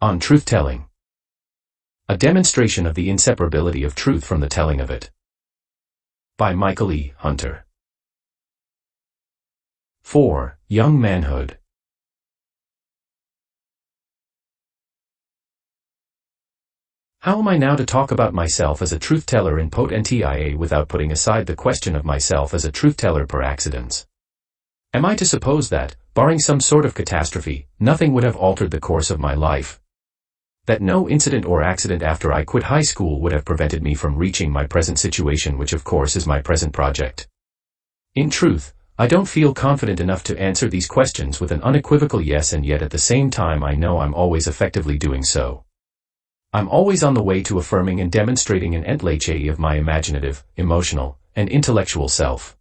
On Truth-telling. A demonstration of the inseparability of truth from the telling of it. By Michael E. Hunter. 4. Young Manhood. How am I now to talk about myself as a truth-teller in potentia without putting aside the question of myself as a truth-teller per accidens? Am I to suppose that, barring some sort of catastrophe, nothing would have altered the course of my life? That no incident or accident after I quit high school would have prevented me from reaching my present situation, which of course is my present project? In truth, I don't feel confident enough to answer these questions with an unequivocal yes, and yet at the same time I know I'm always effectively doing so. I'm always on the way to affirming and demonstrating an entlache of my imaginative, emotional, and intellectual self.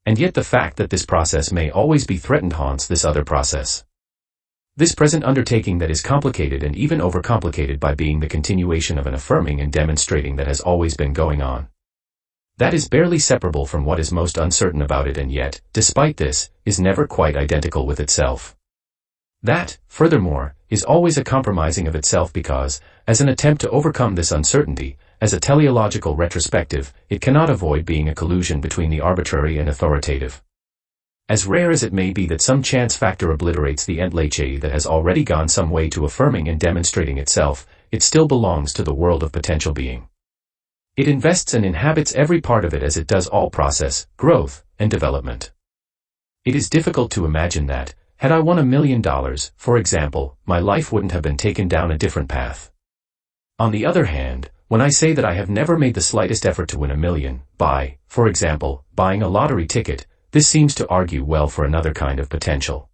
And yet the fact that this process may always be threatened haunts this other process. This present undertaking that is complicated and even overcomplicated by being the continuation of an affirming and demonstrating that has always been going on. That is barely separable from what is most uncertain about it, and yet, despite this, is never quite identical with itself. That, furthermore, is always a compromising of itself because, as an attempt to overcome this uncertainty, as a teleological retrospective, it cannot avoid being a collusion between the arbitrary and authoritative. As rare as it may be that some chance factor obliterates the entlache that has already gone some way to affirming and demonstrating itself, it still belongs to the world of potential being. It invests and inhabits every part of it as it does all process, growth, and development. It is difficult to imagine that, had I won $1 million, for example, my life wouldn't have been taken down a different path. On the other hand, when I say that I have never made the slightest effort to win $1 million, by, for example, buying a lottery ticket, this seems to argue well for another kind of potential.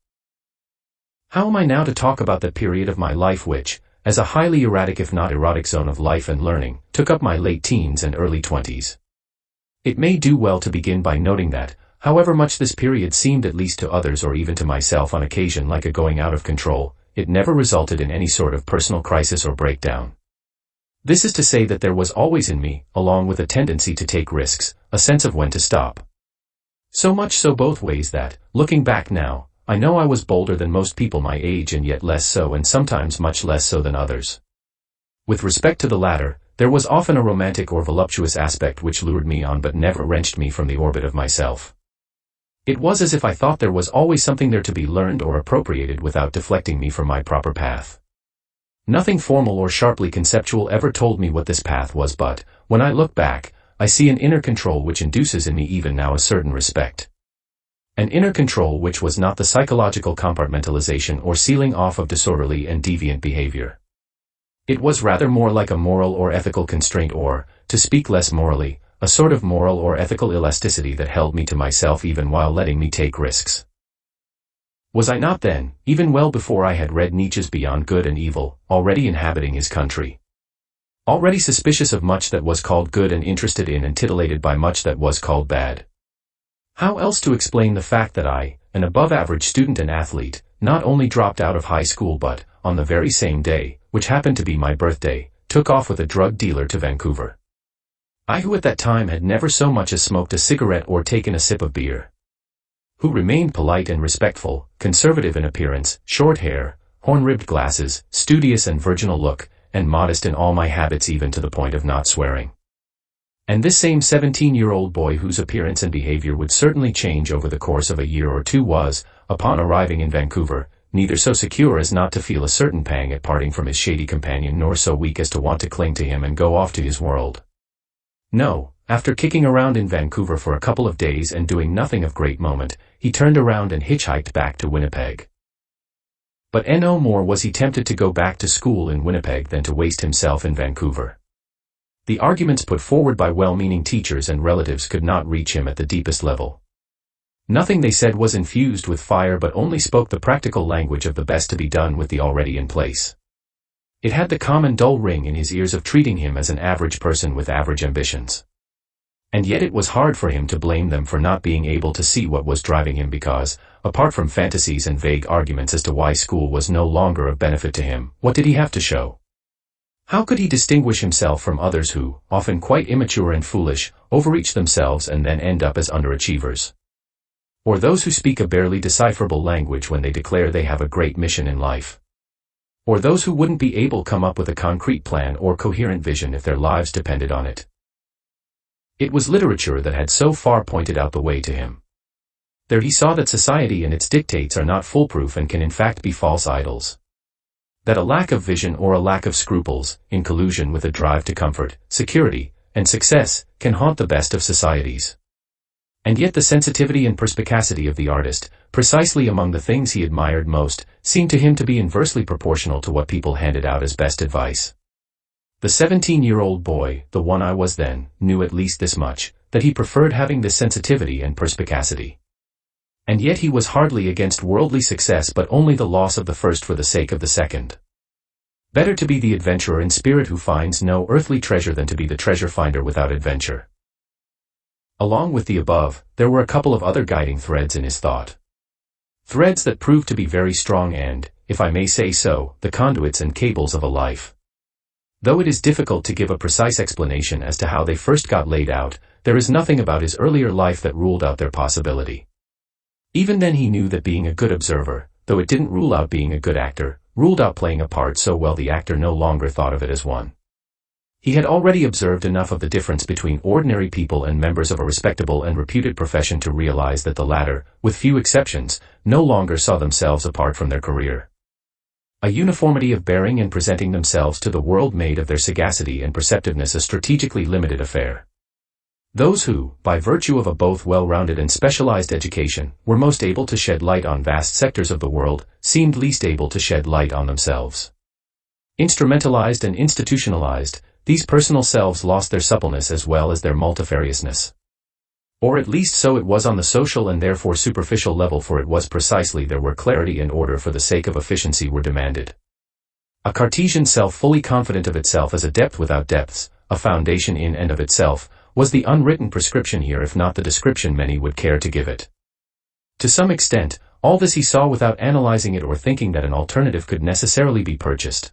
How am I now to talk about that period of my life which, as a highly erratic if not erotic zone of life and learning, took up my late teens and early 20s? It may do well to begin by noting that, however much this period seemed at least to others or even to myself on occasion like a going out of control, it never resulted in any sort of personal crisis or breakdown. This is to say that there was always in me, along with a tendency to take risks, a sense of when to stop. So much so both ways that, looking back now, I know I was bolder than most people my age and yet less so, and sometimes much less so than others. With respect to the latter, there was often a romantic or voluptuous aspect which lured me on but never wrenched me from the orbit of myself. It was as if I thought there was always something there to be learned or appropriated without deflecting me from my proper path. Nothing formal or sharply conceptual ever told me what this path was, but, when I look back, I see an inner control which induces in me even now a certain respect. An inner control which was not the psychological compartmentalization or sealing off of disorderly and deviant behavior. It was rather more like a moral or ethical constraint or, to speak less morally, a sort of moral or ethical elasticity that held me to myself even while letting me take risks. Was I not then, even well before I had read Nietzsche's Beyond Good and Evil, already inhabiting his country? Already suspicious of much that was called good and interested in and titillated by much that was called bad? How else to explain the fact that I, an above-average student and athlete, not only dropped out of high school but, on the very same day, which happened to be my birthday, took off with a drug dealer to Vancouver? I who at that time had never so much as smoked a cigarette or taken a sip of beer. Who remained polite and respectful, conservative in appearance, short hair, horn-ribbed glasses, studious and virginal look, and modest in all my habits even to the point of not swearing. And this same 17-year-old boy whose appearance and behavior would certainly change over the course of a year or two was, upon arriving in Vancouver, neither so secure as not to feel a certain pang at parting from his shady companion nor so weak as to want to cling to him and go off to his world. No, after kicking around in Vancouver for a couple of days and doing nothing of great moment, he turned around and hitchhiked back to Winnipeg. But no more was he tempted to go back to school in Winnipeg than to waste himself in Vancouver. The arguments put forward by well-meaning teachers and relatives could not reach him at the deepest level. Nothing they said was infused with fire but only spoke the practical language of the best to be done with the already in place. It had the common dull ring in his ears of treating him as an average person with average ambitions. And yet it was hard for him to blame them for not being able to see what was driving him because, apart from fantasies and vague arguments as to why school was no longer of benefit to him, what did he have to show? How could he distinguish himself from others who, often quite immature and foolish, overreach themselves and then end up as underachievers? Or those who speak a barely decipherable language when they declare they have a great mission in life? Or those who wouldn't be able to come up with a concrete plan or coherent vision if their lives depended on it. It was literature that had so far pointed out the way to him. There he saw that society and its dictates are not foolproof and can in fact be false idols. That a lack of vision or a lack of scruples, in collusion with a drive to comfort, security, and success, can haunt the best of societies. And yet the sensitivity and perspicacity of the artist, precisely among the things he admired most, seemed to him to be inversely proportional to what people handed out as best advice. The 17-year-old boy, the one I was then, knew at least this much, that he preferred having this sensitivity and perspicacity. And yet he was hardly against worldly success but only the loss of the first for the sake of the second. Better to be the adventurer in spirit who finds no earthly treasure than to be the treasure finder without adventure. Along with the above, there were a couple of other guiding threads in his thought. Threads that proved to be very strong and, if I may say so, the conduits and cables of a life. Though it is difficult to give a precise explanation as to how they first got laid out, there is nothing about his earlier life that ruled out their possibility. Even then he knew that being a good observer, though it didn't rule out being a good actor, ruled out playing a part so well the actor no longer thought of it as one. He had already observed enough of the difference between ordinary people and members of a respectable and reputed profession to realize that the latter, with few exceptions, no longer saw themselves apart from their career. A uniformity of bearing and presenting themselves to the world made of their sagacity and perceptiveness a strategically limited affair. Those who, by virtue of a both well-rounded and specialized education, were most able to shed light on vast sectors of the world, seemed least able to shed light on themselves. Instrumentalized and institutionalized, these personal selves lost their suppleness as well as their multifariousness. Or at least so it was on the social and therefore superficial level, for it was precisely there where clarity and order for the sake of efficiency were demanded. A Cartesian self fully confident of itself as a depth without depths, a foundation in and of itself, was the unwritten prescription here, if not the description many would care to give it. To some extent, all this he saw without analyzing it or thinking that an alternative could necessarily be purchased.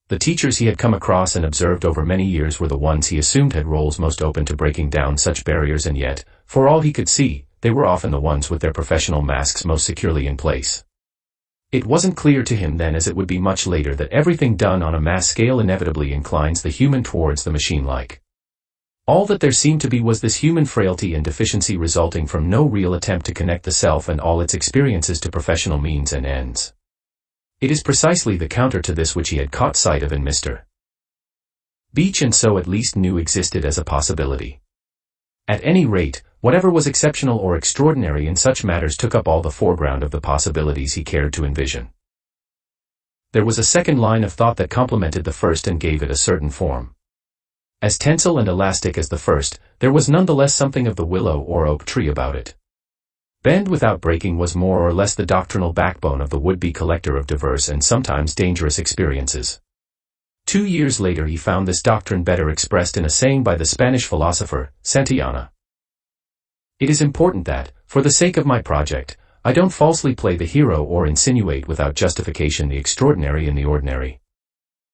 The teachers he had come across and observed over many years were the ones he assumed had roles most open to breaking down such barriers, and yet, for all he could see, they were often the ones with their professional masks most securely in place. It wasn't clear to him then, as it would be much later, that everything done on a mass scale inevitably inclines the human towards the machine-like. All that there seemed to be was this human frailty and deficiency resulting from no real attempt to connect the self and all its experiences to professional means and ends. It is precisely the counter to this which he had caught sight of in Mr. Beach, and so at least knew existed as a possibility. At any rate, whatever was exceptional or extraordinary in such matters took up all the foreground of the possibilities he cared to envision. There was a second line of thought that complemented the first and gave it a certain form. As tensile and elastic as the first, there was nonetheless something of the willow or oak tree about it. Bend without breaking was more or less the doctrinal backbone of the would-be collector of diverse and sometimes dangerous experiences. 2 years later he found this doctrine better expressed in a saying by the Spanish philosopher, Santayana. It is important that, for the sake of my project, I don't falsely play the hero or insinuate without justification the extraordinary in the ordinary.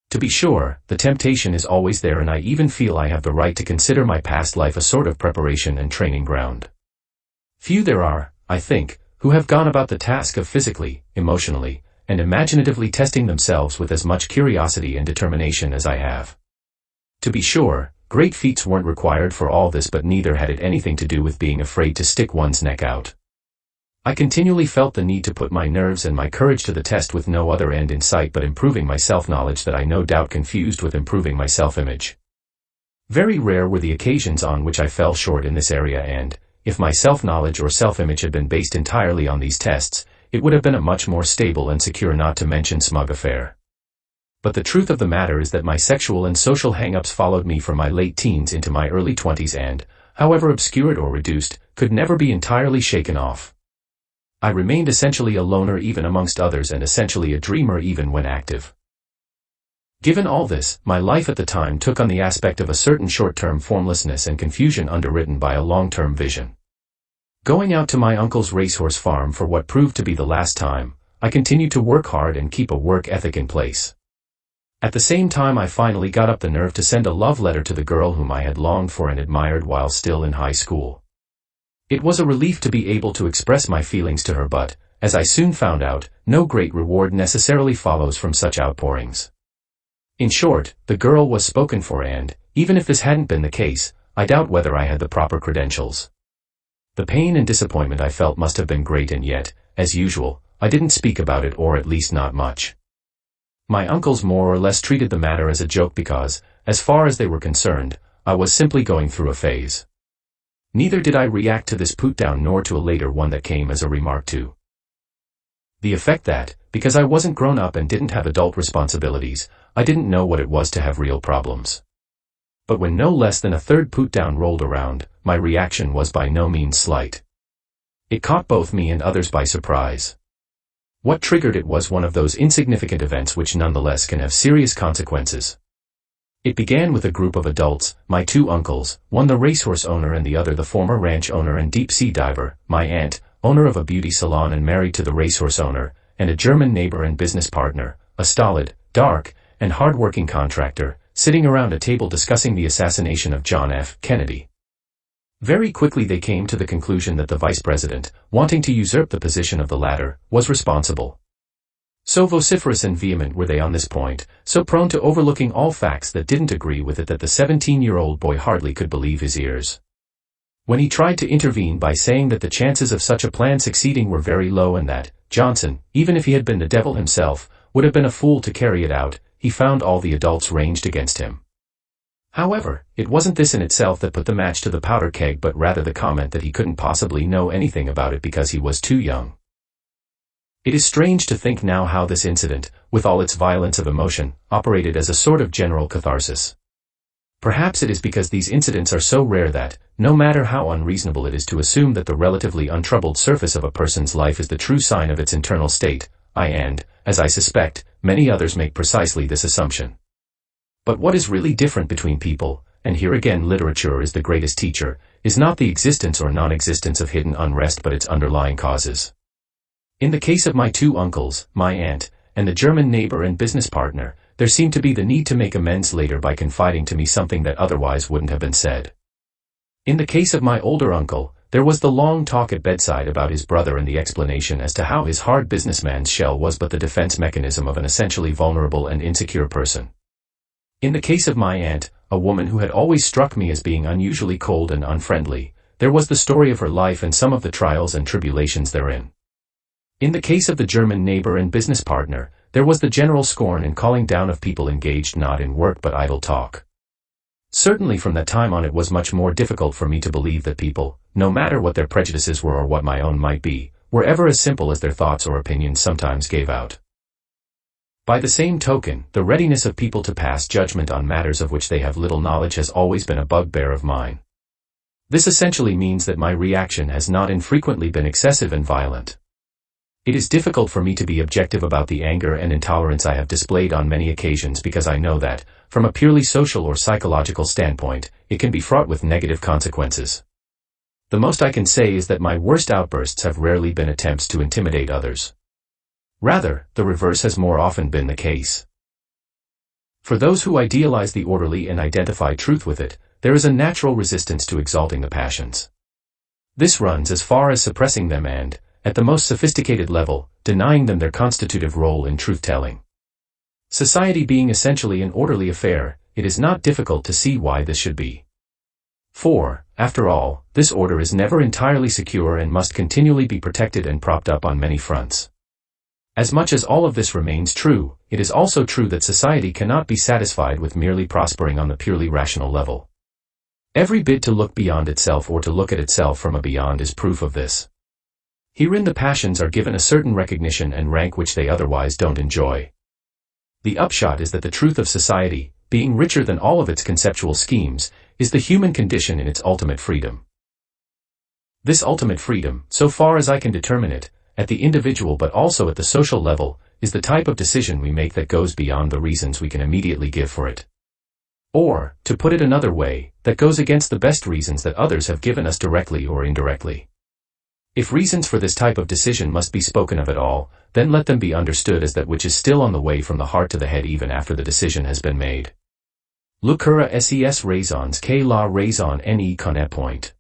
To be sure, the temptation is always there, and I even feel I have the right to consider my past life a sort of preparation and training ground. Few there are, I think, who have gone about the task of physically, emotionally, and imaginatively testing themselves with as much curiosity and determination as I have. To be sure, great feats weren't required for all this, but neither had it anything to do with being afraid to stick one's neck out. I continually felt the need to put my nerves and my courage to the test with no other end in sight but improving my self-knowledge, that I no doubt confused with improving my self-image. Very rare were the occasions on which I fell short in this area, and, if my self-knowledge or self-image had been based entirely on these tests, it would have been a much more stable and secure, not to mention smug affair. But the truth of the matter is that my sexual and social hang-ups followed me from my late teens into my early 20s and, however obscured or reduced, could never be entirely shaken off. I remained essentially a loner even amongst others, and essentially a dreamer even when active. Given all this, my life at the time took on the aspect of a certain short-term formlessness and confusion underwritten by a long-term vision. Going out to my uncle's racehorse farm for what proved to be the last time, I continued to work hard and keep a work ethic in place. At the same time I finally got up the nerve to send a love letter to the girl whom I had longed for and admired while still in high school. It was a relief to be able to express my feelings to her, but, as I soon found out, no great reward necessarily follows from such outpourings. In short, the girl was spoken for and, even if this hadn't been the case, I doubt whether I had the proper credentials. The pain and disappointment I felt must have been great, and yet, as usual, I didn't speak about it, or at least not much. My uncles more or less treated the matter as a joke because, as far as they were concerned, I was simply going through a phase. Neither did I react to this put-down nor to a later one that came as a remark to the effect that, because I wasn't grown up and didn't have adult responsibilities, I didn't know what it was to have real problems. But when no less than a third put-down rolled around, my reaction was by no means slight. It caught both me and others by surprise. What triggered it was one of those insignificant events which nonetheless can have serious consequences. It began with a group of adults, my two uncles, one the racehorse owner and the other the former ranch owner and deep-sea diver, my aunt, owner of a beauty salon and married to the racehorse owner, and a German neighbor and business partner, a stolid, dark, and hard-working contractor, sitting around a table discussing the assassination of John F. Kennedy. Very quickly they came to the conclusion that the vice president, wanting to usurp the position of the latter, was responsible. So vociferous and vehement were they on this point, so prone to overlooking all facts that didn't agree with it, that the 17-year-old boy hardly could believe his ears. When he tried to intervene by saying that the chances of such a plan succeeding were very low and that Johnson, even if he had been the devil himself, would have been a fool to carry it out, he found all the adults ranged against him. However, it wasn't this in itself that put the match to the powder keg, but rather the comment that he couldn't possibly know anything about it because he was too young. It is strange to think now how this incident, with all its violence of emotion, operated as a sort of general catharsis. Perhaps it is because these incidents are so rare that, no matter how unreasonable it is to assume that the relatively untroubled surface of a person's life is the true sign of its internal state, as I suspect, many others make precisely this assumption. But what is really different between people, and here again literature is the greatest teacher, is not the existence or non-existence of hidden unrest but its underlying causes. In the case of my two uncles, my aunt, and the German neighbor and business partner, there seemed to be the need to make amends later by confiding to me something that otherwise wouldn't have been said. In the case of my older uncle, there was the long talk at bedside about his brother and the explanation as to how his hard businessman's shell was but the defense mechanism of an essentially vulnerable and insecure person. In the case of my aunt, a woman who had always struck me as being unusually cold and unfriendly, there was the story of her life and some of the trials and tribulations therein. In the case of the German neighbor and business partner, there was the general scorn and calling down of people engaged not in work but idle talk. Certainly from that time on it was much more difficult for me to believe that people, no matter what their prejudices were or what my own might be, were ever as simple as their thoughts or opinions sometimes gave out. By the same token, the readiness of people to pass judgment on matters of which they have little knowledge has always been a bugbear of mine. This essentially means that my reaction has not infrequently been excessive and violent. It is difficult for me to be objective about the anger and intolerance I have displayed on many occasions because I know that, from a purely social or psychological standpoint, it can be fraught with negative consequences. The most I can say is that my worst outbursts have rarely been attempts to intimidate others. Rather, the reverse has more often been the case. For those who idealize the orderly and identify truth with it, there is a natural resistance to exalting the passions. This runs as far as suppressing them and, at the most sophisticated level, denying them their constitutive role in truth-telling. Society being essentially an orderly affair, it is not difficult to see why this should be. For, after all, this order is never entirely secure and must continually be protected and propped up on many fronts. As much as all of this remains true, it is also true that society cannot be satisfied with merely prospering on the purely rational level. Every bid to look beyond itself or to look at itself from a beyond is proof of this. Herein the passions are given a certain recognition and rank which they otherwise don't enjoy. The upshot is that the truth of society, being richer than all of its conceptual schemes, is the human condition in its ultimate freedom. This ultimate freedom, so far as I can determine it, at the individual but also at the social level, is the type of decision we make that goes beyond the reasons we can immediately give for it. Or, to put it another way, that goes against the best reasons that others have given us directly or indirectly. If reasons for this type of decision must be spoken of at all, then let them be understood as that which is still on the way from the heart to the head even after the decision has been made. Le cura ses raisons que la raison ne connaît point.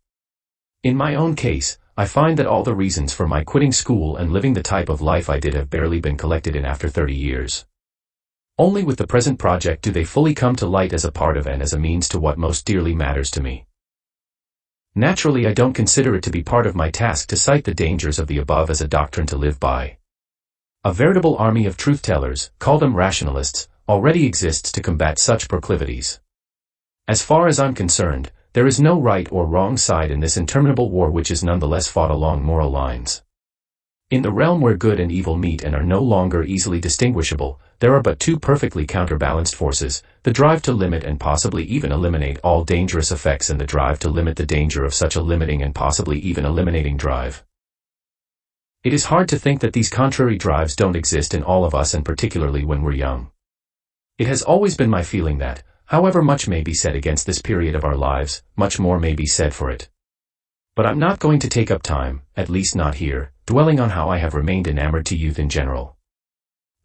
In my own case, I find that all the reasons for my quitting school and living the type of life I did have barely been collected in after 30 years. Only with the present project do they fully come to light as a part of and as a means to what most dearly matters to me. Naturally, I don't consider it to be part of my task to cite the dangers of the above as a doctrine to live by. A veritable army of truth-tellers, call them rationalists, already exists to combat such proclivities. As far as I'm concerned, there is no right or wrong side in this interminable war, which is nonetheless fought along moral lines. In the realm where good and evil meet and are no longer easily distinguishable, there are but two perfectly counterbalanced forces, the drive to limit and possibly even eliminate all dangerous effects and the drive to limit the danger of such a limiting and possibly even eliminating drive. It is hard to think that these contrary drives don't exist in all of us, and particularly when we're young. It has always been my feeling that, however much may be said against this period of our lives, much more may be said for it. But I'm not going to take up time, at least not here, dwelling on how I have remained enamored to youth in general.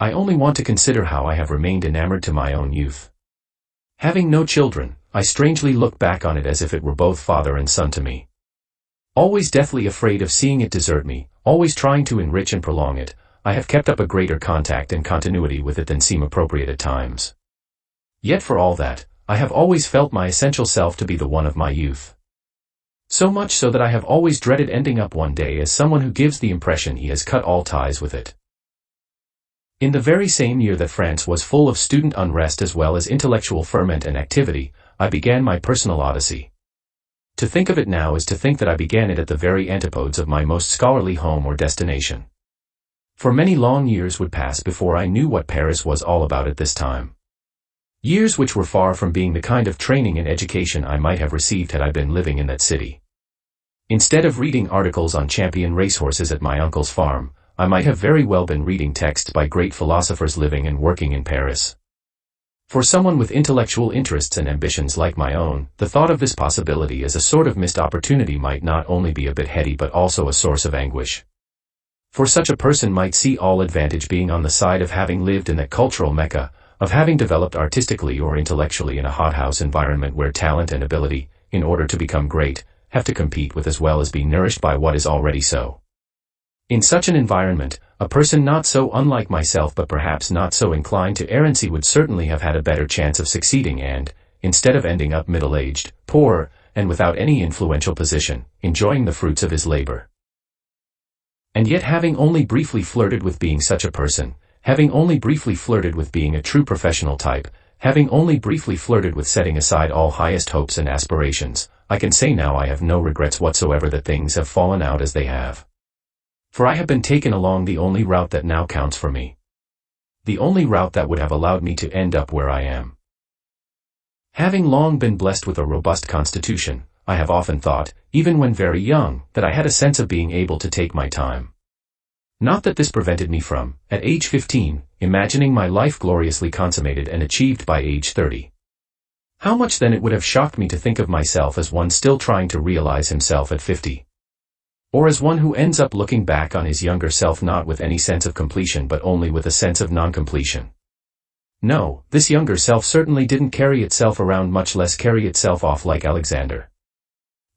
I only want to consider how I have remained enamored to my own youth. Having no children, I strangely look back on it as if it were both father and son to me. Always deathly afraid of seeing it desert me, always trying to enrich and prolong it, I have kept up a greater contact and continuity with it than seem appropriate at times. Yet for all that, I have always felt my essential self to be the one of my youth. So much so that I have always dreaded ending up one day as someone who gives the impression he has cut all ties with it. In the very same year that France was full of student unrest as well as intellectual ferment and activity, I began my personal odyssey. To think of it now is to think that I began it at the very antipodes of my most scholarly home or destination. For many long years would pass before I knew what Paris was all about at this time. Years which were far from being the kind of training and education I might have received had I been living in that city. Instead of reading articles on champion racehorses at my uncle's farm, I might have very well been reading texts by great philosophers living and working in Paris. For someone with intellectual interests and ambitions like my own, the thought of this possibility as a sort of missed opportunity might not only be a bit heady but also a source of anguish. For such a person might see all advantage being on the side of having lived in that cultural mecca, of having developed artistically or intellectually in a hothouse environment where talent and ability, in order to become great, have to compete with as well as be nourished by what is already so. In such an environment, a person not so unlike myself but perhaps not so inclined to errancy would certainly have had a better chance of succeeding and, instead of ending up middle-aged, poor, and without any influential position, enjoying the fruits of his labor. And yet, having only briefly flirted with being such a person, having only briefly flirted with being a true professional type, having only briefly flirted with setting aside all highest hopes and aspirations, I can say now I have no regrets whatsoever that things have fallen out as they have. For I have been taken along the only route that now counts for me. The only route that would have allowed me to end up where I am. Having long been blessed with a robust constitution, I have often thought, even when very young, that I had a sense of being able to take my time. Not that this prevented me from, at age 15, imagining my life gloriously consummated and achieved by age 30. How much then it would have shocked me to think of myself as one still trying to realize himself at 50. Or as one who ends up looking back on his younger self not with any sense of completion but only with a sense of non-completion. No, this younger self certainly didn't carry itself around, much less carry itself off like Alexander.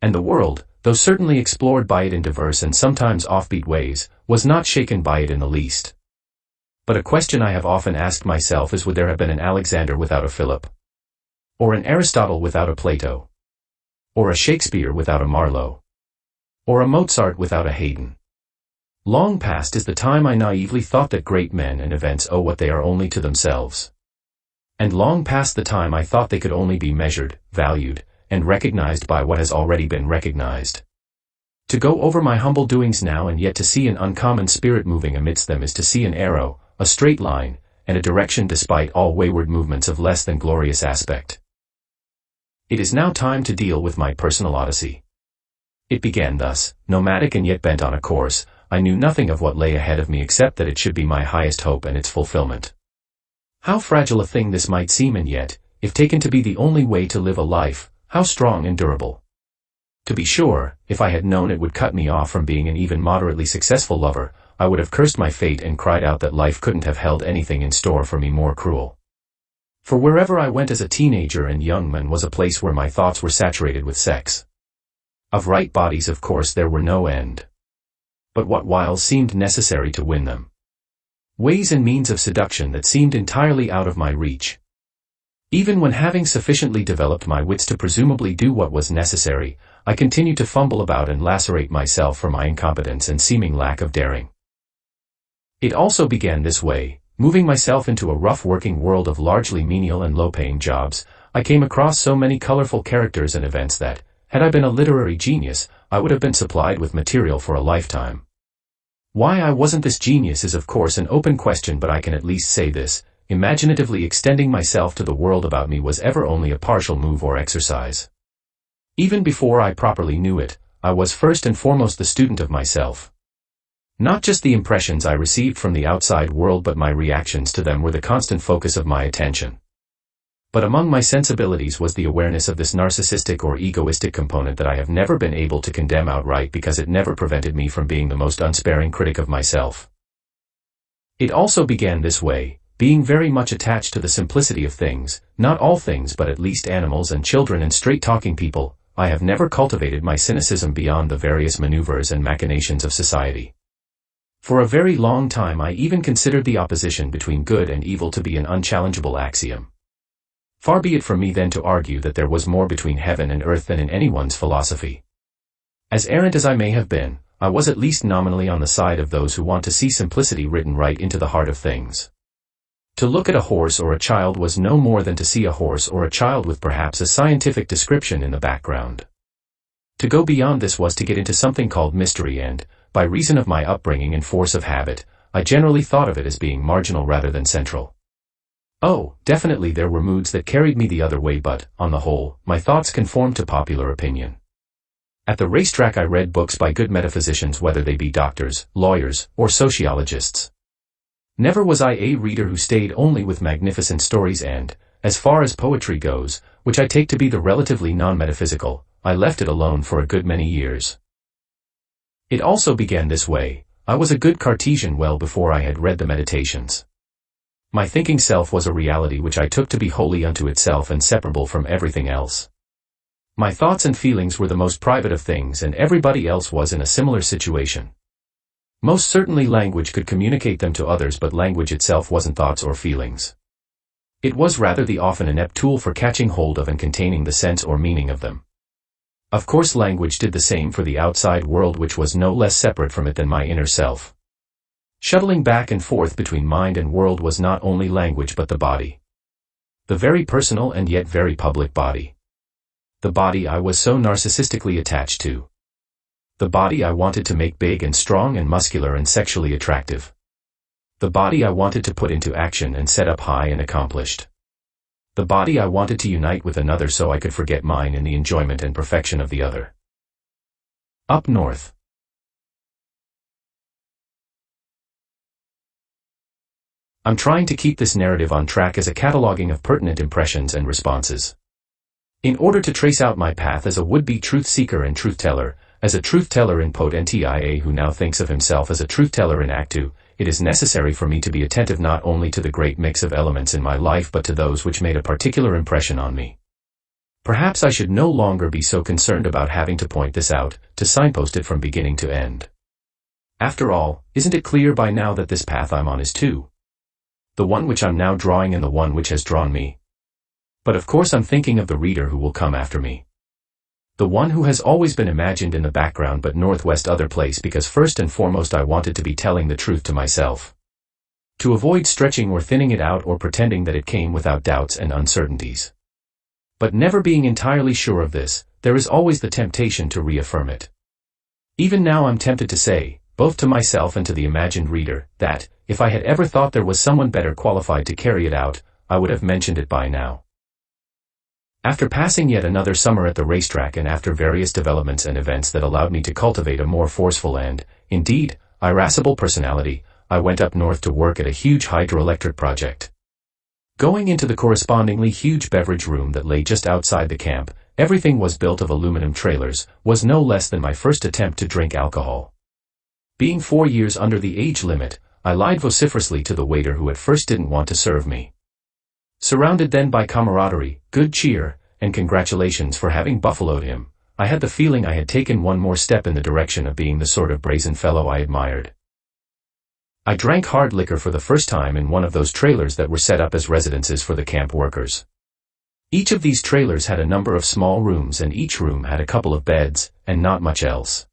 And the world, though certainly explored by it in diverse and sometimes offbeat ways, was not shaken by it in the least. But a question I have often asked myself is, would there have been an Alexander without a Philip? Or an Aristotle without a Plato? Or a Shakespeare without a Marlowe? Or a Mozart without a Haydn? Long past is the time I naively thought that great men and events owe what they are only to themselves. And long past the time I thought they could only be measured, valued, and recognized by what has already been recognized. To go over my humble doings now and yet to see an uncommon spirit moving amidst them is to see an arrow, a straight line, and a direction despite all wayward movements of less than glorious aspect. It is now time to deal with my personal odyssey. It began thus, nomadic and yet bent on a course. I knew nothing of what lay ahead of me except that it should be my highest hope and its fulfillment. How fragile a thing this might seem, and yet, if taken to be the only way to live a life, how strong and durable. To be sure, if I had known it would cut me off from being an even moderately successful lover, I would have cursed my fate and cried out that life couldn't have held anything in store for me more cruel. For wherever I went as a teenager and young man was a place where my thoughts were saturated with sex. Of right bodies, of course, there were no end. But what wiles seemed necessary to win them? Ways and means of seduction that seemed entirely out of my reach. Even when having sufficiently developed my wits to presumably do what was necessary, I continued to fumble about and lacerate myself for my incompetence and seeming lack of daring. It also began this way. Moving myself into a rough working world of largely menial and low-paying jobs, I came across so many colorful characters and events that, had I been a literary genius, I would have been supplied with material for a lifetime. Why I wasn't this genius is of course an open question, but I can at least say this: imaginatively extending myself to the world about me was ever only a partial move or exercise. Even before I properly knew it, I was first and foremost the student of myself. Not just the impressions I received from the outside world, but my reactions to them were the constant focus of my attention. But among my sensibilities was the awareness of this narcissistic or egoistic component that I have never been able to condemn outright because it never prevented me from being the most unsparing critic of myself. It also began this way. Being very much attached to the simplicity of things, not all things but at least animals and children and straight-talking people, I have never cultivated my cynicism beyond the various maneuvers and machinations of society. For a very long time I even considered the opposition between good and evil to be an unchallengeable axiom. Far be it from me then to argue that there was more between heaven and earth than in anyone's philosophy. As errant as I may have been, I was at least nominally on the side of those who want to see simplicity written right into the heart of things. To look at a horse or a child was no more than to see a horse or a child with perhaps a scientific description in the background. To go beyond this was to get into something called mystery, and, by reason of my upbringing and force of habit, I generally thought of it as being marginal rather than central. Oh, definitely there were moods that carried me the other way, but, on the whole, my thoughts conformed to popular opinion. At the racetrack I read books by good metaphysicians, whether they be doctors, lawyers, or sociologists. Never was I a reader who stayed only with magnificent stories, and, as far as poetry goes, which I take to be the relatively non-metaphysical, I left it alone for a good many years. It also began this way. I was a good Cartesian well before I had read the Meditations. My thinking self was a reality which I took to be wholly unto itself and separable from everything else. My thoughts and feelings were the most private of things, and everybody else was in a similar situation. Most certainly language could communicate them to others, but language itself wasn't thoughts or feelings. It was rather the often inept tool for catching hold of and containing the sense or meaning of them. Of course language did the same for the outside world, which was no less separate from it than my inner self. Shuttling back and forth between mind and world was not only language but the body. The very personal and yet very public body. The body I was so narcissistically attached to. The body I wanted to make big and strong and muscular and sexually attractive. The body I wanted to put into action and set up high and accomplished. The body I wanted to unite with another so I could forget mine in the enjoyment and perfection of the other. Up north. I'm trying to keep this narrative on track as a cataloging of pertinent impressions and responses. In order to trace out my path as a would-be truth seeker and truth teller, as a truth teller in potentia who now thinks of himself as a truth teller in actu, it is necessary for me to be attentive not only to the great mix of elements in my life but to those which made a particular impression on me. Perhaps I should no longer be so concerned about having to point this out, to signpost it from beginning to end. After all, isn't it clear by now that this path I'm on is two? The one which I'm now drawing and the one which has drawn me. But of course I'm thinking of the reader who will come after me. The one who has always been imagined in the background but northwest other place, because first and foremost I wanted to be telling the truth to myself. To avoid stretching or thinning it out or pretending that it came without doubts and uncertainties. But never being entirely sure of this, there is always the temptation to reaffirm it. Even now I'm tempted to say, both to myself and to the imagined reader, that, if I had ever thought there was someone better qualified to carry it out, I would have mentioned it by now. After passing yet another summer at the racetrack and after various developments and events that allowed me to cultivate a more forceful and, indeed, irascible personality, I went up north to work at a huge hydroelectric project. Going into the correspondingly huge beverage room that lay just outside the camp, everything was built of aluminum trailers, was no less than my first attempt to drink alcohol. Being 4 years under the age limit, I lied vociferously to the waiter who at first didn't want to serve me. Surrounded then by camaraderie, good cheer, and congratulations for having buffaloed him, I had the feeling I had taken one more step in the direction of being the sort of brazen fellow I admired. I drank hard liquor for the first time in one of those trailers that were set up as residences for the camp workers. Each of these trailers had a number of small rooms, and each room had a couple of beds, and not much else.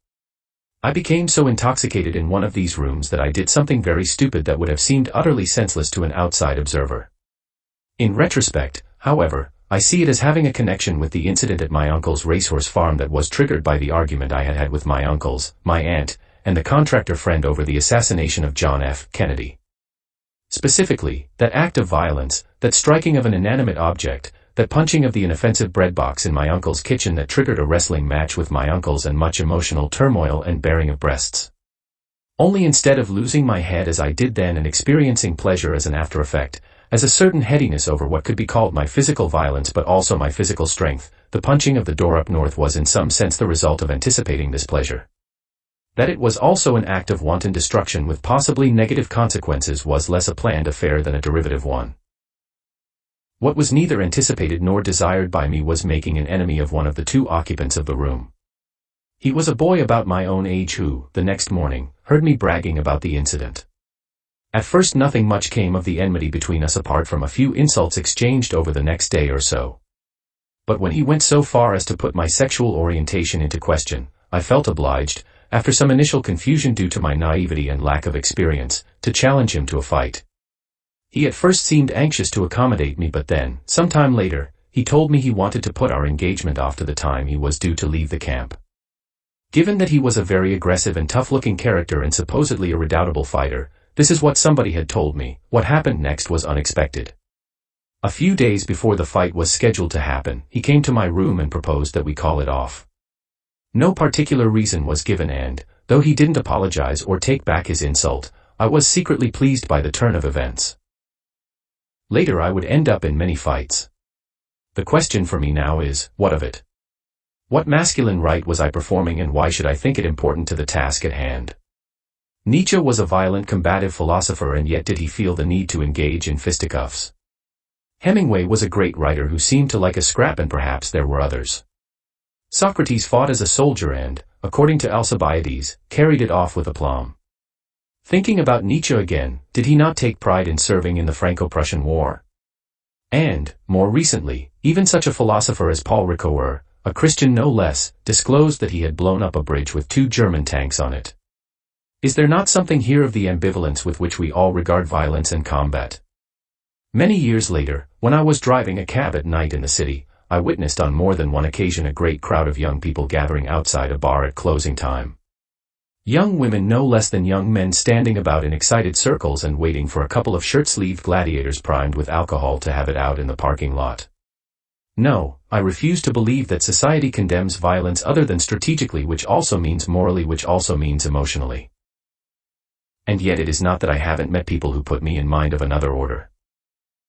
I became so intoxicated in one of these rooms that I did something very stupid that would have seemed utterly senseless to an outside observer. In retrospect, however, I see it as having a connection with the incident at my uncle's racehorse farm that was triggered by the argument I had had with my uncles, my aunt, and the contractor friend over the assassination of John F. Kennedy. Specifically, that act of violence, that striking of an inanimate object, that punching of the inoffensive bread box in my uncle's kitchen that triggered a wrestling match with my uncles and much emotional turmoil and baring of breasts. Only instead of losing my head as I did then and experiencing pleasure as an after effect, as a certain headiness over what could be called my physical violence but also my physical strength, the punching of the door up north was in some sense the result of anticipating this pleasure. That it was also an act of wanton destruction with possibly negative consequences was less a planned affair than a derivative one. What was neither anticipated nor desired by me was making an enemy of one of the two occupants of the room. He was a boy about my own age who, the next morning, heard me bragging about the incident. At first nothing much came of the enmity between us apart from a few insults exchanged over the next day or so. But when he went so far as to put my sexual orientation into question, I felt obliged, after some initial confusion due to my naivety and lack of experience, to challenge him to a fight. He at first seemed anxious to accommodate me, but then, some time later, he told me he wanted to put our engagement off to the time he was due to leave the camp. Given that he was a very aggressive and tough-looking character and supposedly a redoubtable fighter, this is what somebody had told me. What happened next was unexpected. A few days before the fight was scheduled to happen, he came to my room and proposed that we call it off. No particular reason was given and, though he didn't apologize or take back his insult, I was secretly pleased by the turn of events. Later I would end up in many fights. The question for me now is, what of it? What masculine right was I performing and why should I think it important to the task at hand? Nietzsche was a violent combative philosopher, and yet did he feel the need to engage in fisticuffs? Hemingway was a great writer who seemed to like a scrap, and perhaps there were others. Socrates fought as a soldier and, according to Alcibiades, carried it off with aplomb. Thinking about Nietzsche again, did he not take pride in serving in the Franco-Prussian War? And, more recently, even such a philosopher as Paul Ricoeur, a Christian no less, disclosed that he had blown up a bridge with 2 German tanks on it. Is there not something here of the ambivalence with which we all regard violence and combat? Many years later, when I was driving a cab at night in the city, I witnessed on more than one occasion a great crowd of young people gathering outside a bar at closing time. Young women no less than young men standing about in excited circles and waiting for a couple of shirt-sleeved gladiators primed with alcohol to have it out in the parking lot. No, I refuse to believe that society condemns violence other than strategically, which also means morally, which also means emotionally. And yet it is not that I haven't met people who put me in mind of another order.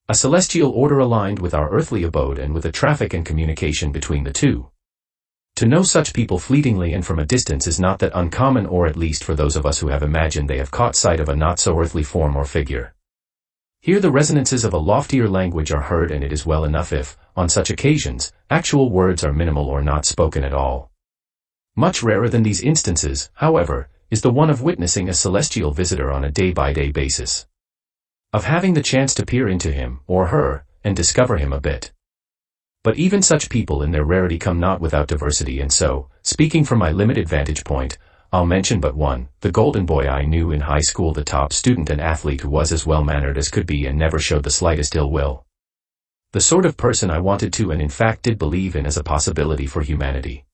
A celestial order aligned with our earthly abode and with the traffic and communication between the two. To know such people fleetingly and from a distance is not that uncommon, or at least for those of us who have imagined they have caught sight of a not-so-earthly form or figure. Here the resonances of a loftier language are heard, and it is well enough if, on such occasions, actual words are minimal or not spoken at all. Much rarer than these instances, however, is the one of witnessing a celestial visitor on a day-by-day basis. Of having the chance to peer into him, or her, and discover him a bit. But even such people in their rarity come not without diversity, and so, speaking from my limited vantage point, I'll mention but one, the golden boy I knew in high school, the top student and athlete who was as well-mannered as could be and never showed the slightest ill will. The sort of person I wanted to and in fact did believe in as a possibility for humanity.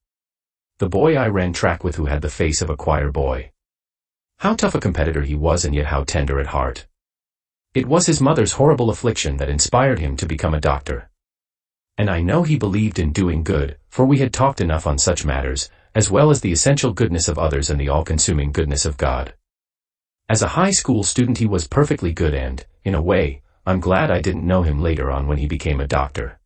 The boy I ran track with who had the face of a choir boy. How tough a competitor he was, and yet how tender at heart. It was his mother's horrible affliction that inspired him to become a doctor. And I know he believed in doing good, for we had talked enough on such matters, as well as the essential goodness of others and the all-consuming goodness of God. As a high school student he was perfectly good and, in a way, I'm glad I didn't know him later on when he became a doctor.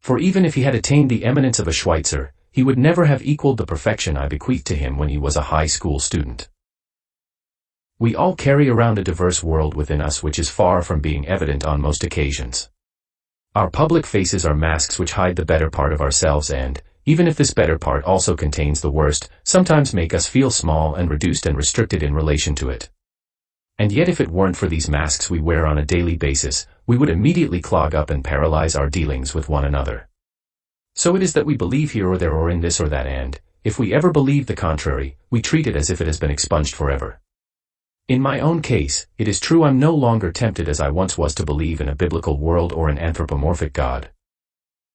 For even if he had attained the eminence of a Schweitzer, he would never have equaled the perfection I bequeathed to him when he was a high school student. We all carry around a diverse world within us which is far from being evident on most occasions. Our public faces are masks which hide the better part of ourselves and, even if this better part also contains the worst, sometimes make us feel small and reduced and restricted in relation to it. And yet if it weren't for these masks we wear on a daily basis, we would immediately clog up and paralyze our dealings with one another. So it is that we believe here or there or in this or that, and, if we ever believe the contrary, we treat it as if it has been expunged forever. In my own case, it is true I'm no longer tempted as I once was to believe in a biblical world or an anthropomorphic God.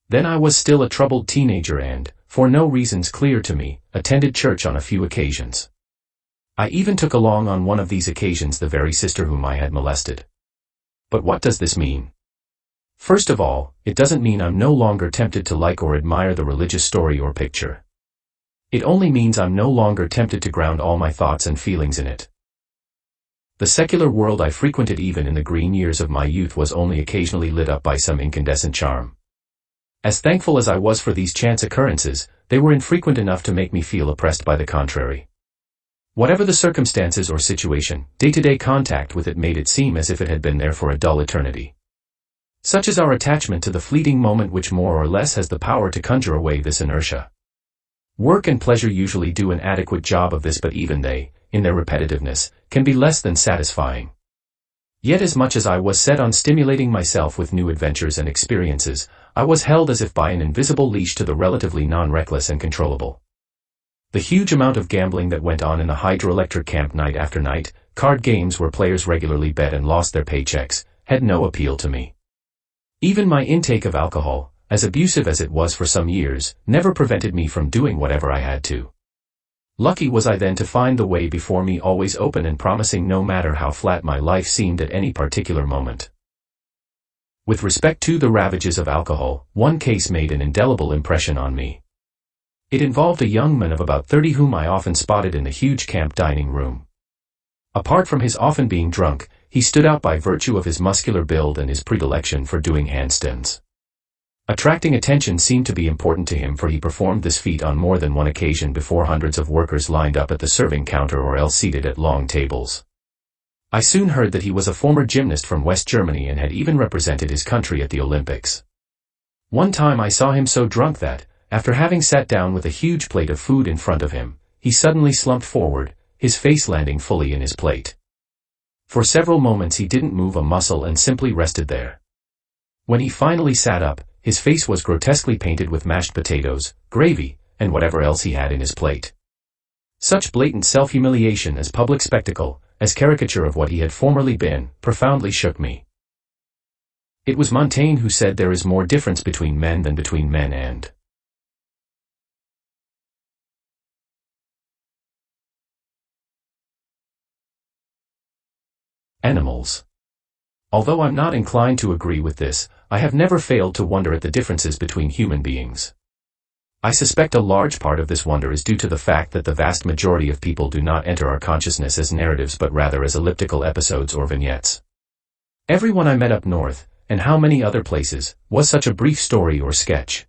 Then I was still a troubled teenager and, for no reasons clear to me, attended church on a few occasions. I even took along on one of these occasions the very sister whom I had molested. But what does this mean? First of all, it doesn't mean I'm no longer tempted to like or admire the religious story or picture. It only means I'm no longer tempted to ground all my thoughts and feelings in it. The secular world I frequented even in the green years of my youth was only occasionally lit up by some incandescent charm. As thankful as I was for these chance occurrences, they were infrequent enough to make me feel oppressed by the contrary. Whatever the circumstances or situation, day-to-day contact with it made it seem as if it had been there for a dull eternity. Such is our attachment to the fleeting moment which more or less has the power to conjure away this inertia. Work and pleasure usually do an adequate job of this, but even they, in their repetitiveness, can be less than satisfying. Yet as much as I was set on stimulating myself with new adventures and experiences, I was held as if by an invisible leash to the relatively non-reckless and controllable. The huge amount of gambling that went on in the hydroelectric camp night after night, card games where players regularly bet and lost their paychecks, had no appeal to me. Even my intake of alcohol, as abusive as it was for some years, never prevented me from doing whatever I had to. Lucky was I then to find the way before me always open and promising, no matter how flat my life seemed at any particular moment. With respect to the ravages of alcohol, one case made an indelible impression on me. It involved a young man of about 30 whom I often spotted in the huge camp dining room. Apart from his often being drunk, he stood out by virtue of his muscular build and his predilection for doing handstands. Attracting attention seemed to be important to him, for he performed this feat on more than one occasion before hundreds of workers lined up at the serving counter or else seated at long tables. I soon heard that he was a former gymnast from West Germany and had even represented his country at the Olympics. One time I saw him so drunk that, after having sat down with a huge plate of food in front of him, he suddenly slumped forward, his face landing fully in his plate. For several moments he didn't move a muscle and simply rested there. When he finally sat up, his face was grotesquely painted with mashed potatoes, gravy, and whatever else he had in his plate. Such blatant self-humiliation as public spectacle, as caricature of what he had formerly been, profoundly shook me. It was Montaigne who said there is more difference between men than between men and animals. Although I'm not inclined to agree with this, I have never failed to wonder at the differences between human beings. I suspect a large part of this wonder is due to the fact that the vast majority of people do not enter our consciousness as narratives but rather as elliptical episodes or vignettes. Everyone I met up north, and how many other places, was such a brief story or sketch.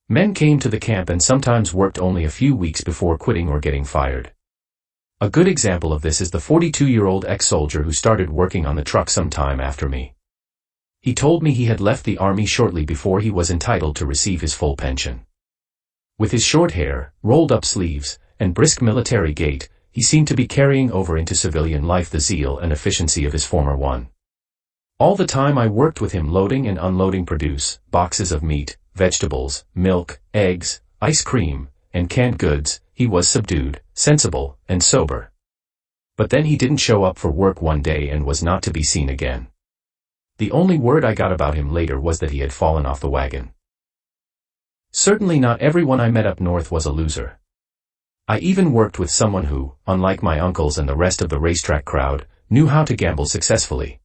Men came to the camp and sometimes worked only a few weeks before quitting or getting fired. A good example of this is the 42-year-old ex-soldier who started working on the truck some time after me. He told me he had left the army shortly before he was entitled to receive his full pension. With his short hair, rolled-up sleeves, and brisk military gait, he seemed to be carrying over into civilian life the zeal and efficiency of his former one. All the time I worked with him loading and unloading produce, boxes of meat, vegetables, milk, eggs, ice cream, and canned goods, he was subdued, sensible, and sober. But then he didn't show up for work one day and was not to be seen again. The only word I got about him later was that he had fallen off the wagon. Certainly not everyone I met up north was a loser. I even worked with someone who, unlike my uncles and the rest of the racetrack crowd, knew how to gamble successfully.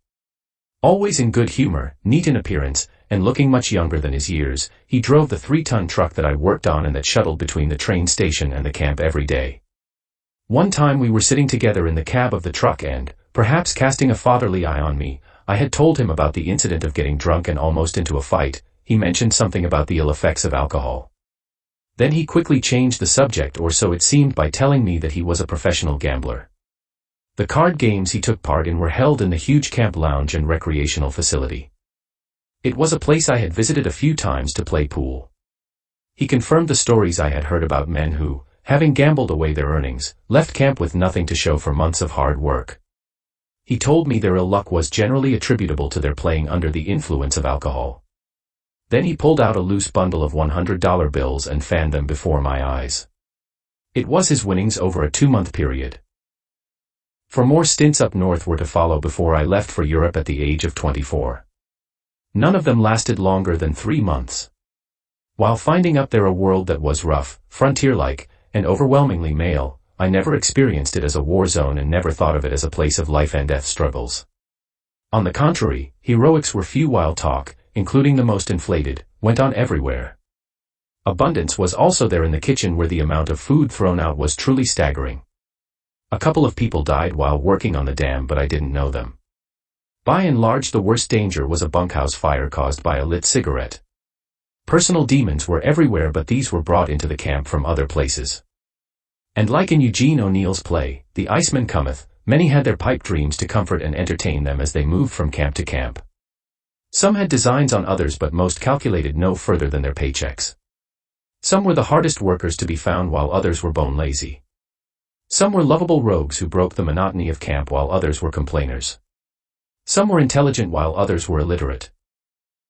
Always in good humor, neat in appearance, and looking much younger than his years, he drove the 3-ton truck that I worked on and that shuttled between the train station and the camp every day. One time we were sitting together in the cab of the truck and, perhaps casting a fatherly eye on me, I had told him about the incident of getting drunk and almost into a fight. He mentioned something about the ill effects of alcohol. Then he quickly changed the subject, or so it seemed, by telling me that he was a professional gambler. The card games he took part in were held in the huge camp lounge and recreational facility. It was a place I had visited a few times to play pool. He confirmed the stories I had heard about men who, having gambled away their earnings, left camp with nothing to show for months of hard work. He told me their ill luck was generally attributable to their playing under the influence of alcohol. Then he pulled out a loose bundle of $100 bills and fanned them before my eyes. It was his winnings over a 2-month period. 4 more stints up north were to follow before I left for Europe at the age of 24. None of them lasted longer than 3 months. While finding up there a world that was rough, frontier-like, and overwhelmingly male, I never experienced it as a war zone and never thought of it as a place of life and death struggles. On the contrary, heroics were few while talk, including the most inflated, went on everywhere. Abundance was also there in the kitchen where the amount of food thrown out was truly staggering. A couple of people died while working on the dam, but I didn't know them. By and large, the worst danger was a bunkhouse fire caused by a lit cigarette. Personal demons were everywhere, but these were brought into the camp from other places. And like in Eugene O'Neill's play, The Iceman Cometh, many had their pipe dreams to comfort and entertain them as they moved from camp to camp. Some had designs on others, but most calculated no further than their paychecks. Some were the hardest workers to be found while others were bone lazy. Some were lovable rogues who broke the monotony of camp while others were complainers. Some were intelligent while others were illiterate.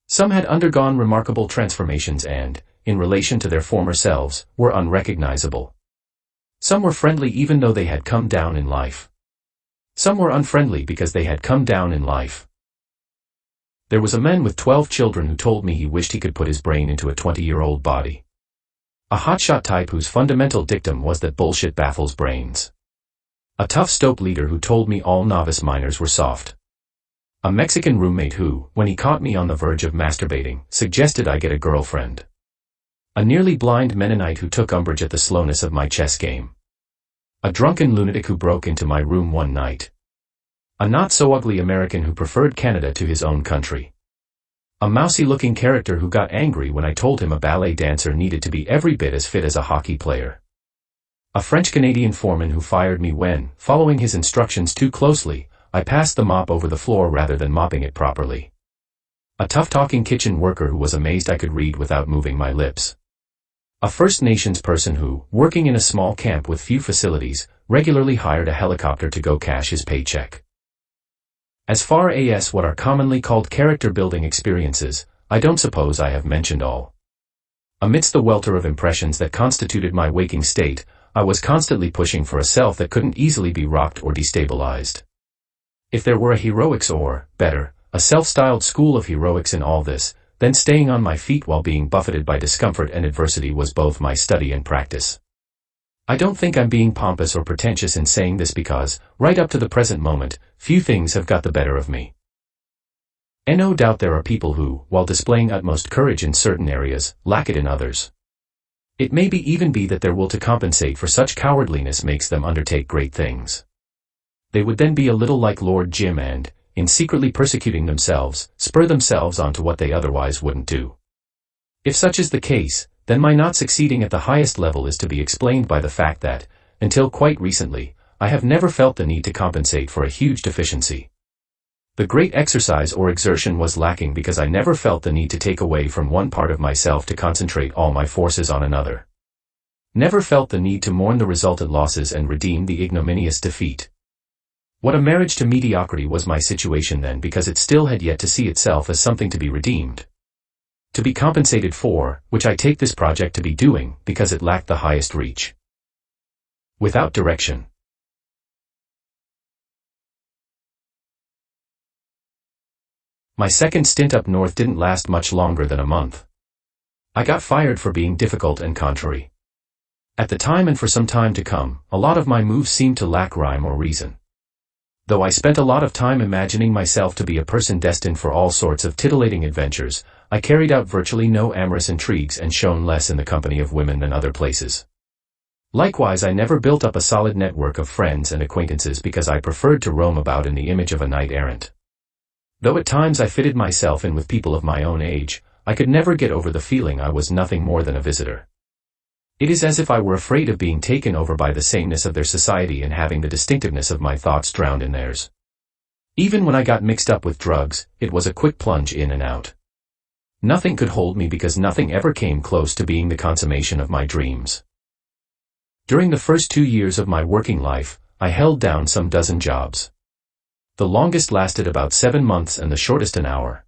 Some had undergone remarkable transformations and, in relation to their former selves, were unrecognizable. Some were friendly even though they had come down in life. Some were unfriendly because they had come down in life. There was a man with 12 children who told me he wished he could put his brain into a 20-year-old body. A hotshot type whose fundamental dictum was that bullshit baffles brains. A tough stope leader who told me all novice miners were soft. A Mexican roommate who, when he caught me on the verge of masturbating, suggested I get a girlfriend. A nearly blind Mennonite who took umbrage at the slowness of my chess game. A drunken lunatic who broke into my room one night. A not-so-ugly American who preferred Canada to his own country. A mousy-looking character who got angry when I told him a ballet dancer needed to be every bit as fit as a hockey player. A French-Canadian foreman who fired me when, following his instructions too closely, I passed the mop over the floor rather than mopping it properly. A tough-talking kitchen worker who was amazed I could read without moving my lips. A First Nations person who, working in a small camp with few facilities, regularly hired a helicopter to go cash his paycheck. As far as what are commonly called character-building experiences, I don't suppose I have mentioned all. Amidst the welter of impressions that constituted my waking state, I was constantly pushing for a self that couldn't easily be rocked or destabilized. If there were a heroics or, better, a self-styled school of heroics in all this, then staying on my feet while being buffeted by discomfort and adversity was both my study and practice. I don't think I'm being pompous or pretentious in saying this because, right up to the present moment, few things have got the better of me. And no doubt there are people who, while displaying utmost courage in certain areas, lack it in others. It may even be that their will to compensate for such cowardliness makes them undertake great things. They would then be a little like Lord Jim and, in secretly persecuting themselves, spur themselves on to what they otherwise wouldn't do. If such is the case, then my not succeeding at the highest level is to be explained by the fact that, until quite recently, I have never felt the need to compensate for a huge deficiency. The great exercise or exertion was lacking because I never felt the need to take away from one part of myself to concentrate all my forces on another. Never felt the need to mourn the resultant losses and redeem the ignominious defeat. What a marriage to mediocrity was my situation then, because it still had yet to see itself as something to be redeemed. To be compensated for, which I take this project to be doing, because it lacked the highest reach. Without direction. My second stint up north didn't last much longer than a month. I got fired for being difficult and contrary. At the time and for some time to come, a lot of my moves seemed to lack rhyme or reason. Though I spent a lot of time imagining myself to be a person destined for all sorts of titillating adventures, I carried out virtually no amorous intrigues and shone less in the company of women than other places. Likewise, I never built up a solid network of friends and acquaintances because I preferred to roam about in the image of a knight-errant. Though at times I fitted myself in with people of my own age, I could never get over the feeling I was nothing more than a visitor. It is as if I were afraid of being taken over by the sameness of their society and having the distinctiveness of my thoughts drowned in theirs. Even when I got mixed up with drugs, it was a quick plunge in and out. Nothing could hold me because nothing ever came close to being the consummation of my dreams. During the first 2 years of my working life, I held down some dozen jobs. The longest lasted about 7 months and the shortest an hour.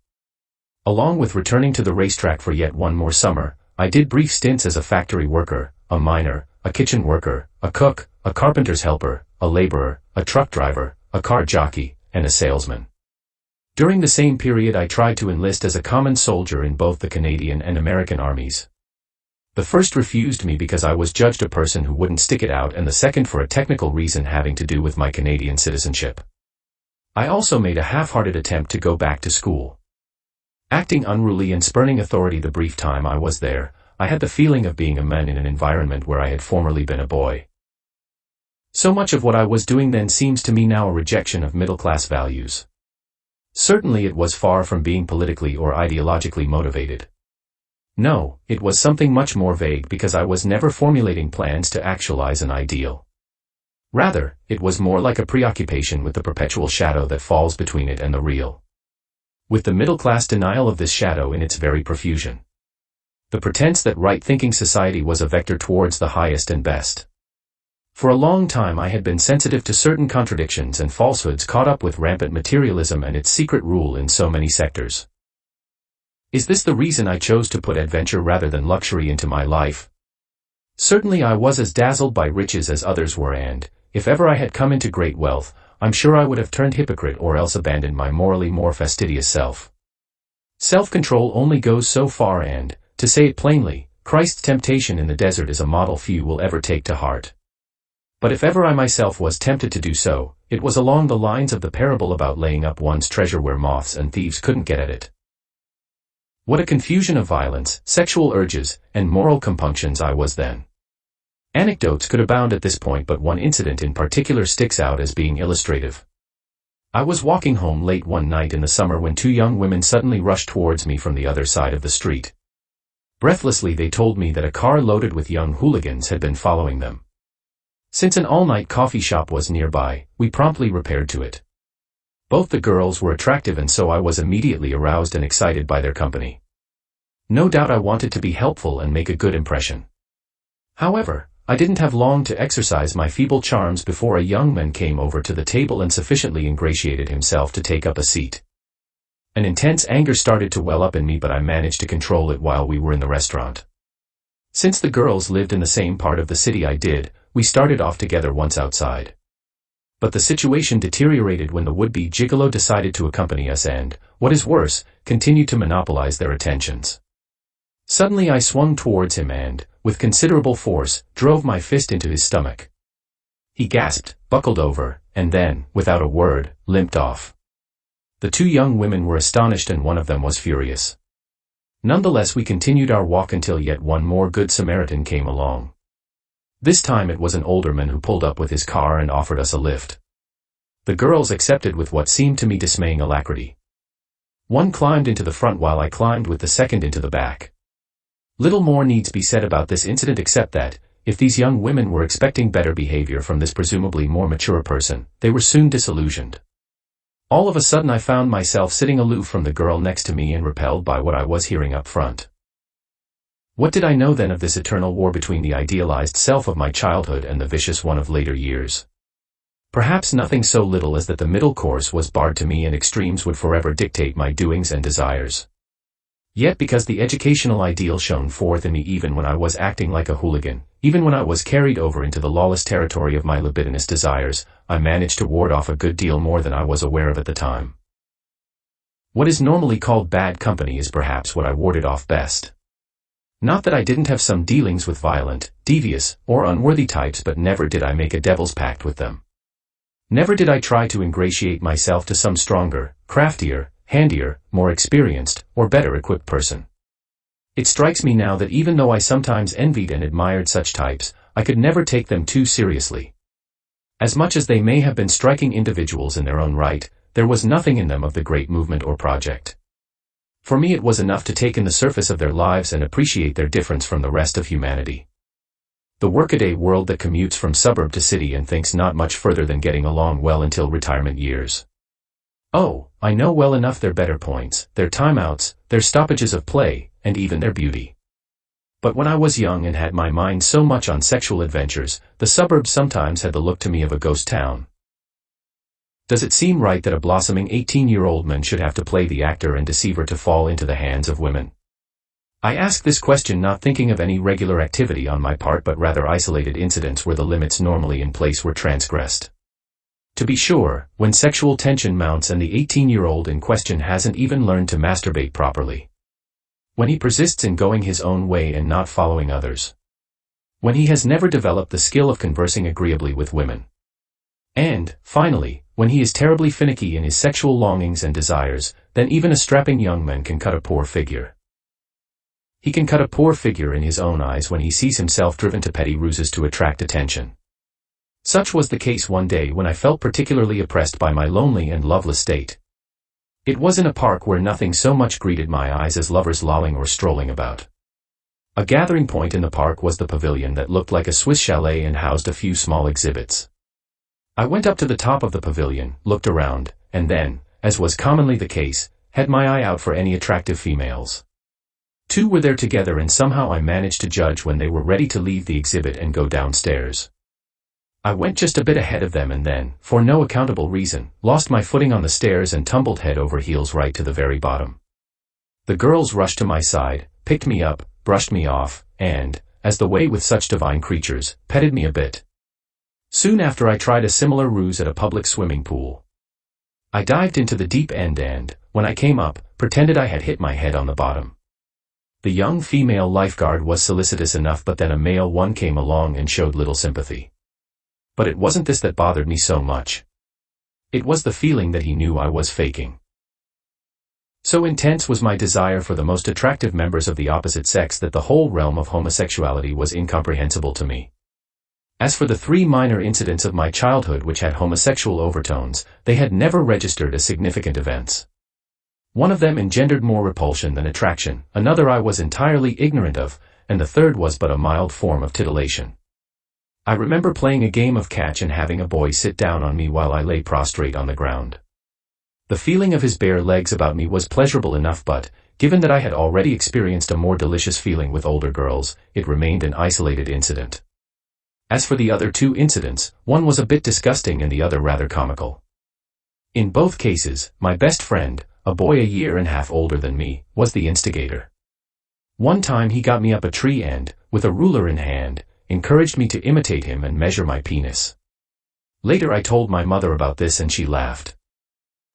Along with returning to the racetrack for yet one more summer, I did brief stints as a factory worker, a miner, a kitchen worker, a cook, a carpenter's helper, a laborer, a truck driver, a car jockey, and a salesman. During the same period I tried to enlist as a common soldier in both the Canadian and American armies. The first refused me because I was judged a person who wouldn't stick it out, and the second for a technical reason having to do with my Canadian citizenship. I also made a half-hearted attempt to go back to school. Acting unruly and spurning authority the brief time I was there, I had the feeling of being a man in an environment where I had formerly been a boy. So much of what I was doing then seems to me now a rejection of middle-class values. Certainly it was far from being politically or ideologically motivated. No, it was something much more vague because I was never formulating plans to actualize an ideal. Rather, it was more like a preoccupation with the perpetual shadow that falls between it and the real. With the middle-class denial of this shadow in its very profusion. The pretense that right-thinking society was a vector towards the highest and best. For a long time I had been sensitive to certain contradictions and falsehoods caught up with rampant materialism and its secret rule in so many sectors. Is this the reason I chose to put adventure rather than luxury into my life? Certainly I was as dazzled by riches as others were, and, if ever I had come into great wealth, I'm sure I would have turned hypocrite or else abandoned my morally more fastidious self. Self-control only goes so far and, to say it plainly, Christ's temptation in the desert is a model few will ever take to heart. But if ever I myself was tempted to do so, it was along the lines of the parable about laying up one's treasure where moths and thieves couldn't get at it. What a confusion of violence, sexual urges, and moral compunctions I was then. Anecdotes could abound at this point, but one incident in particular sticks out as being illustrative. I was walking home late one night in the summer when 2 young women suddenly rushed towards me from the other side of the street. Breathlessly they told me that a car loaded with young hooligans had been following them. Since an all-night coffee shop was nearby, we promptly repaired to it. Both the girls were attractive, and so I was immediately aroused and excited by their company. No doubt I wanted to be helpful and make a good impression. However, I didn't have long to exercise my feeble charms before a young man came over to the table and sufficiently ingratiated himself to take up a seat. An intense anger started to well up in me, but I managed to control it while we were in the restaurant. Since the girls lived in the same part of the city I did, we started off together once outside. But the situation deteriorated when the would-be gigolo decided to accompany us and, what is worse, continued to monopolize their attentions. Suddenly I swung towards him and, with considerable force, drove my fist into his stomach. He gasped, buckled over, and then, without a word, limped off. The 2 young women were astonished and one of them was furious. Nonetheless we continued our walk until yet one more Good Samaritan came along. This time it was an older man who pulled up with his car and offered us a lift. The girls accepted with what seemed to me dismaying alacrity. One climbed into the front while I climbed with the second into the back. Little more needs be said about this incident except that, if these young women were expecting better behavior from this presumably more mature person, they were soon disillusioned. All of a sudden I found myself sitting aloof from the girl next to me and repelled by what I was hearing up front. What did I know then of this eternal war between the idealized self of my childhood and the vicious one of later years? Perhaps nothing so little as that the middle course was barred to me and extremes would forever dictate my doings and desires. Yet because the educational ideal shone forth in me even when I was acting like a hooligan, even when I was carried over into the lawless territory of my libidinous desires, I managed to ward off a good deal more than I was aware of at the time. What is normally called bad company is perhaps what I warded off best. Not that I didn't have some dealings with violent, devious, or unworthy types, but never did I make a devil's pact with them. Never did I try to ingratiate myself to some stronger, craftier, handier, more experienced, or better equipped person. It strikes me now that even though I sometimes envied and admired such types, I could never take them too seriously. As much as they may have been striking individuals in their own right, there was nothing in them of the great movement or project. For me it was enough to take in the surface of their lives and appreciate their difference from the rest of humanity. The workaday world that commutes from suburb to city and thinks not much further than getting along well until retirement years. Oh, I know well enough their better points, their timeouts, their stoppages of play, and even their beauty. But when I was young and had my mind so much on sexual adventures, the suburbs sometimes had the look to me of a ghost town. Does it seem right that a blossoming 18-year-old man should have to play the actor and deceiver to fall into the hands of women? I ask this question not thinking of any regular activity on my part but rather isolated incidents where the limits normally in place were transgressed. To be sure, when sexual tension mounts and the 18-year-old in question hasn't even learned to masturbate properly. When he persists in going his own way and not following others. When he has never developed the skill of conversing agreeably with women. And, finally, when he is terribly finicky in his sexual longings and desires, then even a strapping young man can cut a poor figure. He can cut a poor figure in his own eyes when he sees himself driven to petty ruses to attract attention. Such was the case one day when I felt particularly oppressed by my lonely and loveless state. It was in a park where nothing so much greeted my eyes as lovers lolling or strolling about. A gathering point in the park was the pavilion that looked like a Swiss chalet and housed a few small exhibits. I went up to the top of the pavilion, looked around, and then, as was commonly the case, had my eye out for any attractive females. Two were there together and somehow I managed to judge when they were ready to leave the exhibit and go downstairs. I went just a bit ahead of them and then, for no accountable reason, lost my footing on the stairs and tumbled head over heels right to the very bottom. The girls rushed to my side, picked me up, brushed me off, and, as the way with such divine creatures, petted me a bit. Soon after I tried a similar ruse at a public swimming pool. I dived into the deep end and, when I came up, pretended I had hit my head on the bottom. The young female lifeguard was solicitous enough but then a male one came along and showed little sympathy. But it wasn't this that bothered me so much. It was the feeling that he knew I was faking. So intense was my desire for the most attractive members of the opposite sex that the whole realm of homosexuality was incomprehensible to me. As for the 3 minor incidents of my childhood which had homosexual overtones, they had never registered as significant events. One of them engendered more repulsion than attraction, another I was entirely ignorant of, and the third was but a mild form of titillation. I remember playing a game of catch and having a boy sit down on me while I lay prostrate on the ground. The feeling of his bare legs about me was pleasurable enough but, given that I had already experienced a more delicious feeling with older girls, it remained an isolated incident. As for the other 2 incidents, one was a bit disgusting and the other rather comical. In both cases, my best friend, a boy a year and a half older than me, was the instigator. One time he got me up a tree and, with a ruler in hand, encouraged me to imitate him and measure my penis. Later I told my mother about this and she laughed.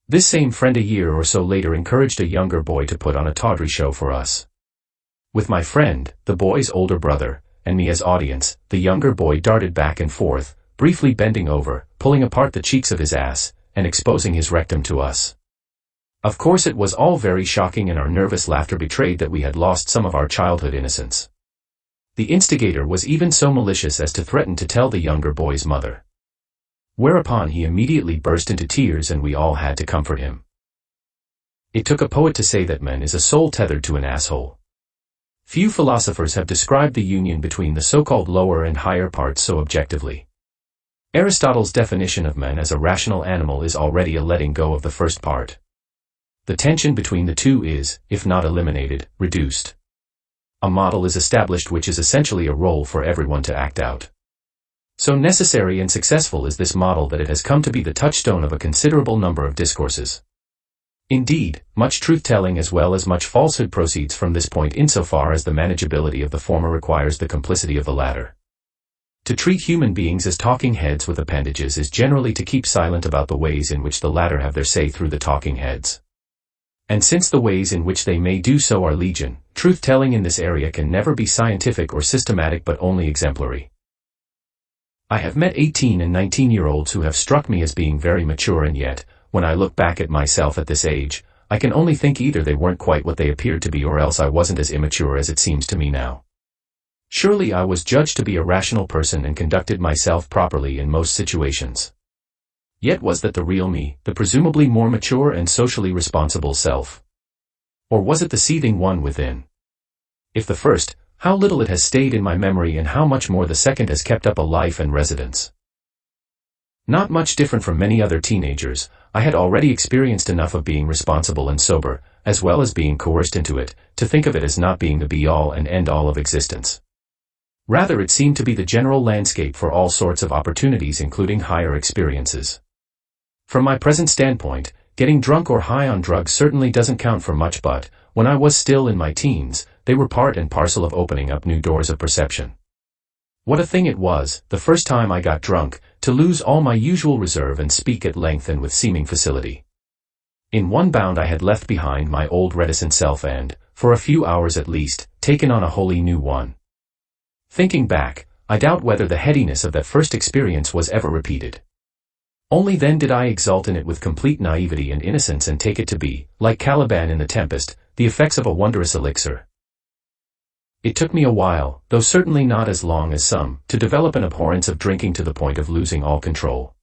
This same friend a year or so later encouraged a younger boy to put on a tawdry show for us. With my friend, the boy's older brother, and me as audience, the younger boy darted back and forth, briefly bending over, pulling apart the cheeks of his ass, and exposing his rectum to us. Of course it was all very shocking and our nervous laughter betrayed that we had lost some of our childhood innocence. The instigator was even so malicious as to threaten to tell the younger boy's mother. Whereupon he immediately burst into tears and we all had to comfort him. It took a poet to say that man is a soul tethered to an asshole. Few philosophers have described the union between the so-called lower and higher parts so objectively. Aristotle's definition of man as a rational animal is already a letting go of the first part. The tension between the two is, if not eliminated, reduced. A model is established which is essentially a role for everyone to act out. So necessary and successful is this model that it has come to be the touchstone of a considerable number of discourses. Indeed, much truth-telling as well as much falsehood proceeds from this point insofar as the manageability of the former requires the complicity of the latter. To treat human beings as talking heads with appendages is generally to keep silent about the ways in which the latter have their say through the talking heads. And since the ways in which they may do so are legion, truth-telling in this area can never be scientific or systematic but only exemplary. I have met 18 and 19-year-olds who have struck me as being very mature and yet, when I look back at myself at this age, I can only think either they weren't quite what they appeared to be or else I wasn't as immature as it seems to me now. Surely I was judged to be a rational person and conducted myself properly in most situations. Yet was that the real me, the presumably more mature and socially responsible self? Or was it the seething one within? If the first, how little it has stayed in my memory and how much more the second has kept up a life and residence. Not much different from many other teenagers, I had already experienced enough of being responsible and sober, as well as being coerced into it, to think of it as not being the be-all and end-all of existence. Rather, it seemed to be the general landscape for all sorts of opportunities, including higher experiences. From my present standpoint, getting drunk or high on drugs certainly doesn't count for much, but, when I was still in my teens, they were part and parcel of opening up new doors of perception. What a thing it was, the first time I got drunk, to lose all my usual reserve and speak at length and with seeming facility. In one bound I had left behind my old reticent self and, for a few hours at least, taken on a wholly new one. Thinking back, I doubt whether the headiness of that first experience was ever repeated. Only then did I exult in it with complete naivety and innocence and take it to be, like Caliban in The Tempest, the effects of a wondrous elixir. It took me a while, though certainly not as long as some, to develop an abhorrence of drinking to the point of losing all control.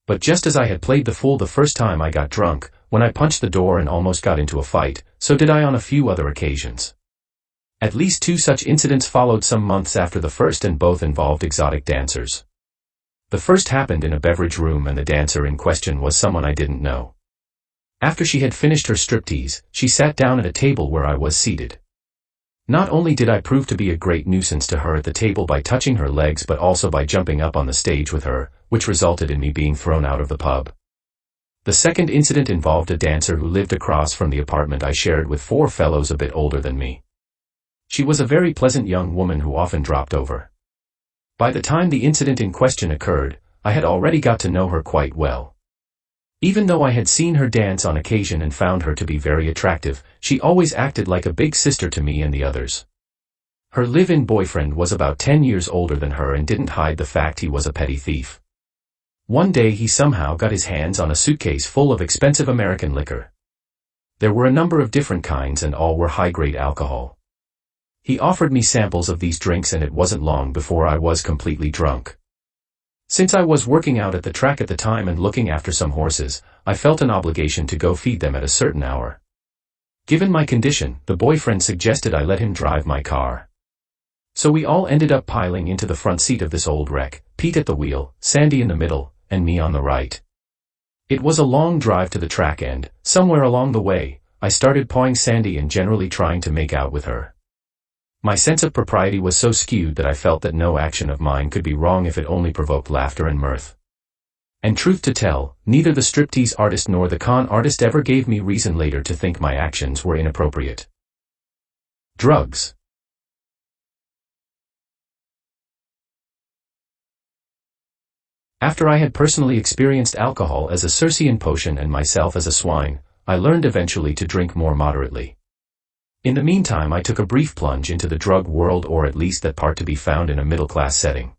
But just as I had played the fool the first time I got drunk, when I punched the door and almost got into a fight, so did I on a few other occasions. At least 2 such incidents followed some months after the first, and both involved exotic dancers. The first happened in a beverage room, and the dancer in question was someone I didn't know. After she had finished her striptease, she sat down at a table where I was seated. Not only did I prove to be a great nuisance to her at the table by touching her legs, but also by jumping up on the stage with her, which resulted in me being thrown out of the pub. The second incident involved a dancer who lived across from the apartment I shared with 4 fellows a bit older than me. She was a very pleasant young woman who often dropped over. By the time the incident in question occurred, I had already got to know her quite well. Even though I had seen her dance on occasion and found her to be very attractive, she always acted like a big sister to me and the others. Her live-in boyfriend was about 10 years older than her and didn't hide the fact he was a petty thief. One day he somehow got his hands on a suitcase full of expensive American liquor. There were a number of different kinds and all were high-grade alcohol. He offered me samples of these drinks and it wasn't long before I was completely drunk. Since I was working out at the track at the time and looking after some horses, I felt an obligation to go feed them at a certain hour. Given my condition, the boyfriend suggested I let him drive my car. So we all ended up piling into the front seat of this old wreck, Pete at the wheel, Sandy in the middle, and me on the right. It was a long drive to the track and, somewhere along the way, I started pawing Sandy and generally trying to make out with her. My sense of propriety was so skewed that I felt that no action of mine could be wrong if it only provoked laughter and mirth. And truth to tell, neither the striptease artist nor the con artist ever gave me reason later to think my actions were inappropriate. Drugs. After I had personally experienced alcohol as a Circean potion and myself as a swine, I learned eventually to drink more moderately. In the meantime, I took a brief plunge into the drug world, or at least that part to be found in a middle-class setting.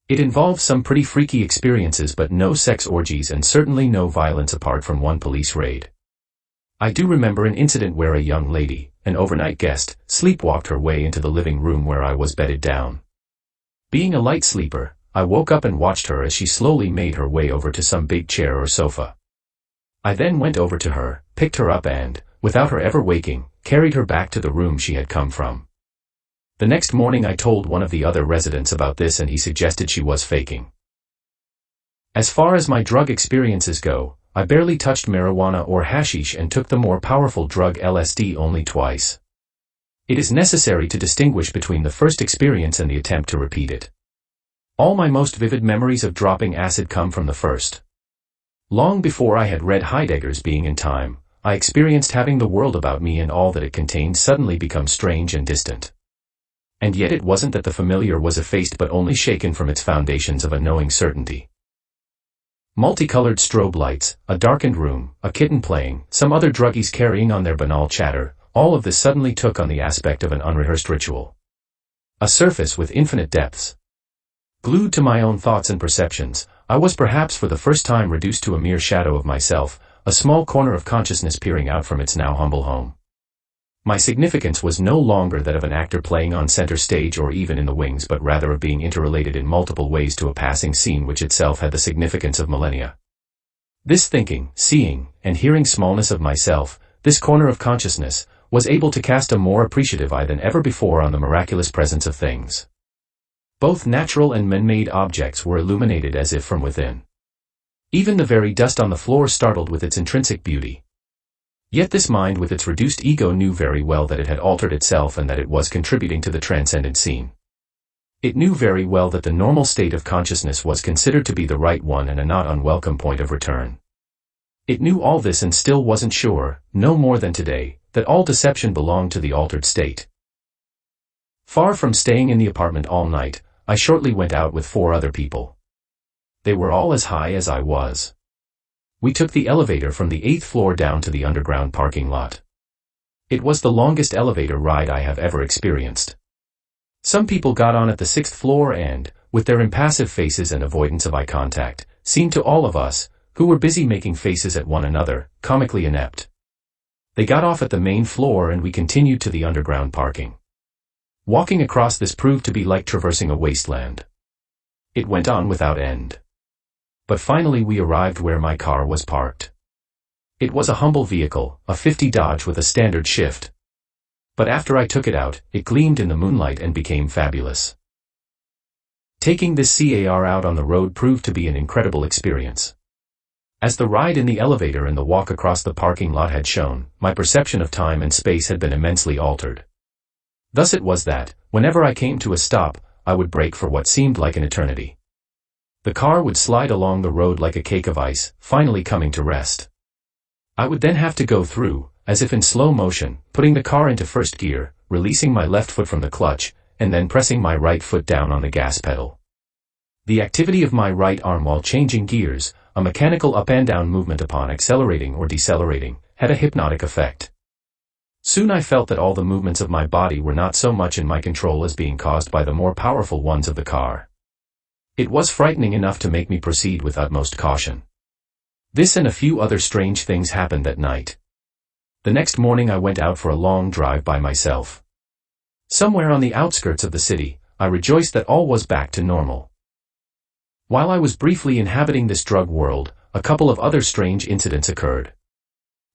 It involved some pretty freaky experiences, but no sex orgies and certainly no violence apart from one police raid. I do remember an incident where a young lady, an overnight guest, sleepwalked her way into the living room where I was bedded down. Being a light sleeper, I woke up and watched her as she slowly made her way over to some big chair or sofa. I then went over to her, picked her up and, without her ever waking, carried her back to the room she had come from. The next morning I told one of the other residents about this and he suggested she was faking. As far as my drug experiences go, I barely touched marijuana or hashish and took the more powerful drug LSD only twice. It is necessary to distinguish between the first experience and the attempt to repeat it. All my most vivid memories of dropping acid come from the first. Long before I had read Heidegger's Being in Time, I experienced having the world about me and all that it contained suddenly become strange and distant. And yet it wasn't that the familiar was effaced but only shaken from its foundations of a knowing certainty. Multicolored strobe lights, a darkened room, a kitten playing, some other druggies carrying on their banal chatter, all of this suddenly took on the aspect of an unrehearsed ritual. A surface with infinite depths. Glued to my own thoughts and perceptions, I was perhaps for the first time reduced to a mere shadow of myself, a small corner of consciousness peering out from its now humble home. My significance was no longer that of an actor playing on center stage or even in the wings, but rather of being interrelated in multiple ways to a passing scene which itself had the significance of millennia. This thinking, seeing, and hearing smallness of myself, this corner of consciousness, was able to cast a more appreciative eye than ever before on the miraculous presence of things. Both natural and man-made objects were illuminated as if from within. Even the very dust on the floor startled with its intrinsic beauty. Yet this mind with its reduced ego knew very well that it had altered itself and that it was contributing to the transcendent scene. It knew very well that the normal state of consciousness was considered to be the right one and a not unwelcome point of return. It knew all this and still wasn't sure, no more than today, that all deception belonged to the altered state. Far from staying in the apartment all night, I shortly went out with 4 other people. They were all as high as I was. We took the elevator from the 8th floor down to the underground parking lot. It was the longest elevator ride I have ever experienced. Some people got on at the 6th floor and, with their impassive faces and avoidance of eye contact, seemed to all of us, who were busy making faces at one another, comically inept. They got off at the main floor and we continued to the underground parking. Walking across this proved to be like traversing a wasteland. It went on without end. But finally we arrived where my car was parked. It was a humble vehicle, a 50 Dodge with a standard shift. But after I took it out, it gleamed in the moonlight and became fabulous. Taking this car out on the road proved to be an incredible experience. As the ride in the elevator and the walk across the parking lot had shown, my perception of time and space had been immensely altered. Thus it was that, whenever I came to a stop, I would brake for what seemed like an eternity. The car would slide along the road like a cake of ice, finally coming to rest. I would then have to go through, as if in slow motion, putting the car into first gear, releasing my left foot from the clutch, and then pressing my right foot down on the gas pedal. The activity of my right arm while changing gears, a mechanical up and down movement upon accelerating or decelerating, had a hypnotic effect. Soon I felt that all the movements of my body were not so much in my control as being caused by the more powerful ones of the car. It was frightening enough to make me proceed with utmost caution. This and a few other strange things happened that night. The next morning I went out for a long drive by myself. Somewhere on the outskirts of the city, I rejoiced that all was back to normal. While I was briefly inhabiting this drug world, a couple of other strange incidents occurred.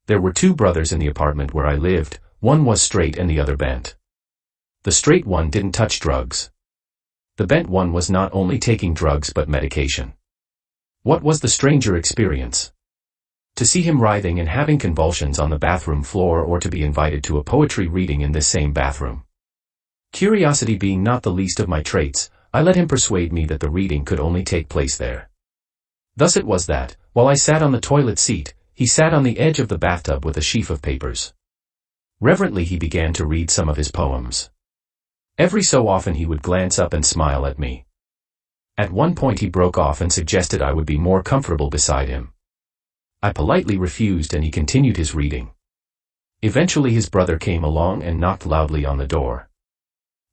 There were 2 brothers in the apartment where I lived, one was straight and the other bent. The straight one didn't touch drugs. The bent one was not only taking drugs but medication. What was the stranger experience? To see him writhing and having convulsions on the bathroom floor or to be invited to a poetry reading in this same bathroom. Curiosity being not the least of my traits, I let him persuade me that the reading could only take place there. Thus it was that, while I sat on the toilet seat, he sat on the edge of the bathtub with a sheaf of papers. Reverently he began to read some of his poems. Every so often he would glance up and smile at me. At one point he broke off and suggested I would be more comfortable beside him. I politely refused and he continued his reading. Eventually his brother came along and knocked loudly on the door.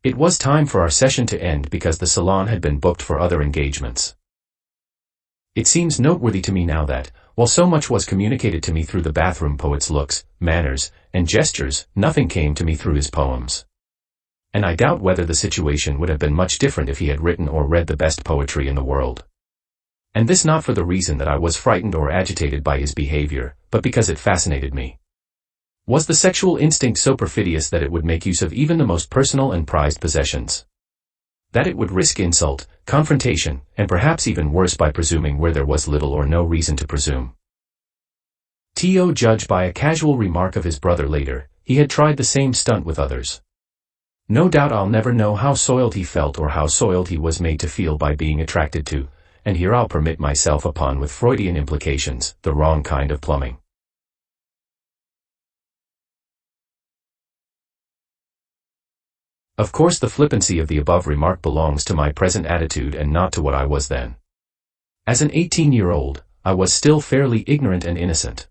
It was time for our session to end because the salon had been booked for other engagements. It seems noteworthy to me now that, while so much was communicated to me through the bathroom poet's looks, manners, and gestures, nothing came to me through his poems. And I doubt whether the situation would have been much different if he had written or read the best poetry in the world. And this not for the reason that I was frightened or agitated by his behavior, but because it fascinated me. Was the sexual instinct so perfidious that it would make use of even the most personal and prized possessions? That it would risk insult, confrontation, and perhaps even worse by presuming where there was little or no reason to presume? To judge by a casual remark of his brother later, he had tried the same stunt with others. No doubt I'll never know how soiled he felt or how soiled he was made to feel by being attracted to, and here I'll permit myself upon with Freudian implications, the wrong kind of plumbing. Of course the flippancy of the above remark belongs to my present attitude and not to what I was then. As an 18-year-old, I was still fairly ignorant and innocent.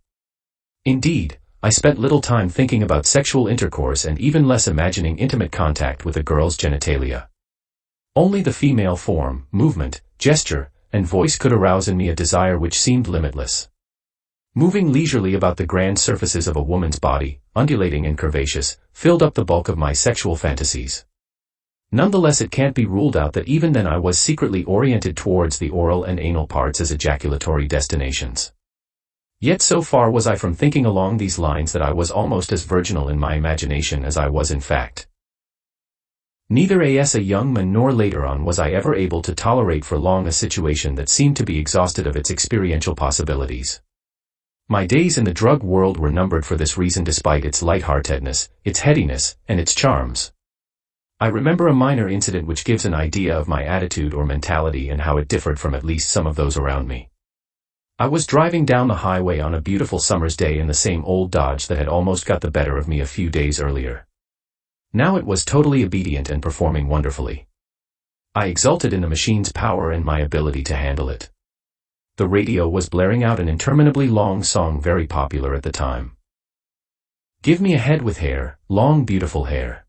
Indeed, I spent little time thinking about sexual intercourse and even less imagining intimate contact with a girl's genitalia. Only the female form, movement, gesture, and voice could arouse in me a desire which seemed limitless. Moving leisurely about the grand surfaces of a woman's body, undulating and curvaceous, filled up the bulk of my sexual fantasies. Nonetheless, it can't be ruled out that even then I was secretly oriented towards the oral and anal parts as ejaculatory destinations. Yet so far was I from thinking along these lines that I was almost as virginal in my imagination as I was in fact. Neither as a young man nor later on was I ever able to tolerate for long a situation that seemed to be exhausted of its experiential possibilities. My days in the drug world were numbered for this reason, despite its lightheartedness, its headiness, and its charms. I remember a minor incident which gives an idea of my attitude or mentality and how it differed from at least some of those around me. I was driving down the highway on a beautiful summer's day in the same old Dodge that had almost got the better of me a few days earlier. Now it was totally obedient and performing wonderfully. I exulted in the machine's power and my ability to handle it. The radio was blaring out an interminably long song very popular at the time. Give me a head with hair, long beautiful hair.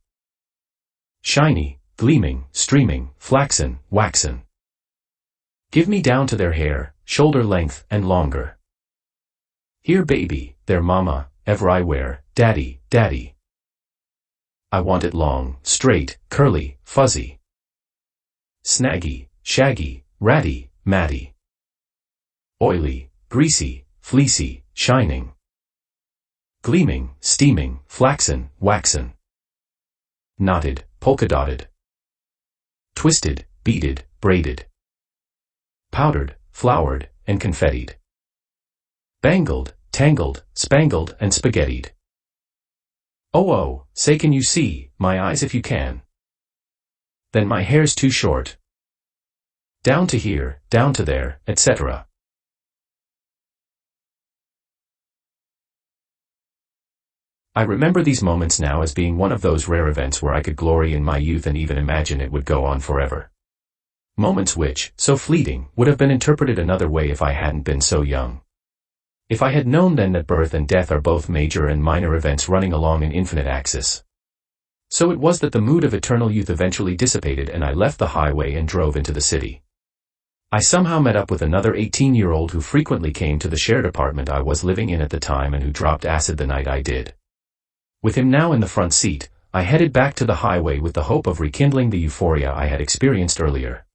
Shiny, gleaming, streaming, flaxen, waxen. Give me down to their hair, shoulder length and longer. Here baby, their mama, ever I wear, daddy, daddy. I want it long, straight, curly, fuzzy. Snaggy, shaggy, ratty, matty. Oily, greasy, fleecy, shining. Gleaming, steaming, flaxen, waxen. Knotted, polka-dotted. Twisted, beaded, braided. Powdered, floured, and confettied. Bangled, tangled, spangled, and spaghettied. Oh, say can you see my eyes if you can? Then my hair's too short. Down to here, down to there, etc. I remember these moments now as being one of those rare events where I could glory in my youth and even imagine it would go on forever. Moments which, so fleeting, would have been interpreted another way if I hadn't been so young. If I had known then that birth and death are both major and minor events running along an infinite axis. So it was that the mood of eternal youth eventually dissipated and I left the highway and drove into the city. I somehow met up with another 18-year-old who frequently came to the shared apartment I was living in at the time and who dropped acid the night I did. With him now in the front seat, I headed back to the highway with the hope of rekindling the euphoria I had experienced earlier.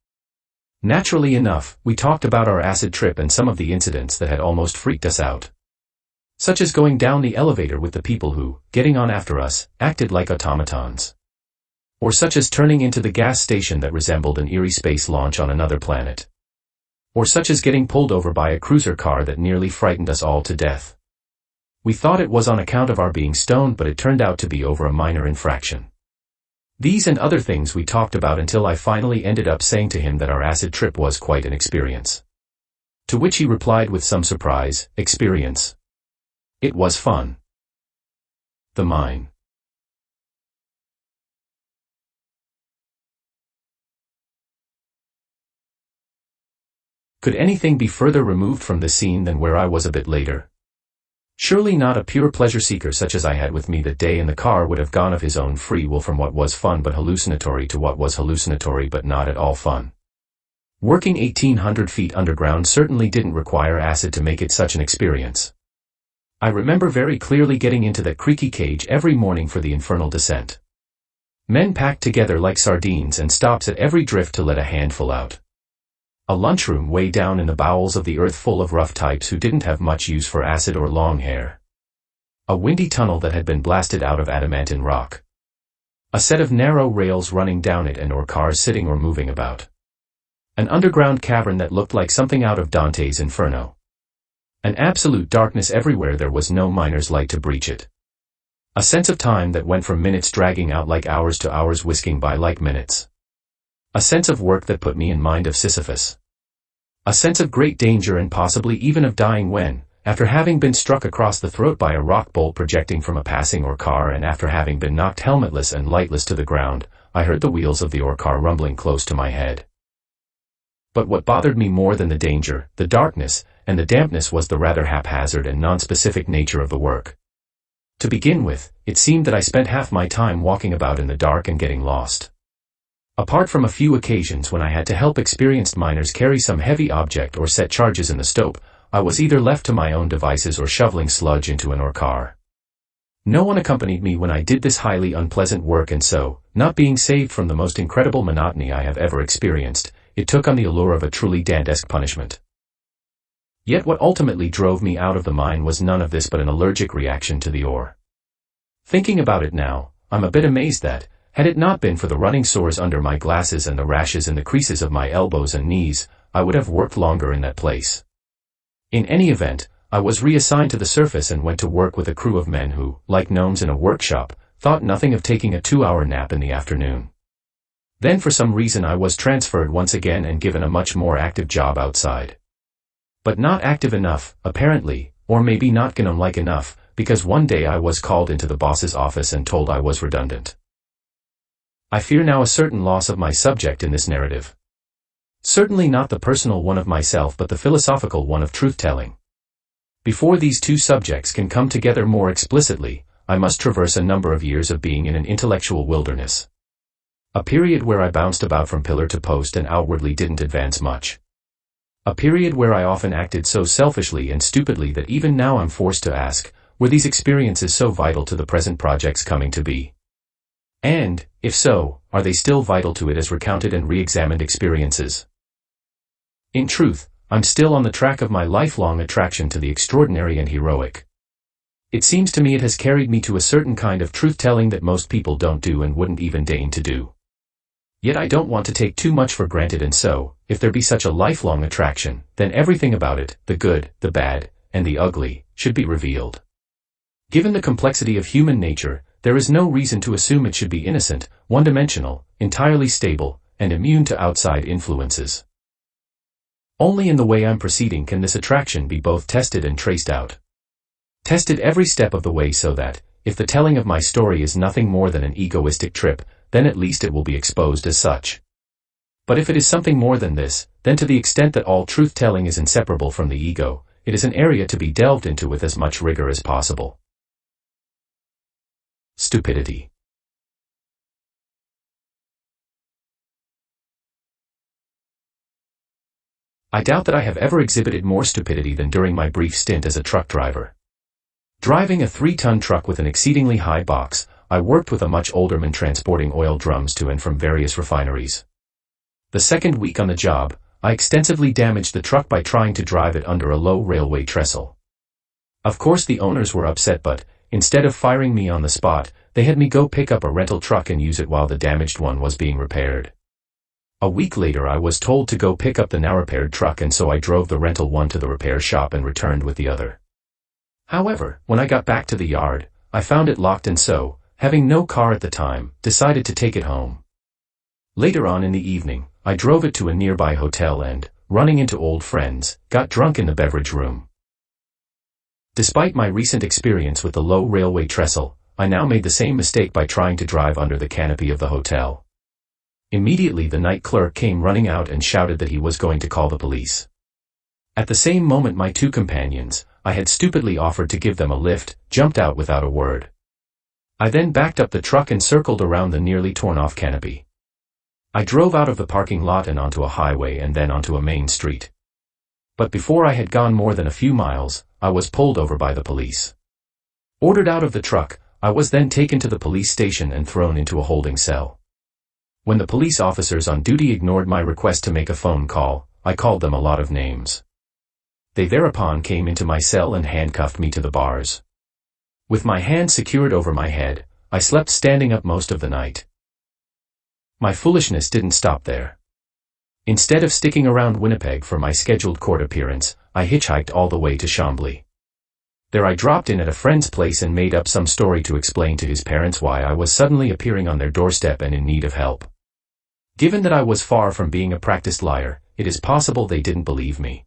Naturally enough, we talked about our acid trip and some of the incidents that had almost freaked us out. Such as going down the elevator with the people who, getting on after us, acted like automatons. Or such as turning into the gas station that resembled an eerie space launch on another planet. Or such as getting pulled over by a cruiser car that nearly frightened us all to death. We thought it was on account of our being stoned, but it turned out to be over a minor infraction. These and other things we talked about until I finally ended up saying to him that our acid trip was quite an experience. To which he replied with some surprise, experience. It was fun. The mine. Could anything be further removed from the scene than where I was a bit later? Surely not a pure pleasure seeker such as I had with me that day in the car would have gone of his own free will from what was fun but hallucinatory to what was hallucinatory but not at all fun. Working 1,800 feet underground certainly didn't require acid to make it such an experience. I remember very clearly getting into that creaky cage every morning for the infernal descent. Men packed together like sardines and stops at every drift to let a handful out. A lunchroom way down in the bowels of the earth full of rough types who didn't have much use for acid or long hair. A windy tunnel that had been blasted out of adamantine rock. A set of narrow rails running down it and or cars sitting or moving about. An underground cavern that looked like something out of Dante's Inferno. An absolute darkness everywhere, there was no miner's light to breach it. A sense of time that went from minutes dragging out like hours to hours whisking by like minutes. A sense of work that put me in mind of Sisyphus. A sense of great danger and possibly even of dying when, after having been struck across the throat by a rock bolt projecting from a passing ore car and after having been knocked helmetless and lightless to the ground, I heard the wheels of the ore car rumbling close to my head. But what bothered me more than the danger, the darkness, and the dampness was the rather haphazard and non-specific nature of the work. To begin with, it seemed that I spent half my time walking about in the dark and getting lost. Apart from a few occasions when I had to help experienced miners carry some heavy object or set charges in the stope, I was either left to my own devices or shoveling sludge into an ore car. No one accompanied me when I did this highly unpleasant work, and so, not being saved from the most incredible monotony I have ever experienced, it took on the allure of a truly Dantesque punishment. Yet what ultimately drove me out of the mine was none of this but an allergic reaction to the ore. Thinking about it now, I'm a bit amazed that, Had it not been for the running sores under my glasses and the rashes in the creases of my elbows and knees, I would have worked longer in that place. In any event, I was reassigned to the surface and went to work with a crew of men who, like gnomes in a workshop, thought nothing of taking a 2-hour nap in the afternoon. Then for some reason I was transferred once again and given a much more active job outside. But not active enough, apparently, or maybe not gnome-like enough, because one day I was called into the boss's office and told I was redundant. I fear now a certain loss of my subject in this narrative. Certainly not the personal one of myself but the philosophical one of truth-telling. Before these two subjects can come together more explicitly, I must traverse a number of years of being in an intellectual wilderness. A period where I bounced about from pillar to post and outwardly didn't advance much. A period where I often acted so selfishly and stupidly that even now I'm forced to ask, were these experiences so vital to the present project's coming to be? And, if so, are they still vital to it as recounted and re-examined experiences? In truth, I'm still on the track of my lifelong attraction to the extraordinary and heroic. It seems to me it has carried me to a certain kind of truth-telling that most people don't do and wouldn't even deign to do. Yet I don't want to take too much for granted, and so, if there be such a lifelong attraction, then everything about it, the good, the bad, and the ugly, should be revealed. Given the complexity of human nature, there is no reason to assume it should be innocent, one-dimensional, entirely stable, and immune to outside influences. Only in the way I'm proceeding can this attraction be both tested and traced out. Tested every step of the way so that, if the telling of my story is nothing more than an egoistic trip, then at least it will be exposed as such. But if it is something more than this, then to the extent that all truth-telling is inseparable from the ego, it is an area to be delved into with as much rigor as possible. Stupidity. I doubt that I have ever exhibited more stupidity than during my brief stint as a truck driver. Driving a 3-ton truck with an exceedingly high box, I worked with a much older man transporting oil drums to and from various refineries. The second week on the job, I extensively damaged the truck by trying to drive it under a low railway trestle. Of course the owners were upset, but, instead of firing me on the spot, they had me go pick up a rental truck and use it while the damaged one was being repaired. A week later I was told to go pick up the now repaired truck, and so I drove the rental one to the repair shop and returned with the other. However, when I got back to the yard, I found it locked, and so, having no car at the time, decided to take it home. Later on in the evening, I drove it to a nearby hotel and, running into old friends, got drunk in the beverage room. Despite my recent experience with the low railway trestle, I now made the same mistake by trying to drive under the canopy of the hotel. Immediately the night clerk came running out and shouted that he was going to call the police. At the same moment my two companions, I had stupidly offered to give them a lift, jumped out without a word. I then backed up the truck and circled around the nearly torn-off canopy. I drove out of the parking lot and onto a highway and then onto a main street. But before I had gone more than a few miles, I was pulled over by the police. Ordered out of the truck, I was then taken to the police station and thrown into a holding cell. When the police officers on duty ignored my request to make a phone call, I called them a lot of names. They thereupon came into my cell and handcuffed me to the bars. With my hands secured over my head, I slept standing up most of the night. My foolishness didn't stop there. Instead of sticking around Winnipeg for my scheduled court appearance, I hitchhiked all the way to Chambly. There I dropped in at a friend's place and made up some story to explain to his parents why I was suddenly appearing on their doorstep and in need of help. Given that I was far from being a practiced liar, it is possible they didn't believe me.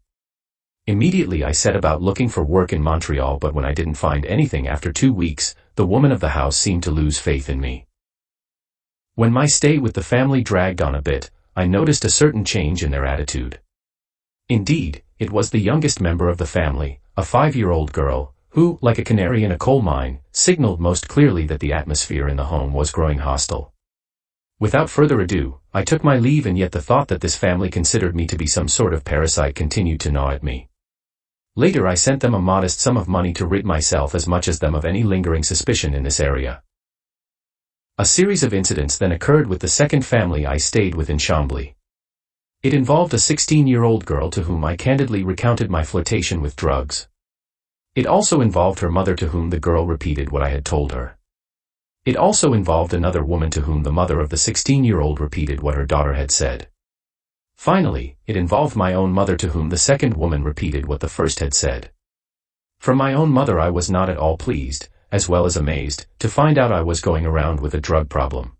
Immediately I set about looking for work in Montreal, but when I didn't find anything after 2 weeks, the woman of the house seemed to lose faith in me. When my stay with the family dragged on a bit, I noticed a certain change in their attitude. Indeed, it was the youngest member of the family, a 5-year-old girl, who, like a canary in a coal mine, signaled most clearly that the atmosphere in the home was growing hostile. Without further ado, I took my leave, and yet the thought that this family considered me to be some sort of parasite continued to gnaw at me. Later I sent them a modest sum of money to rid myself as much as them of any lingering suspicion in this area. A series of incidents then occurred with the second family I stayed with in Chambly. It involved a 16-year-old girl to whom I candidly recounted my flirtation with drugs. It also involved her mother, to whom the girl repeated what I had told her. It also involved another woman to whom the mother of the 16-year-old repeated what her daughter had said. Finally, it involved my own mother to whom the second woman repeated what the first had said. From my own mother I was not at all pleased, as well as amazed, to find out I was going around with a drug problem.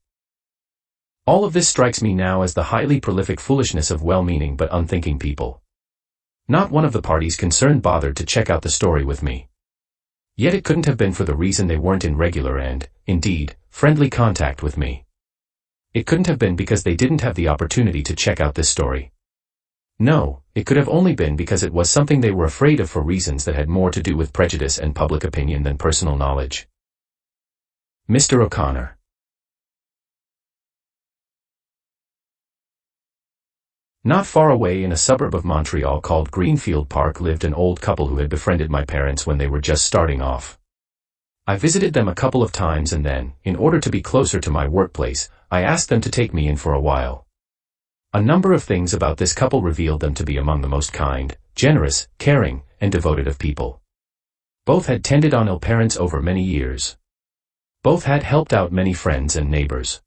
All of this strikes me now as the highly prolific foolishness of well-meaning but unthinking people. Not one of the parties concerned bothered to check out the story with me. Yet it couldn't have been for the reason they weren't in regular and, indeed, friendly contact with me. It couldn't have been because they didn't have the opportunity to check out this story. No, it could have only been because it was something they were afraid of for reasons that had more to do with prejudice and public opinion than personal knowledge. Mr. O'Connor. Not far away in a suburb of Montreal called Greenfield Park lived an old couple who had befriended my parents when they were just starting off. I visited them a couple of times and then, in order to be closer to my workplace, I asked them to take me in for a while. A number of things about this couple revealed them to be among the most kind, generous, caring, and devoted of people. Both had tended on ill parents over many years. Both had helped out many friends and neighbors.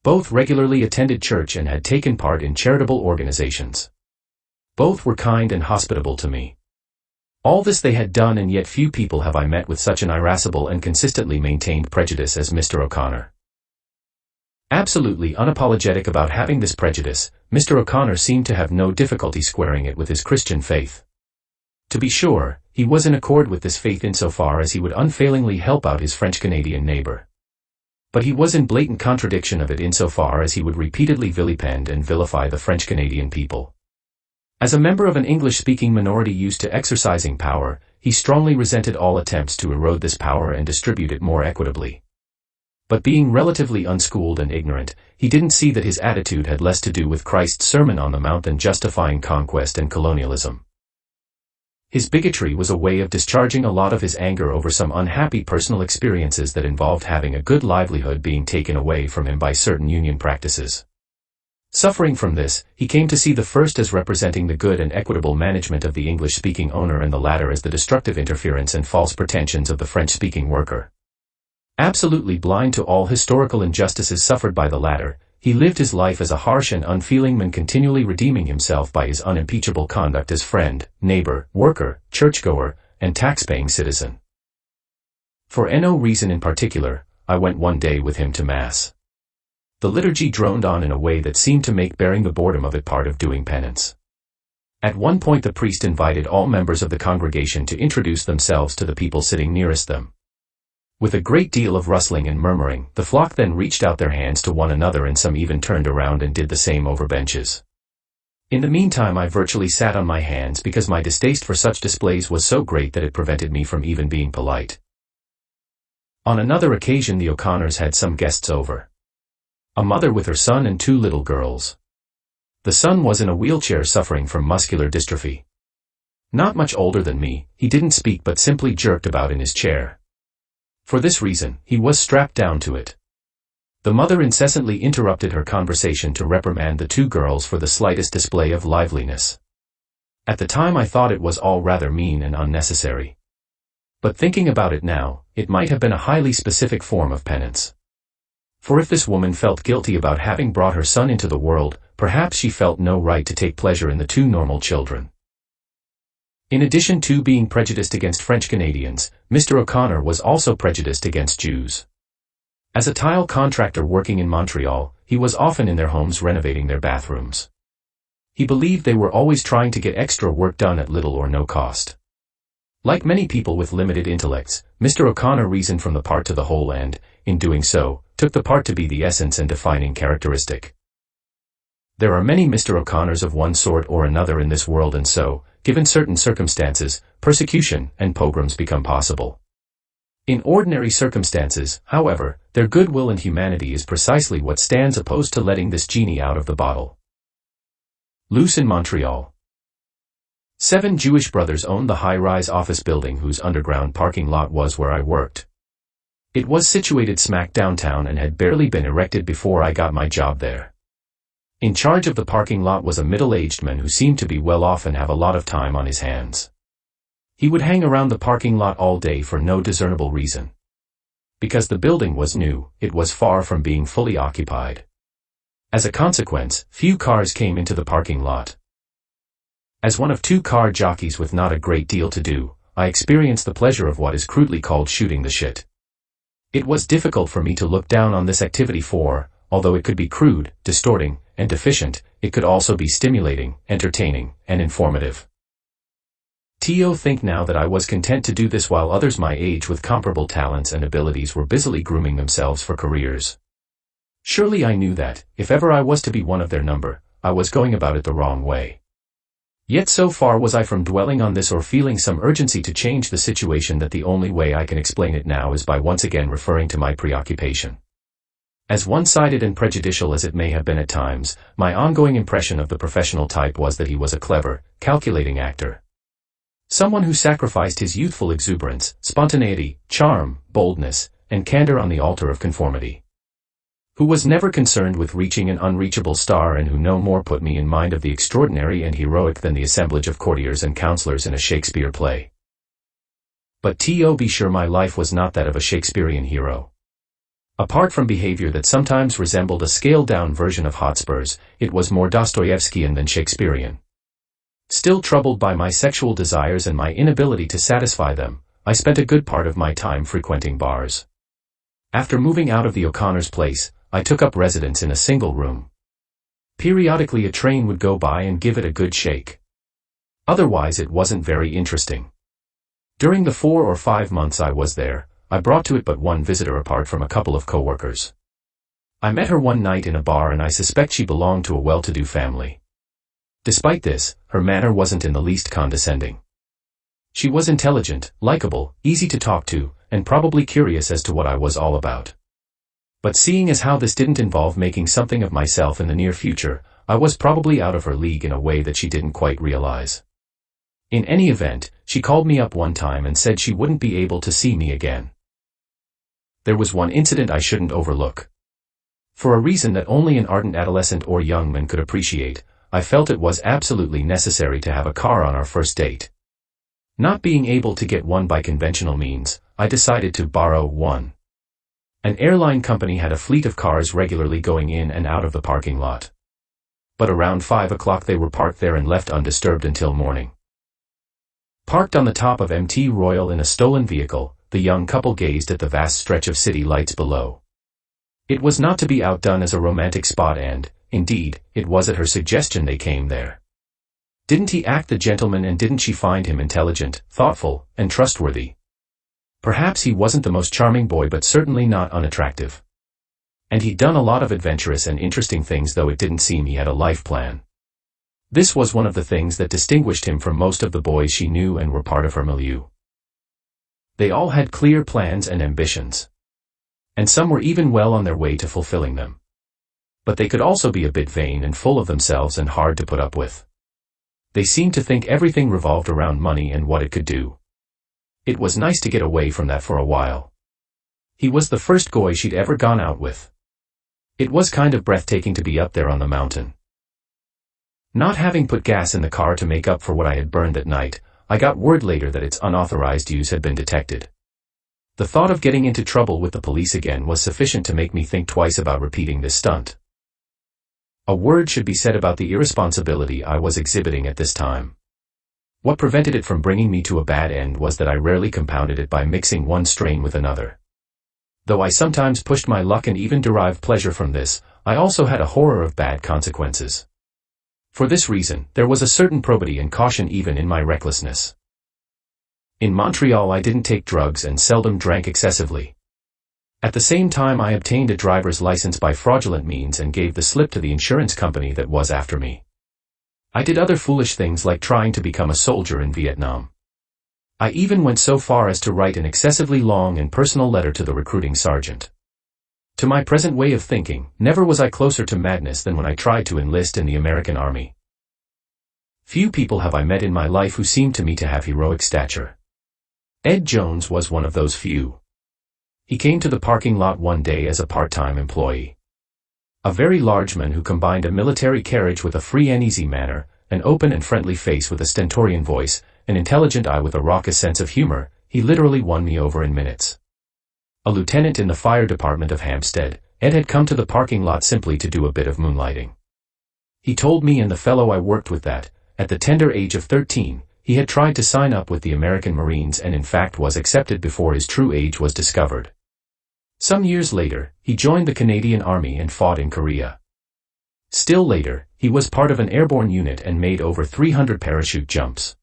Both regularly attended church and had taken part in charitable organizations. Both were kind and hospitable to me. All this they had done, and yet few people have I met with such an irascible and consistently maintained prejudice as Mr. O'Connor. Absolutely unapologetic about having this prejudice, Mr. O'Connor seemed to have no difficulty squaring it with his Christian faith. To be sure, he was in accord with this faith insofar as he would unfailingly help out his French-Canadian neighbor. But he was in blatant contradiction of it insofar as he would repeatedly vilipend and vilify the French-Canadian people. As a member of an English-speaking minority used to exercising power, he strongly resented all attempts to erode this power and distribute it more equitably. But being relatively unschooled and ignorant, he didn't see that his attitude had less to do with Christ's Sermon on the Mount than justifying conquest and colonialism. His bigotry was a way of discharging a lot of his anger over some unhappy personal experiences that involved having a good livelihood being taken away from him by certain union practices. Suffering from this, he came to see the first as representing the good and equitable management of the English-speaking owner and the latter as the destructive interference and false pretensions of the French-speaking worker. Absolutely blind to all historical injustices suffered by the latter, he lived his life as a harsh and unfeeling man, continually redeeming himself by his unimpeachable conduct as friend, neighbor, worker, churchgoer, and tax-paying citizen. For no reason in particular, I went one day with him to Mass. The liturgy droned on in a way that seemed to make bearing the boredom of it part of doing penance. At one point the priest invited all members of the congregation to introduce themselves to the people sitting nearest them. With a great deal of rustling and murmuring, the flock then reached out their hands to one another, and some even turned around and did the same over benches. In the meantime I virtually sat on my hands because my distaste for such displays was so great that it prevented me from even being polite. On another occasion the O'Connors had some guests over. A mother with her son and two little girls. The son was in a wheelchair suffering from muscular dystrophy. Not much older than me, he didn't speak but simply jerked about in his chair. For this reason, he was strapped down to it. The mother incessantly interrupted her conversation to reprimand the two girls for the slightest display of liveliness. At the time I thought it was all rather mean and unnecessary. But thinking about it now, it might have been a highly specific form of penance. For if this woman felt guilty about having brought her son into the world, perhaps she felt no right to take pleasure in the two normal children. In addition to being prejudiced against French Canadians, Mr. O'Connor was also prejudiced against Jews. As a tile contractor working in Montreal, he was often in their homes renovating their bathrooms. He believed they were always trying to get extra work done at little or no cost. Like many people with limited intellects, Mr. O'Connor reasoned from the part to the whole and, in doing so, took the part to be the essence and defining characteristic. There are many Mr. O'Connors of one sort or another in this world, and so, given certain circumstances, persecution and pogroms become possible. In ordinary circumstances, however, their goodwill and humanity is precisely what stands opposed to letting this genie out of the bottle. Loose in Montreal. 7 Jewish brothers owned the high-rise office building whose underground parking lot was where I worked. It was situated smack downtown and had barely been erected before I got my job there. In charge of the parking lot was a middle-aged man who seemed to be well off and have a lot of time on his hands. He would hang around the parking lot all day for no discernible reason. Because the building was new, it was far from being fully occupied. As a consequence, few cars came into the parking lot. As one of two car jockeys with not a great deal to do, I experienced the pleasure of what is crudely called shooting the shit. It was difficult for me to look down on this activity for, although it could be crude, distorting, and deficient, it could also be stimulating, entertaining, and informative. Think now that I was content to do this while others my age with comparable talents and abilities were busily grooming themselves for careers. Surely I knew that, if ever I was to be one of their number, I was going about it the wrong way. Yet so far was I from dwelling on this or feeling some urgency to change the situation that the only way I can explain it now is by once again referring to my preoccupation. As one-sided and prejudicial as it may have been at times, my ongoing impression of the professional type was that he was a clever, calculating actor. Someone who sacrificed his youthful exuberance, spontaneity, charm, boldness, and candor on the altar of conformity. Who was never concerned with reaching an unreachable star and who no more put me in mind of the extraordinary and heroic than the assemblage of courtiers and counselors in a Shakespeare play. But be sure my life was not that of a Shakespearean hero. Apart from behavior that sometimes resembled a scaled-down version of Hotspur's, it was more Dostoevskian than Shakespearean. Still troubled by my sexual desires and my inability to satisfy them, I spent a good part of my time frequenting bars. After moving out of the O'Connor's place, I took up residence in a single room. Periodically a train would go by and give it a good shake. Otherwise it wasn't very interesting. During the 4 or 5 months I was there, I brought to it but one visitor apart from a couple of co-workers. I met her one night in a bar and I suspect she belonged to a well-to-do family. Despite this, her manner wasn't in the least condescending. She was intelligent, likable, easy to talk to, and probably curious as to what I was all about. But seeing as how this didn't involve making something of myself in the near future, I was probably out of her league in a way that she didn't quite realize. In any event, she called me up one time and said she wouldn't be able to see me again. There was one incident I shouldn't overlook. For a reason that only an ardent adolescent or young man could appreciate, I felt it was absolutely necessary to have a car on our first date. Not being able to get one by conventional means, I decided to borrow one. An airline company had a fleet of cars regularly going in and out of the parking lot. But around 5 o'clock they were parked there and left undisturbed until morning. Parked on the top of Mt. Royal in a stolen vehicle, the young couple gazed at the vast stretch of city lights below. It was not to be outdone as a romantic spot and, indeed, it was at her suggestion they came there. Didn't he act the gentleman and didn't she find him intelligent, thoughtful, and trustworthy? Perhaps he wasn't the most charming boy but certainly not unattractive. And he'd done a lot of adventurous and interesting things though it didn't seem he had a life plan. This was one of the things that distinguished him from most of the boys she knew and were part of her milieu. They all had clear plans and ambitions. And some were even well on their way to fulfilling them. But they could also be a bit vain and full of themselves and hard to put up with. They seemed to think everything revolved around money and what it could do. It was nice to get away from that for a while. He was the first guy she'd ever gone out with. It was kind of breathtaking to be up there on the mountain. Not having put gas in the car to make up for what I had burned that night, I got word later that its unauthorized use had been detected. The thought of getting into trouble with the police again was sufficient to make me think twice about repeating this stunt. A word should be said about the irresponsibility I was exhibiting at this time. What prevented it from bringing me to a bad end was that I rarely compounded it by mixing one strain with another. Though I sometimes pushed my luck and even derived pleasure from this, I also had a horror of bad consequences. For this reason, there was a certain probity and caution even in my recklessness. In Montreal I didn't take drugs and seldom drank excessively. At the same time I obtained a driver's license by fraudulent means and gave the slip to the insurance company that was after me. I did other foolish things like trying to become a soldier in Vietnam. I even went so far as to write an excessively long and personal letter to the recruiting sergeant. To my present way of thinking, never was I closer to madness than when I tried to enlist in the American Army. Few people have I met in my life who seemed to me to have heroic stature. Ed Jones was one of those few. He came to the parking lot one day as a part-time employee. A very large man who combined a military carriage with a free and easy manner, an open and friendly face with a stentorian voice, an intelligent eye with a raucous sense of humor, he literally won me over in minutes. A lieutenant in the fire department of Hampstead, Ed had come to the parking lot simply to do a bit of moonlighting. He told me and the fellow I worked with that, at the tender age of 13, he had tried to sign up with the American Marines and in fact was accepted before his true age was discovered. Some years later, he joined the Canadian Army and fought in Korea. Still later, he was part of an airborne unit and made over 300 parachute jumps.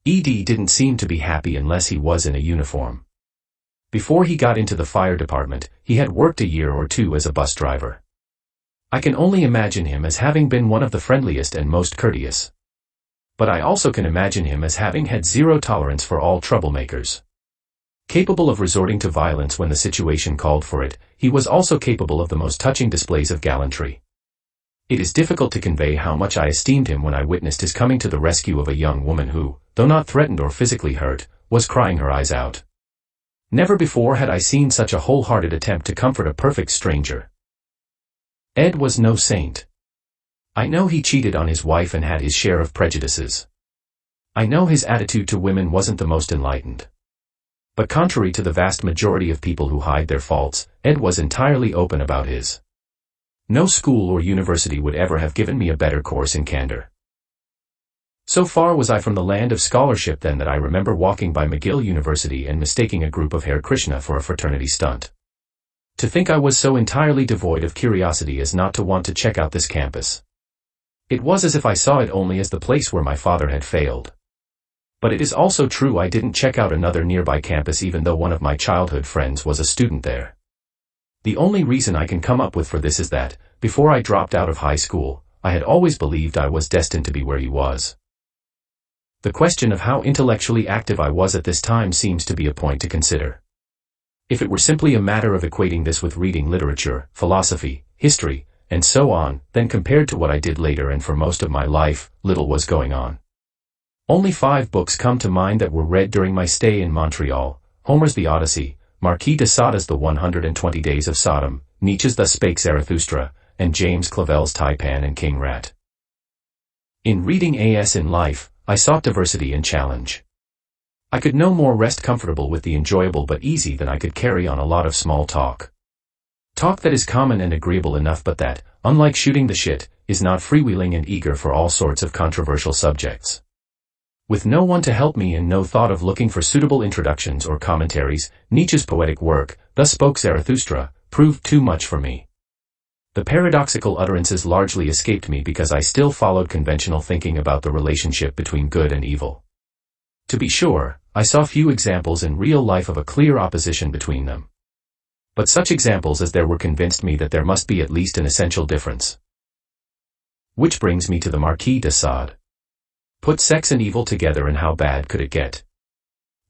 Ed didn't seem to be happy unless he was in a uniform. Before he got into the fire department, he had worked a year or two as a bus driver. I can only imagine him as having been one of the friendliest and most courteous. But I also can imagine him as having had zero tolerance for all troublemakers. Capable of resorting to violence when the situation called for it, he was also capable of the most touching displays of gallantry. It is difficult to convey how much I esteemed him when I witnessed his coming to the rescue of a young woman who, though not threatened or physically hurt, was crying her eyes out. Never before had I seen such a wholehearted attempt to comfort a perfect stranger. Ed was no saint. I know he cheated on his wife and had his share of prejudices. I know his attitude to women wasn't the most enlightened. But contrary to the vast majority of people who hide their faults, Ed was entirely open about his. No school or university would ever have given me a better course in candor. So far was I from the land of scholarship then that I remember walking by McGill University and mistaking a group of Hare Krishna for a fraternity stunt. To think I was so entirely devoid of curiosity as not to want to check out this campus. It was as if I saw it only as the place where my father had failed. But it is also true I didn't check out another nearby campus even though one of my childhood friends was a student there. The only reason I can come up with for this is that, before I dropped out of high school, I had always believed I was destined to be where he was. The question of how intellectually active I was at this time seems to be a point to consider. If it were simply a matter of equating this with reading literature, philosophy, history, and so on, then compared to what I did later and for most of my life, little was going on. Only 5 books come to mind that were read during my stay in Montreal: Homer's The Odyssey, Marquis de Sade's The 120 Days of Sodom, Nietzsche's Thus Spake Zarathustra, and James Clavell's Taipan and King Rat. In reading A.S. in life, I sought diversity and challenge. I could no more rest comfortable with the enjoyable but easy than I could carry on a lot of small talk. Talk that is common and agreeable enough but that, unlike shooting the shit, is not freewheeling and eager for all sorts of controversial subjects. With no one to help me and no thought of looking for suitable introductions or commentaries, Nietzsche's poetic work, Thus Spoke Zarathustra, proved too much for me. The paradoxical utterances largely escaped me because I still followed conventional thinking about the relationship between good and evil. To be sure, I saw few examples in real life of a clear opposition between them. But such examples as there were convinced me that there must be at least an essential difference. Which brings me to the Marquis de Sade. Put sex and evil together and how bad could it get?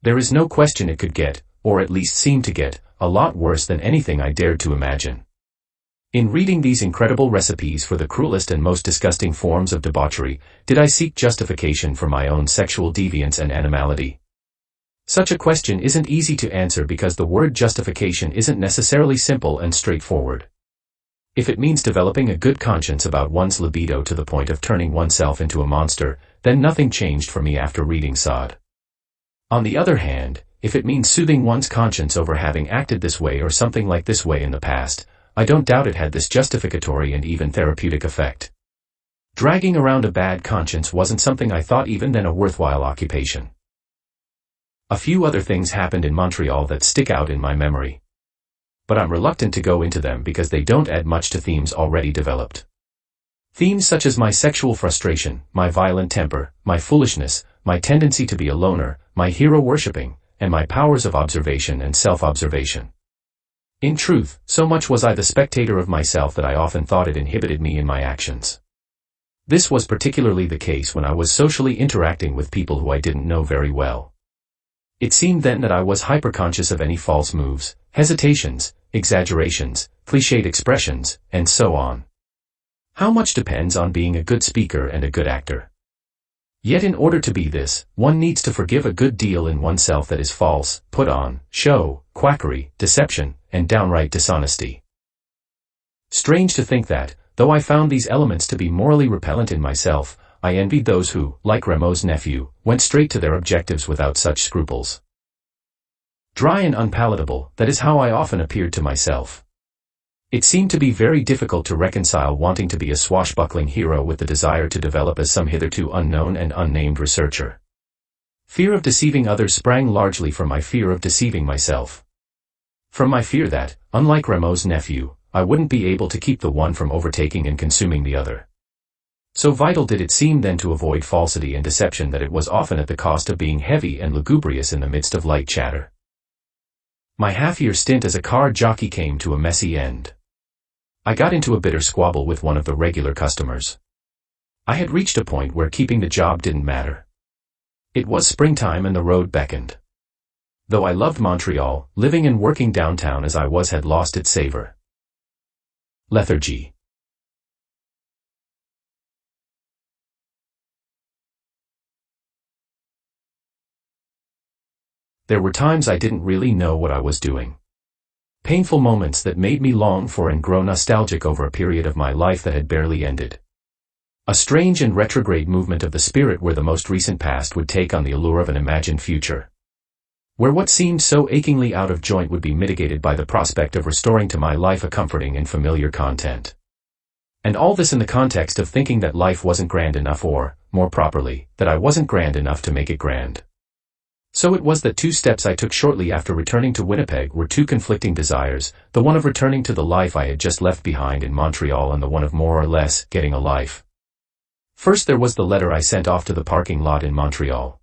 There is no question it could get, or at least seem to get, a lot worse than anything I dared to imagine. In reading these incredible recipes for the cruelest and most disgusting forms of debauchery, did I seek justification for my own sexual deviance and animality? Such a question isn't easy to answer because the word justification isn't necessarily simple and straightforward. If it means developing a good conscience about one's libido to the point of turning oneself into a monster, then nothing changed for me after reading Sade. On the other hand, if it means soothing one's conscience over having acted this way or something like this way in the past, I don't doubt it had this justificatory and even therapeutic effect. Dragging around a bad conscience wasn't something I thought even then a worthwhile occupation. A few other things happened in Montreal that stick out in my memory. But I'm reluctant to go into them because they don't add much to themes already developed. Themes such as my sexual frustration, my violent temper, my foolishness, my tendency to be a loner, my hero worshipping, and my powers of observation and self-observation. In truth, so much was I the spectator of myself that I often thought it inhibited me in my actions. This was particularly the case when I was socially interacting with people who I didn't know very well. It seemed then that I was hyperconscious of any false moves, hesitations, exaggerations, cliched expressions, and so on. How much depends on being a good speaker and a good actor. Yet in order to be this, one needs to forgive a good deal in oneself that is false, put on, show, quackery, deception, and downright dishonesty. Strange to think that, though I found these elements to be morally repellent in myself, I envied those who, like Rameau's nephew, went straight to their objectives without such scruples. Dry and unpalatable, that is how I often appeared to myself. It seemed to be very difficult to reconcile wanting to be a swashbuckling hero with the desire to develop as some hitherto unknown and unnamed researcher. Fear of deceiving others sprang largely from my fear of deceiving myself. From my fear that, unlike Rameau's nephew, I wouldn't be able to keep the one from overtaking and consuming the other. So vital did it seem then to avoid falsity and deception that it was often at the cost of being heavy and lugubrious in the midst of light chatter. My half-year stint as a car jockey came to a messy end. I got into a bitter squabble with one of the regular customers. I had reached a point where keeping the job didn't matter. It was springtime and the road beckoned. Though I loved Montreal, living and working downtown as I was had lost its savor. Lethargy. There were times I didn't really know what I was doing. Painful moments that made me long for and grow nostalgic over a period of my life that had barely ended. A strange and retrograde movement of the spirit where the most recent past would take on the allure of an imagined future. Where what seemed so achingly out of joint would be mitigated by the prospect of restoring to my life a comforting and familiar content. And all this in the context of thinking that life wasn't grand enough or, more properly, that I wasn't grand enough to make it grand. So it was that two steps I took shortly after returning to Winnipeg were two conflicting desires, the one of returning to the life I had just left behind in Montreal and the one of more or less getting a life. First there was the letter I sent off to the parking lot in Montreal.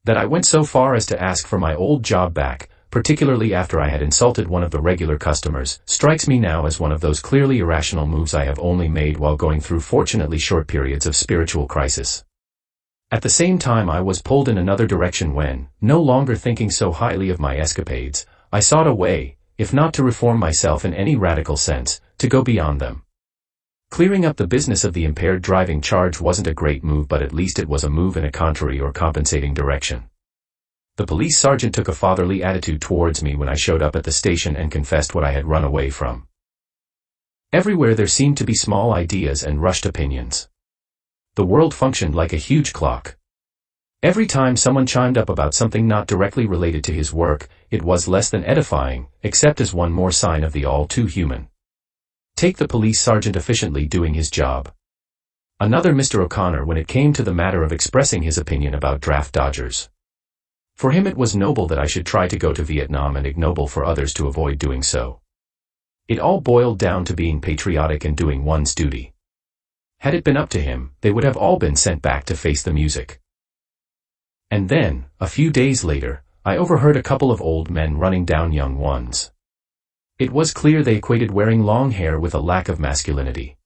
That I went so far as to ask for my old job back, particularly after I had insulted one of the regular customers, strikes me now as one of those clearly irrational moves I have only made while going through fortunately short periods of spiritual crisis. At the same time I was pulled in another direction when, no longer thinking so highly of my escapades, I sought a way, if not to reform myself in any radical sense, to go beyond them. Clearing up the business of the impaired driving charge wasn't a great move, but at least it was a move in a contrary or compensating direction. The police sergeant took a fatherly attitude towards me when I showed up at the station and confessed what I had run away from. Everywhere there seemed to be small ideas and rushed opinions. The world functioned like a huge clock. Every time someone chimed up about something not directly related to his work, it was less than edifying, except as one more sign of the all-too-human. Take the police sergeant efficiently doing his job. Another Mr. O'Connor when it came to the matter of expressing his opinion about draft dodgers. For him it was noble that I should try to go to Vietnam and ignoble for others to avoid doing so. It all boiled down to being patriotic and doing one's duty. Had it been up to him, they would have all been sent back to face the music. And then, a few days later, I overheard a couple of old men running down young ones. It was clear they equated wearing long hair with a lack of masculinity.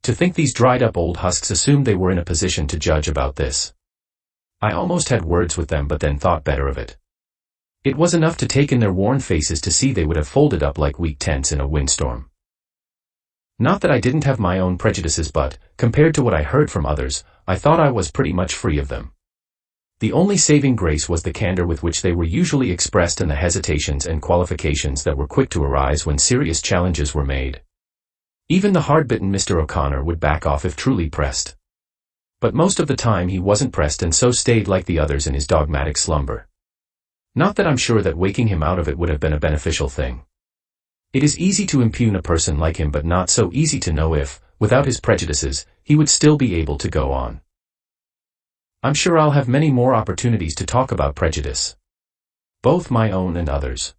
To think these dried-up old husks assumed they were in a position to judge about this. I almost had words with them but then thought better of it. It was enough to take in their worn faces to see they would have folded up like weak tents in a windstorm. Not that I didn't have my own prejudices, but, compared to what I heard from others, I thought I was pretty much free of them. The only saving grace was the candor with which they were usually expressed and the hesitations and qualifications that were quick to arise when serious challenges were made. Even the hard-bitten Mr. O'Connor would back off if truly pressed. But most of the time he wasn't pressed and so stayed like the others in his dogmatic slumber. Not that I'm sure that waking him out of it would have been a beneficial thing. It is easy to impugn a person like him but not so easy to know if, without his prejudices, he would still be able to go on. I'm sure I'll have many more opportunities to talk about prejudice. Both my own and others.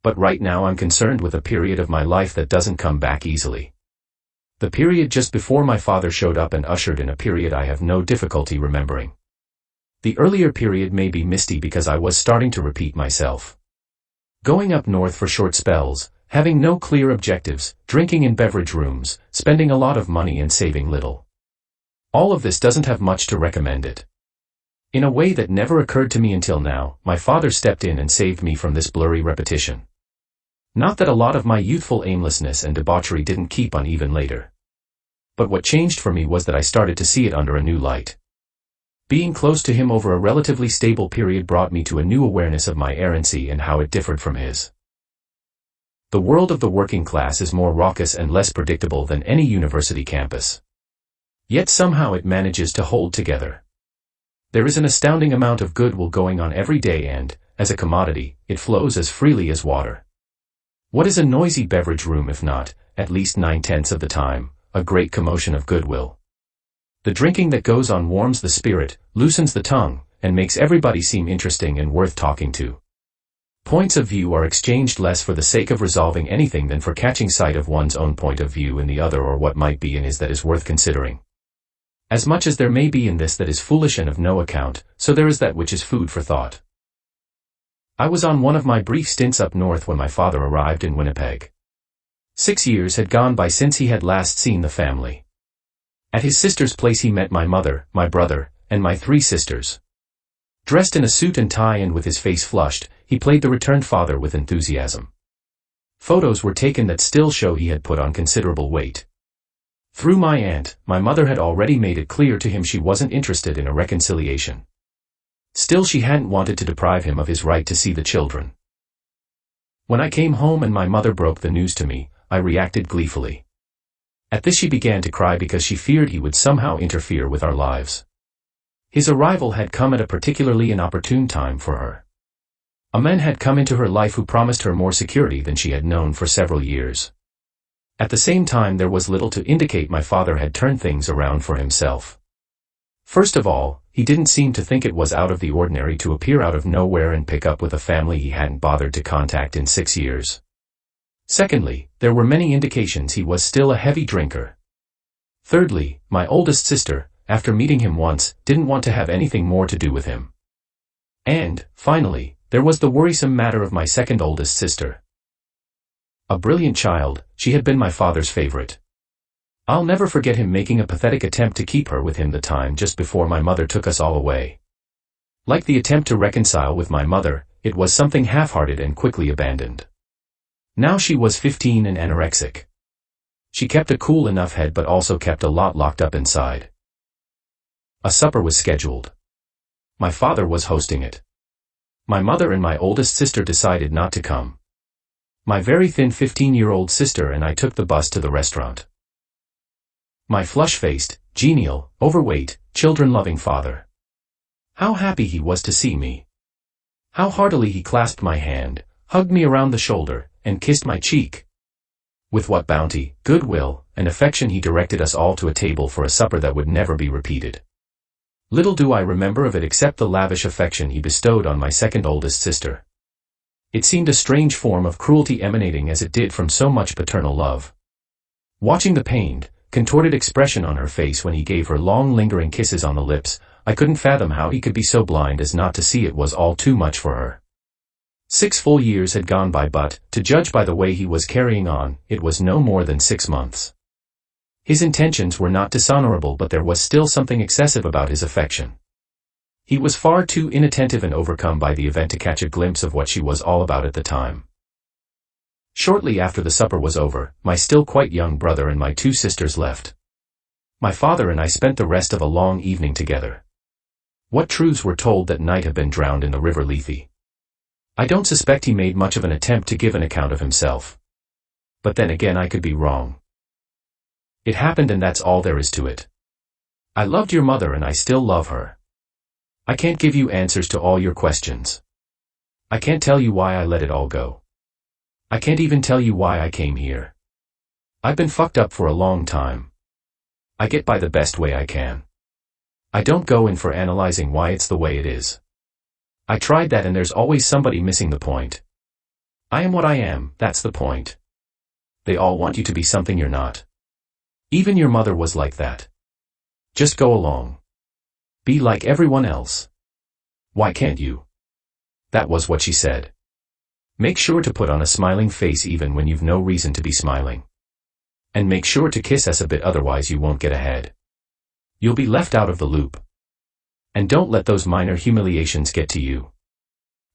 But right now I'm concerned with a period of my life that doesn't come back easily. The period just before my father showed up and ushered in a period I have no difficulty remembering. The earlier period may be misty because I was starting to repeat myself. Going up north for short spells, having no clear objectives, drinking in beverage rooms, spending a lot of money and saving little. All of this doesn't have much to recommend it. In a way that never occurred to me until now, my father stepped in and saved me from this blurry repetition. Not that a lot of my youthful aimlessness and debauchery didn't keep on even later. But what changed for me was that I started to see it under a new light. Being close to him over a relatively stable period brought me to a new awareness of my errancy and how it differed from his. The world of the working class is more raucous and less predictable than any university campus. Yet somehow it manages to hold together. There is an astounding amount of goodwill going on every day and, as a commodity, it flows as freely as water. What is a noisy beverage room if not, at least 9/10 of the time, a great commotion of goodwill? The drinking that goes on warms the spirit, loosens the tongue, and makes everybody seem interesting and worth talking to. Points of view are exchanged less for the sake of resolving anything than for catching sight of one's own point of view in the other or what might be in his that is worth considering. As much as there may be in this that is foolish and of no account, so there is that which is food for thought. I was on one of my brief stints up north when my father arrived in Winnipeg. 6 years had gone by since he had last seen the family. At his sister's place he met my mother, my brother, and my 3 sisters. Dressed in a suit and tie and with his face flushed, he played the returned father with enthusiasm. Photos were taken that still show he had put on considerable weight. Through my aunt, my mother had already made it clear to him she wasn't interested in a reconciliation. Still she hadn't wanted to deprive him of his right to see the children. When I came home and my mother broke the news to me, I reacted gleefully. At this she began to cry because she feared he would somehow interfere with our lives. His arrival had come at a particularly inopportune time for her. A man had come into her life who promised her more security than she had known for several years. At the same time there was little to indicate my father had turned things around for himself. First of all, he didn't seem to think it was out of the ordinary to appear out of nowhere and pick up with a family he hadn't bothered to contact in 6 years. Secondly, there were many indications he was still a heavy drinker. Thirdly, my oldest sister, after meeting him once, didn't want to have anything more to do with him. And, finally, there was the worrisome matter of my second oldest sister. A brilliant child, she had been my father's favorite. I'll never forget him making a pathetic attempt to keep her with him the time just before my mother took us all away. Like the attempt to reconcile with my mother, it was something half-hearted and quickly abandoned. Now she was 15 and anorexic. She kept a cool enough head but also kept a lot locked up inside. A supper was scheduled. My father was hosting it. My mother and my oldest sister decided not to come. My very thin 15-year-old sister and I took the bus to the restaurant. My flush-faced, genial, overweight, children-loving father. How happy he was to see me. How heartily he clasped my hand, hugged me around the shoulder, and kissed my cheek. With what bounty, goodwill, and affection he directed us all to a table for a supper that would never be repeated. Little do I remember of it except the lavish affection he bestowed on my second oldest sister. It seemed a strange form of cruelty emanating as it did from so much paternal love. Watching the pained, contorted expression on her face when he gave her long lingering kisses on the lips, I couldn't fathom how he could be so blind as not to see it was all too much for her. 6 full years had gone by but, to judge by the way he was carrying on, it was no more than 6 months. His intentions were not dishonorable but there was still something excessive about his affection. He was far too inattentive and overcome by the event to catch a glimpse of what she was all about at the time. Shortly after the supper was over, my still quite young brother and my 2 sisters left. My father and I spent the rest of a long evening together. What truths were told that night have been drowned in the river Lethe. I don't suspect he made much of an attempt to give an account of himself. But then again I could be wrong. It happened and that's all there is to it. I loved your mother and I still love her. I can't give you answers to all your questions. I can't tell you why I let it all go. I can't even tell you why I came here. I've been fucked up for a long time. I get by the best way I can. I don't go in for analyzing why it's the way it is. I tried that and there's always somebody missing the point. I am what I am, that's the point. They all want you to be something you're not. Even your mother was like that. Just go along. Be like everyone else. Why can't you? That was what she said. Make sure to put on a smiling face even when you've no reason to be smiling. And make sure to kiss us a bit otherwise you won't get ahead. You'll be left out of the loop. And don't let those minor humiliations get to you.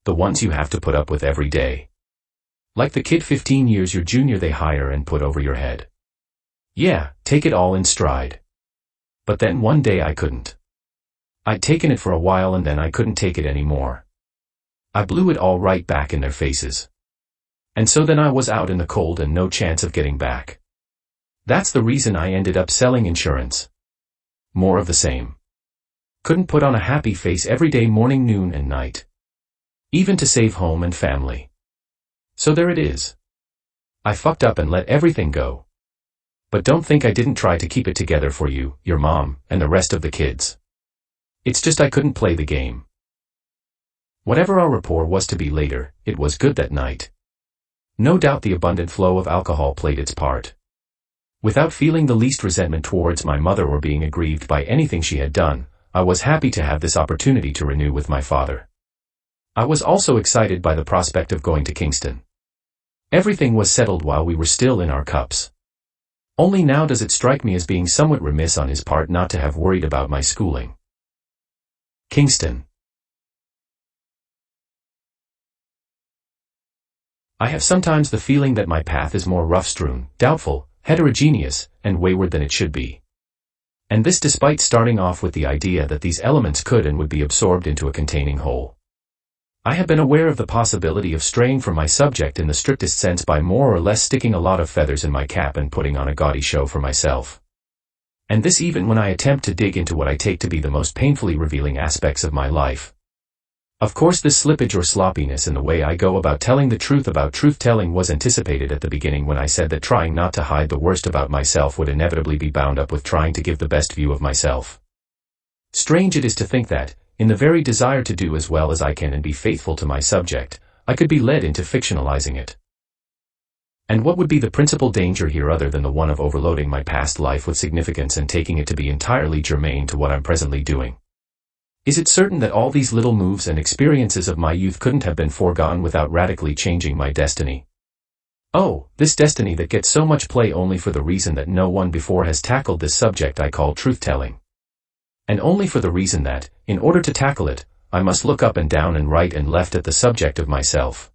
The ones you have to put up with every day. Like the kid 15 years your junior they hire and put over your head. Yeah, take it all in stride. But then one day I couldn't. I'd taken it for a while and then I couldn't take it anymore. I blew it all right back in their faces. And so then I was out in the cold and no chance of getting back. That's the reason I ended up selling insurance. More of the same. Couldn't put on a happy face every day morning, noon and night. Even to save home and family. So there it is. I fucked up and let everything go. But don't think I didn't try to keep it together for you, your mom, and the rest of the kids. It's just I couldn't play the game. Whatever our rapport was to be later, it was good that night. No doubt the abundant flow of alcohol played its part. Without feeling the least resentment towards my mother or being aggrieved by anything she had done, I was happy to have this opportunity to renew with my father. I was also excited by the prospect of going to Kingston. Everything was settled while we were still in our cups. Only now does it strike me as being somewhat remiss on his part not to have worried about my schooling. Kingston. I have sometimes the feeling that my path is more rough-strewn, doubtful, heterogeneous, and wayward than it should be. And this despite starting off with the idea that these elements could and would be absorbed into a containing whole. I have been aware of the possibility of straying from my subject in the strictest sense by more or less sticking a lot of feathers in my cap and putting on a gaudy show for myself. And this even when I attempt to dig into what I take to be the most painfully revealing aspects of my life. Of course, this slippage or sloppiness in the way I go about telling the truth about truth-telling was anticipated at the beginning when I said that trying not to hide the worst about myself would inevitably be bound up with trying to give the best view of myself. Strange it is to think that, in the very desire to do as well as I can and be faithful to my subject, I could be led into fictionalizing it. And what would be the principal danger here other than the one of overloading my past life with significance and taking it to be entirely germane to what I'm presently doing? Is it certain that all these little moves and experiences of my youth couldn't have been foregone without radically changing my destiny? Oh, this destiny that gets so much play only for the reason that no one before has tackled this subject I call truth-telling. And only for the reason that, in order to tackle it, I must look up and down and right and left at the subject of myself.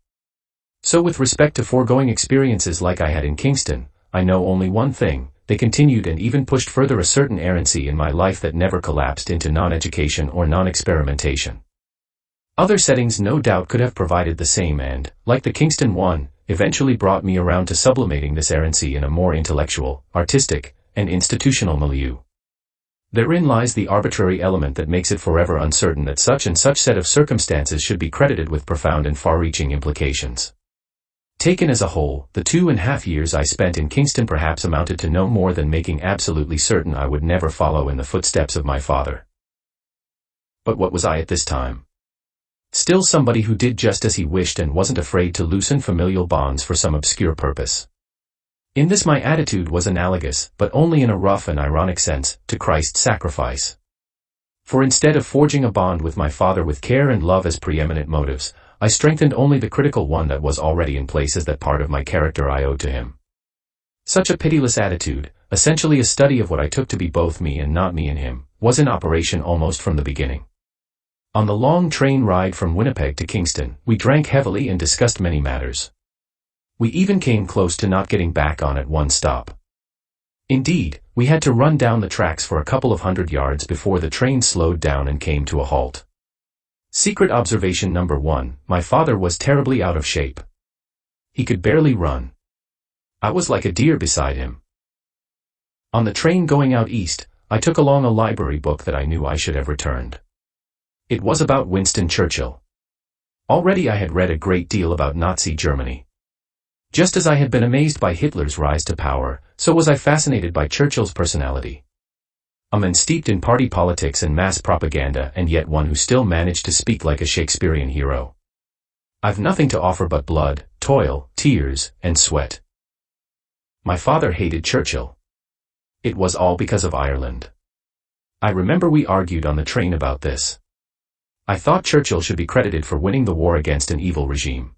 So with respect to foregoing experiences like I had in Kingston, I know only one thing: they continued and even pushed further a certain errancy in my life that never collapsed into non-education or non-experimentation. Other settings no doubt could have provided the same and, like the Kingston one, eventually brought me around to sublimating this errancy in a more intellectual, artistic, and institutional milieu. Therein lies the arbitrary element that makes it forever uncertain that such and such set of circumstances should be credited with profound and far-reaching implications. Taken as a whole, the 2.5 years I spent in Kingston perhaps amounted to no more than making absolutely certain I would never follow in the footsteps of my father. But what was I at this time? Still somebody who did just as he wished and wasn't afraid to loosen familial bonds for some obscure purpose. In this my attitude was analogous, but only in a rough and ironic sense, to Christ's sacrifice. For instead of forging a bond with my father with care and love as preeminent motives, I strengthened only the critical one that was already in place as that part of my character I owed to him. Such a pitiless attitude, essentially a study of what I took to be both me and not me in him, was in operation almost from the beginning. On the long train ride from Winnipeg to Kingston, we drank heavily and discussed many matters. We even came close to not getting back on at one stop. Indeed, we had to run down the tracks for a couple of 100 yards before the train slowed down and came to a halt. Secret observation number 1, my father was terribly out of shape. He could barely run. I was like a deer beside him. On the train going out east, I took along a library book that I knew I should have returned. It was about Winston Churchill. Already I had read a great deal about Nazi Germany. Just as I had been amazed by Hitler's rise to power, so was I fascinated by Churchill's personality. A man steeped in party politics and mass propaganda, and yet one who still managed to speak like a Shakespearean hero. I've nothing to offer but blood, toil, tears, and sweat. My father hated Churchill. It was all because of Ireland. I remember we argued on the train about this. I thought Churchill should be credited for winning the war against an evil regime.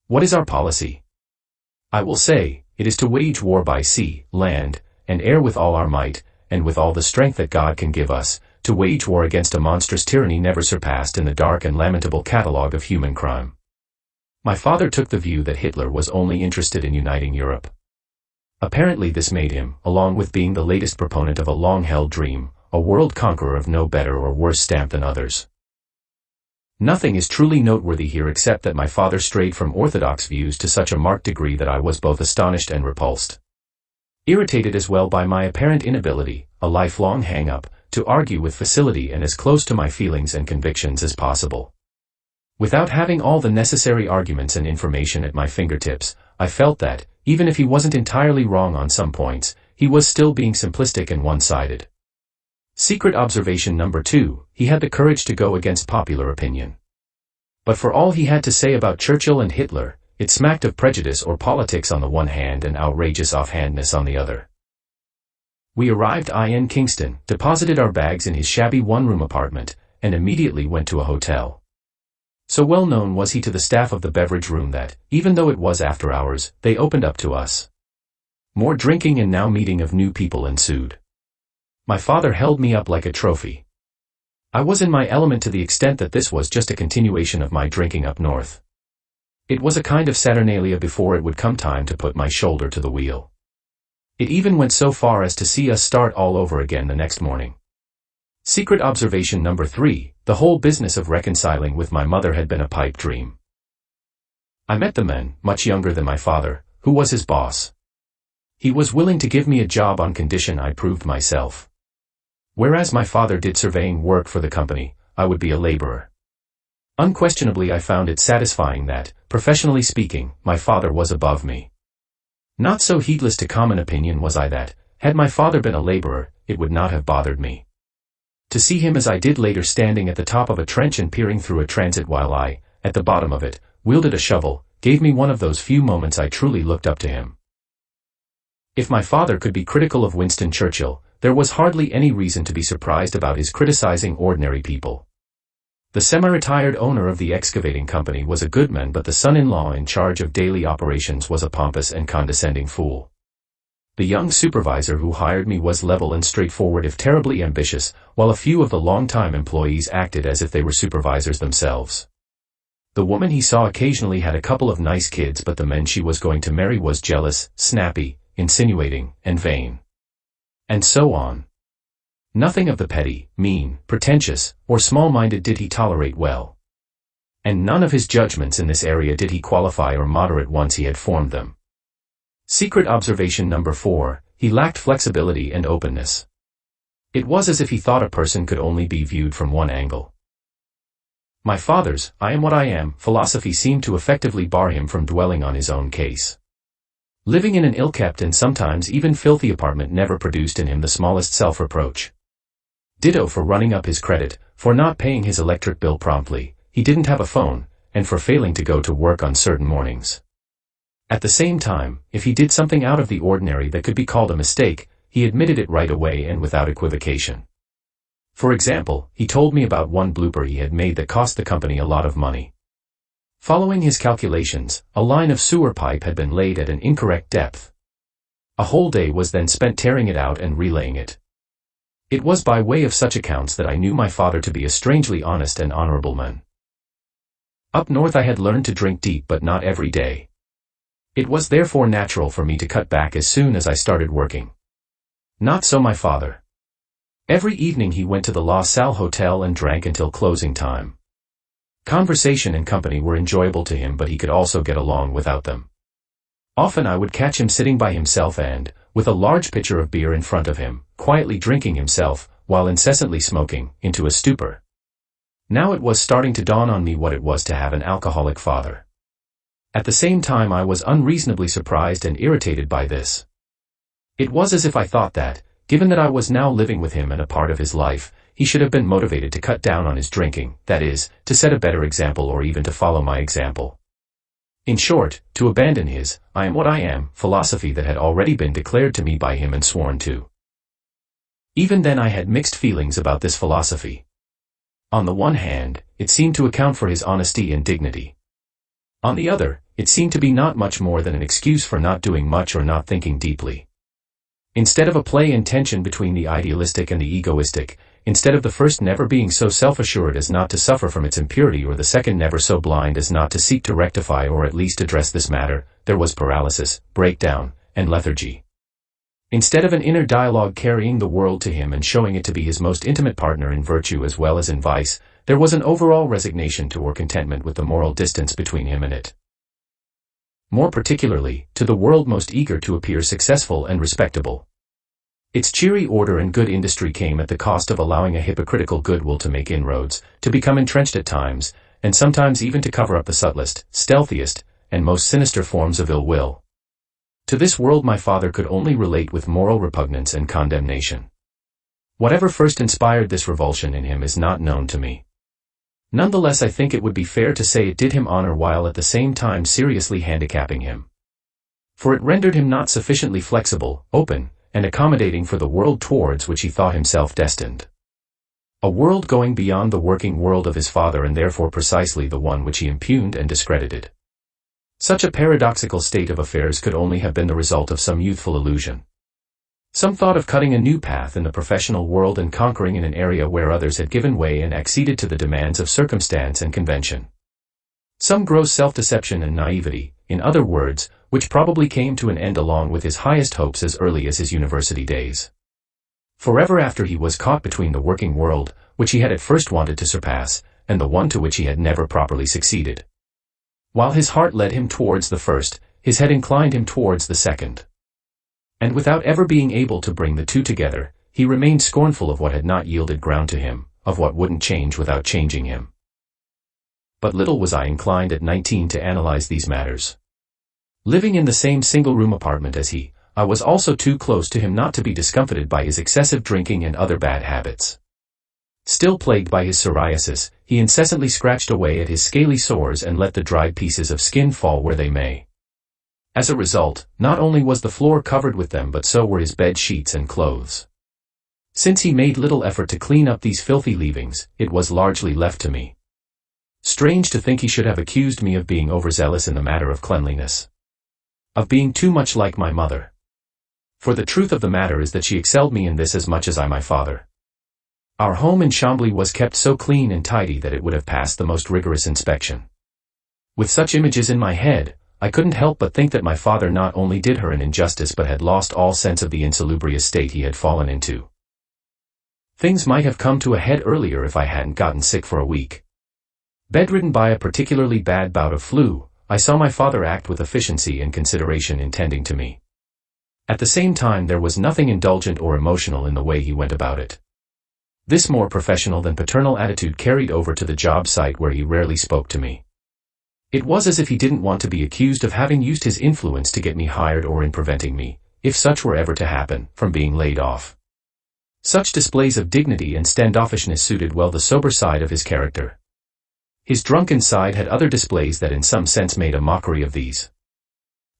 What is our policy? I will say, it is to wage war by sea, land, and air with all our might, and with all the strength that God can give us, to wage war against a monstrous tyranny never surpassed in the dark and lamentable catalogue of human crime. My father took the view that Hitler was only interested in uniting Europe. Apparently this made him, along with being the latest proponent of a long-held dream, a world conqueror of no better or worse stamp than others. Nothing is truly noteworthy here except that my father strayed from orthodox views to such a marked degree that I was both astonished and repulsed. Irritated as well by my apparent inability, a lifelong hang-up, to argue with facility and as close to my feelings and convictions as possible. Without having all the necessary arguments and information at my fingertips, I felt that, even if he wasn't entirely wrong on some points, he was still being simplistic and one-sided. Secret observation number 2, he had the courage to go against popular opinion. But for all he had to say about Churchill and Hitler, it smacked of prejudice or politics on the one hand and outrageous offhandedness on the other. We arrived in Kingston, deposited our bags in his shabby one-room apartment, and immediately went to a hotel. So well known was he to the staff of the beverage room that, even though it was after hours, they opened up to us. More drinking and now meeting of new people ensued. My father held me up like a trophy. I was in my element to the extent that this was just a continuation of my drinking up north. It was a kind of Saturnalia before it would come time to put my shoulder to the wheel. It even went so far as to see us start all over again the next morning. Secret observation number 3, the whole business of reconciling with my mother had been a pipe dream. I met the man, much younger than my father, who was his boss. He was willing to give me a job on condition I proved myself. Whereas my father did surveying work for the company, I would be a laborer. Unquestionably I found it satisfying that, professionally speaking, my father was above me. Not so heedless to common opinion was I that, had my father been a laborer, it would not have bothered me. To see him as I did later standing at the top of a trench and peering through a transit while I, at the bottom of it, wielded a shovel, gave me one of those few moments I truly looked up to him. If my father could be critical of Winston Churchill, there was hardly any reason to be surprised about his criticizing ordinary people. The semi-retired owner of the excavating company was a good man, but the son-in-law in charge of daily operations was a pompous and condescending fool. The young supervisor who hired me was level and straightforward if terribly ambitious, while a few of the long-time employees acted as if they were supervisors themselves. The woman he saw occasionally had a couple of nice kids, but the man she was going to marry was jealous, snappy, insinuating, and vain. And so on. Nothing of the petty, mean, pretentious, or small-minded did he tolerate well. And none of his judgments in this area did he qualify or moderate once he had formed them. Secret observation number 4, he lacked flexibility and openness. It was as if he thought a person could only be viewed from one angle. My father's, I am what I am, philosophy seemed to effectively bar him from dwelling on his own case. Living in an ill-kept and sometimes even filthy apartment never produced in him the smallest self-reproach. Ditto for running up his credit, for not paying his electric bill promptly, he didn't have a phone, and for failing to go to work on certain mornings. At the same time, if he did something out of the ordinary that could be called a mistake, he admitted it right away and without equivocation. For example, he told me about one blooper he had made that cost the company a lot of money. Following his calculations, a line of sewer pipe had been laid at an incorrect depth. A whole day was then spent tearing it out and relaying it. It was by way of such accounts that I knew my father to be a strangely honest and honorable man. Up north I had learned to drink deep, but not every day. It was therefore natural for me to cut back as soon as I started working. Not so my father. Every evening he went to the La Salle Hotel and drank until closing time. Conversation and company were enjoyable to him, but he could also get along without them. Often I would catch him sitting by himself and, with a large pitcher of beer in front of him, quietly drinking himself, while incessantly smoking, into a stupor. Now it was starting to dawn on me what it was to have an alcoholic father. At the same time I was unreasonably surprised and irritated by this. It was as if I thought that, given that I was now living with him and a part of his life, he should have been motivated to cut down on his drinking, that is, to set a better example or even to follow my example. In short, to abandon his, I am what I am, philosophy that had already been declared to me by him and sworn to. Even then I had mixed feelings about this philosophy. On the one hand, it seemed to account for his honesty and dignity. On the other, it seemed to be not much more than an excuse for not doing much or not thinking deeply. Instead of a play and tension between the idealistic and the egoistic, instead of the first never being so self-assured as not to suffer from its impurity or the second never so blind as not to seek to rectify or at least address this matter, there was paralysis, breakdown, and lethargy. Instead of an inner dialogue carrying the world to him and showing it to be his most intimate partner in virtue as well as in vice, there was an overall resignation to or contentment with the moral distance between him and it. More particularly, to the world most eager to appear successful and respectable. Its cheery order and good industry came at the cost of allowing a hypocritical goodwill to make inroads, to become entrenched at times, and sometimes even to cover up the subtlest, stealthiest, and most sinister forms of ill will. To this world my father could only relate with moral repugnance and condemnation. Whatever first inspired this revulsion in him is not known to me. Nonetheless, I think it would be fair to say it did him honor while at the same time seriously handicapping him. For it rendered him not sufficiently flexible, open, and accommodating for the world towards which he thought himself destined. A world going beyond the working world of his father, and therefore precisely the one which he impugned and discredited. Such a paradoxical state of affairs could only have been the result of some youthful illusion. Some thought of cutting a new path in the professional world and conquering in an area where others had given way and acceded to the demands of circumstance and convention. Some gross self-deception and naivety, in other words, which probably came to an end along with his highest hopes as early as his university days. Forever after he was caught between the working world, which he had at first wanted to surpass, and the one to which he had never properly succeeded. While his heart led him towards the first, his head inclined him towards the second. And without ever being able to bring the two together, he remained scornful of what had not yielded ground to him, of what wouldn't change without changing him. But little was I inclined at 19 to analyze these matters. Living in the same single-room apartment as he, I was also too close to him not to be discomfited by his excessive drinking and other bad habits. Still plagued by his psoriasis, he incessantly scratched away at his scaly sores and let the dried pieces of skin fall where they may. As a result, not only was the floor covered with them but so were his bed sheets and clothes. Since he made little effort to clean up these filthy leavings, it was largely left to me. Strange to think he should have accused me of being overzealous in the matter of cleanliness. Of being too much like my mother. For the truth of the matter is that she excelled me in this as much as I my father. Our home in Chambly was kept so clean and tidy that it would have passed the most rigorous inspection. With such images in my head, I couldn't help but think that my father not only did her an injustice but had lost all sense of the insalubrious state he had fallen into. Things might have come to a head earlier if I hadn't gotten sick for a week. Bedridden by a particularly bad bout of flu, I saw my father act with efficiency and consideration in tending to me. At the same time, there was nothing indulgent or emotional in the way he went about it. This more professional than paternal attitude carried over to the job site where he rarely spoke to me. It was as if he didn't want to be accused of having used his influence to get me hired or in preventing me, if such were ever to happen, from being laid off. Such displays of dignity and standoffishness suited well the sober side of his character. His drunken side had other displays that in some sense made a mockery of these.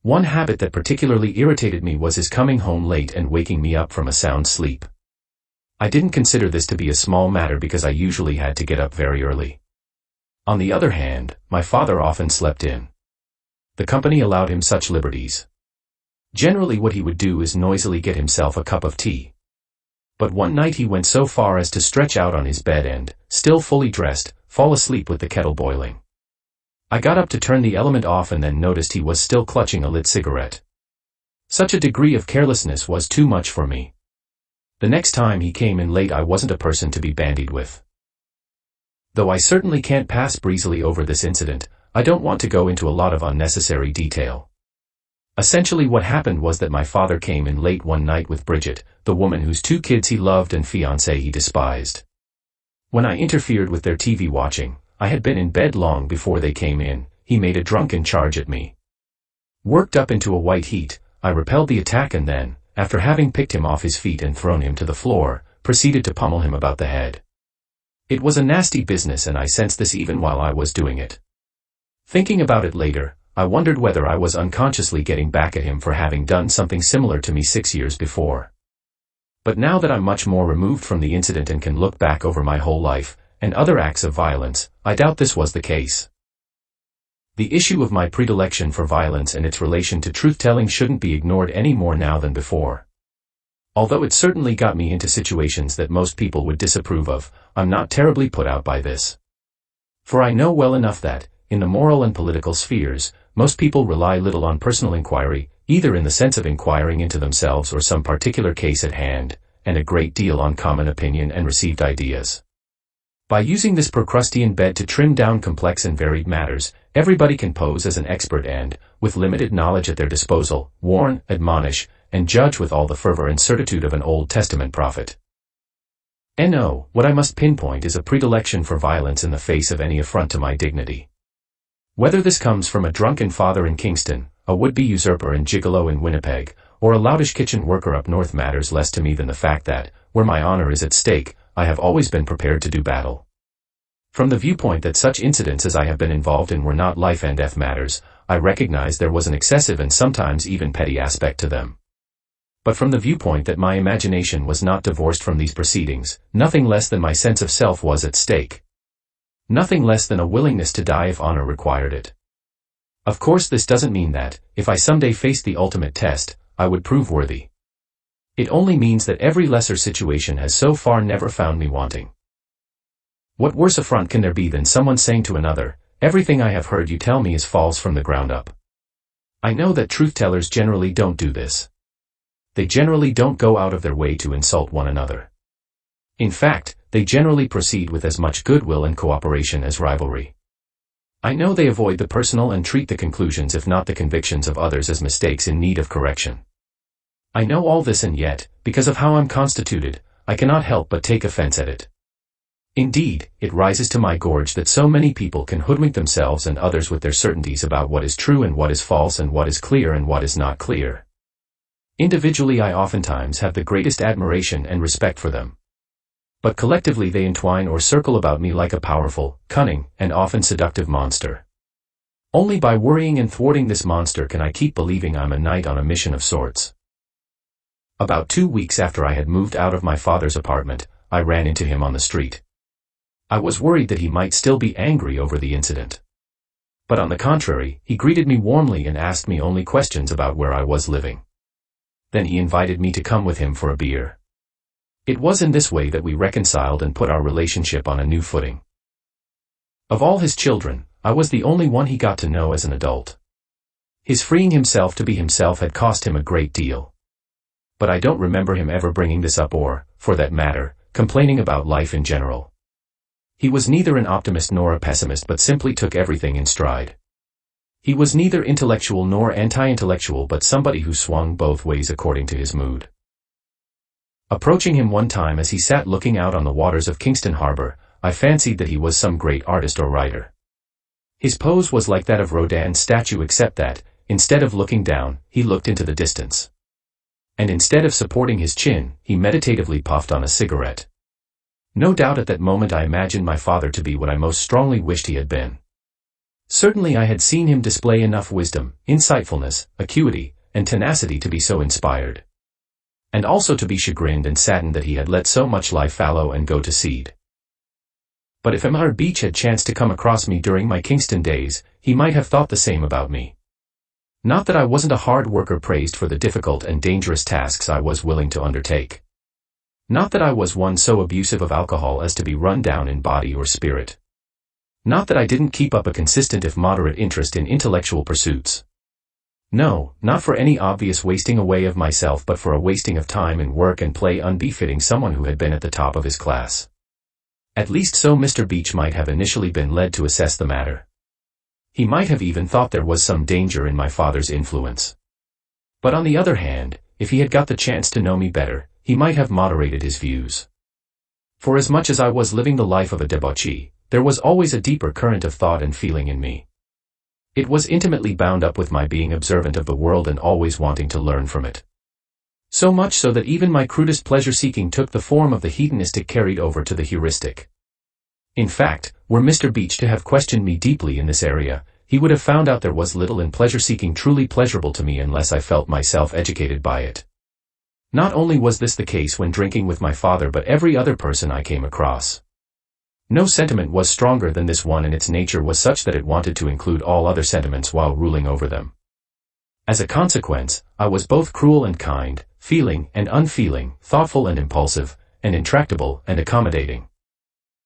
One habit that particularly irritated me was his coming home late and waking me up from a sound sleep. I didn't consider this to be a small matter because I usually had to get up very early. On the other hand, my father often slept in. The company allowed him such liberties. Generally what he would do is noisily get himself a cup of tea. But one night he went so far as to stretch out on his bed and, still fully dressed, fall asleep with the kettle boiling. I got up to turn the element off and then noticed he was still clutching a lit cigarette. Such a degree of carelessness was too much for me. The next time he came in late I wasn't a person to be bandied with. Though I certainly can't pass breezily over this incident, I don't want to go into a lot of unnecessary detail. Essentially what happened was that my father came in late one night with Bridget, the woman whose 2 kids he loved and fiancée he despised. When I interfered with their TV watching, I had been in bed long before they came in. He made a drunken charge at me. Worked up into a white heat, I repelled the attack and then, after having picked him off his feet and thrown him to the floor, proceeded to pummel him about the head. It was a nasty business and I sensed this even while I was doing it. Thinking about it later, I wondered whether I was unconsciously getting back at him for having done something similar to me 6 years before. But now that I'm much more removed from the incident and can look back over my whole life, and other acts of violence, I doubt this was the case. The issue of my predilection for violence and its relation to truth-telling shouldn't be ignored any more now than before. Although it certainly got me into situations that most people would disapprove of, I'm not terribly put out by this. For I know well enough that, in the moral and political spheres, most people rely little on personal inquiry, either in the sense of inquiring into themselves or some particular case at hand, and a great deal on common opinion and received ideas. By using this Procrustean bed to trim down complex and varied matters, everybody can pose as an expert and, with limited knowledge at their disposal, warn, admonish, and judge with all the fervor and certitude of an Old Testament prophet. No, what I must pinpoint is a predilection for violence in the face of any affront to my dignity. Whether this comes from a drunken father in Kingston, a would-be usurper and gigolo in Winnipeg, or a loutish kitchen worker up north matters less to me than the fact that, where my honor is at stake, I have always been prepared to do battle. From the viewpoint that such incidents as I have been involved in were not life and death matters, I recognize there was an excessive and sometimes even petty aspect to them. But from the viewpoint that my imagination was not divorced from these proceedings, nothing less than my sense of self was at stake. Nothing less than a willingness to die if honor required it. Of course, this doesn't mean that, if I someday faced the ultimate test, I would prove worthy. It only means that every lesser situation has so far never found me wanting. What worse affront can there be than someone saying to another, "Everything I have heard you tell me is false from the ground up"? I know that truth-tellers generally don't do this. They generally don't go out of their way to insult one another. In fact, they generally proceed with as much goodwill and cooperation as rivalry. I know they avoid the personal and treat the conclusions if not the convictions of others as mistakes in need of correction. I know all this, and yet, because of how I'm constituted, I cannot help but take offense at it. Indeed, it rises to my gorge that so many people can hoodwink themselves and others with their certainties about what is true and what is false and what is clear and what is not clear. Individually, I oftentimes have the greatest admiration and respect for them. But collectively they entwine or circle about me like a powerful, cunning, and often seductive monster. Only by worrying and thwarting this monster can I keep believing I'm a knight on a mission of sorts. About 2 weeks after I had moved out of my father's apartment, I ran into him on the street. I was worried that he might still be angry over the incident. But on the contrary, he greeted me warmly and asked me only questions about where I was living. Then he invited me to come with him for a beer. It was in this way that we reconciled and put our relationship on a new footing. Of all his children, I was the only one he got to know as an adult. His freeing himself to be himself had cost him a great deal. But I don't remember him ever bringing this up or, for that matter, complaining about life in general. He was neither an optimist nor a pessimist, but simply took everything in stride. He was neither intellectual nor anti-intellectual, but somebody who swung both ways according to his mood. Approaching him one time as he sat looking out on the waters of Kingston Harbor, I fancied that he was some great artist or writer. His pose was like that of Rodin's statue, except that, instead of looking down, he looked into the distance. And instead of supporting his chin, he meditatively puffed on a cigarette. No doubt at that moment I imagined my father to be what I most strongly wished he had been. Certainly I had seen him display enough wisdom, insightfulness, acuity, and tenacity to be so inspired. And also to be chagrined and saddened that he had let so much lie fallow and go to seed. But if Manhood Beach had chanced to come across me during my Kingston days, he might have thought the same about me. Not that I wasn't a hard worker praised for the difficult and dangerous tasks I was willing to undertake. Not that I was one so abusive of alcohol as to be run down in body or spirit. Not that I didn't keep up a consistent if moderate interest in intellectual pursuits. No, not for any obvious wasting away of myself, but for a wasting of time in work and play unbefitting someone who had been at the top of his class. At least so Mr. Beach might have initially been led to assess the matter. He might have even thought there was some danger in my father's influence. But on the other hand, if he had got the chance to know me better, he might have moderated his views. For as much as I was living the life of a debauchee, there was always a deeper current of thought and feeling in me. It was intimately bound up with my being observant of the world and always wanting to learn from it. So much so that even my crudest pleasure-seeking took the form of the hedonistic carried over to the heuristic. In fact, were Mr. Beach to have questioned me deeply in this area, he would have found out there was little in pleasure-seeking truly pleasurable to me unless I felt myself educated by it. Not only was this the case when drinking with my father, but every other person I came across. No sentiment was stronger than this one, and its nature was such that it wanted to include all other sentiments while ruling over them. As a consequence, I was both cruel and kind, feeling and unfeeling, thoughtful and impulsive, and intractable and accommodating.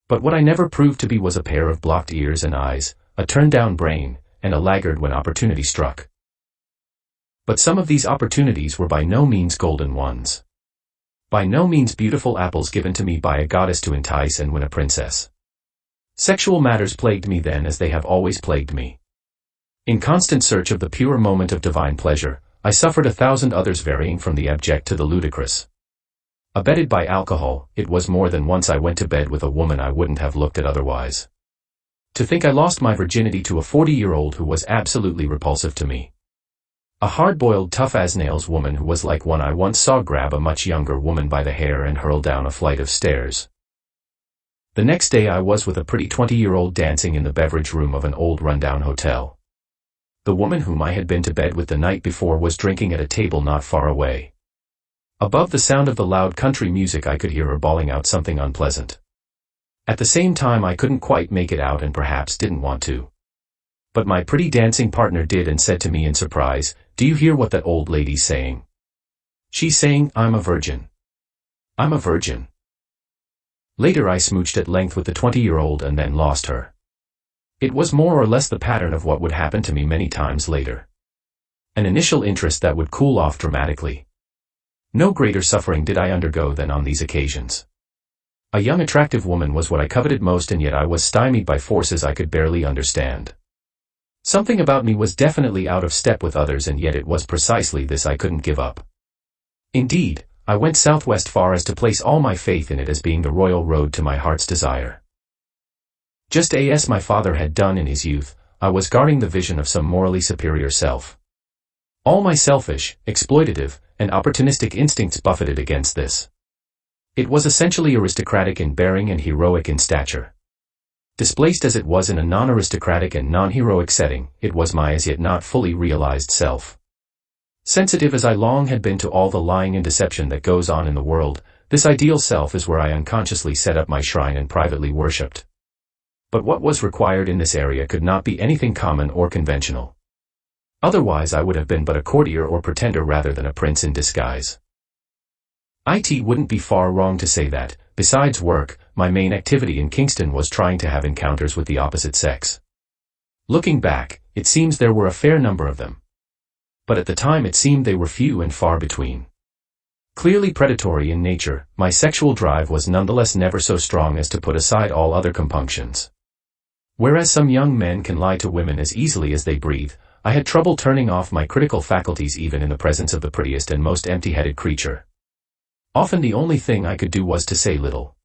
But what I never proved to be was a pair of blocked ears and eyes, a turned-down brain, and a laggard when opportunity struck. But some of these opportunities were by no means golden ones. By no means beautiful apples given to me by a goddess to entice and win a princess. Sexual matters plagued me then as they have always plagued me. In constant search of the pure moment of divine pleasure, I suffered 1,000 others varying from the abject to the ludicrous. Abetted by alcohol, it was more than once I went to bed with a woman I wouldn't have looked at otherwise. To think I lost my virginity to a 40-year-old who was absolutely repulsive to me. A hard-boiled tough-as-nails woman who was like one I once saw grab a much younger woman by the hair and hurl down a flight of stairs. The next day I was with a pretty 20-year-old dancing in the beverage room of an old rundown hotel. The woman whom I had been to bed with the night before was drinking at a table not far away. Above the sound of the loud country music I could hear her bawling out something unpleasant. At the same time I couldn't quite make it out and perhaps didn't want to. But my pretty dancing partner did and said to me in surprise, "Do you hear what that old lady's saying? She's saying, 'I'm a virgin. I'm a virgin.'" Later I smooched at length with the 20-year-old and then lost her. It was more or less the pattern of what would happen to me many times later. An initial interest that would cool off dramatically. No greater suffering did I undergo than on these occasions. A young attractive woman was what I coveted most, and yet I was stymied by forces I could barely understand. Something about me was definitely out of step with others, and yet it was precisely this I couldn't give up. Indeed, I went southwest far as to place all my faith in it as being the royal road to my heart's desire. Just as my father had done in his youth, I was guarding the vision of some morally superior self. All my selfish, exploitative, and opportunistic instincts buffeted against this. It was essentially aristocratic in bearing and heroic in stature. Displaced as it was in a non-aristocratic and non-heroic setting, it was my as yet not fully realized self. Sensitive as I long had been to all the lying and deception that goes on in the world, this ideal self is where I unconsciously set up my shrine and privately worshipped. But what was required in this area could not be anything common or conventional. Otherwise I would have been but a courtier or pretender rather than a prince in disguise. It wouldn't be far wrong to say that, besides work, my main activity in Kingston was trying to have encounters with the opposite sex. Looking back, it seems there were a fair number of them. But at the time it seemed they were few and far between. Clearly predatory in nature, my sexual drive was nonetheless never so strong as to put aside all other compunctions. Whereas some young men can lie to women as easily as they breathe, I had trouble turning off my critical faculties even in the presence of the prettiest and most empty-headed creature. Often the only thing I could do was to say little.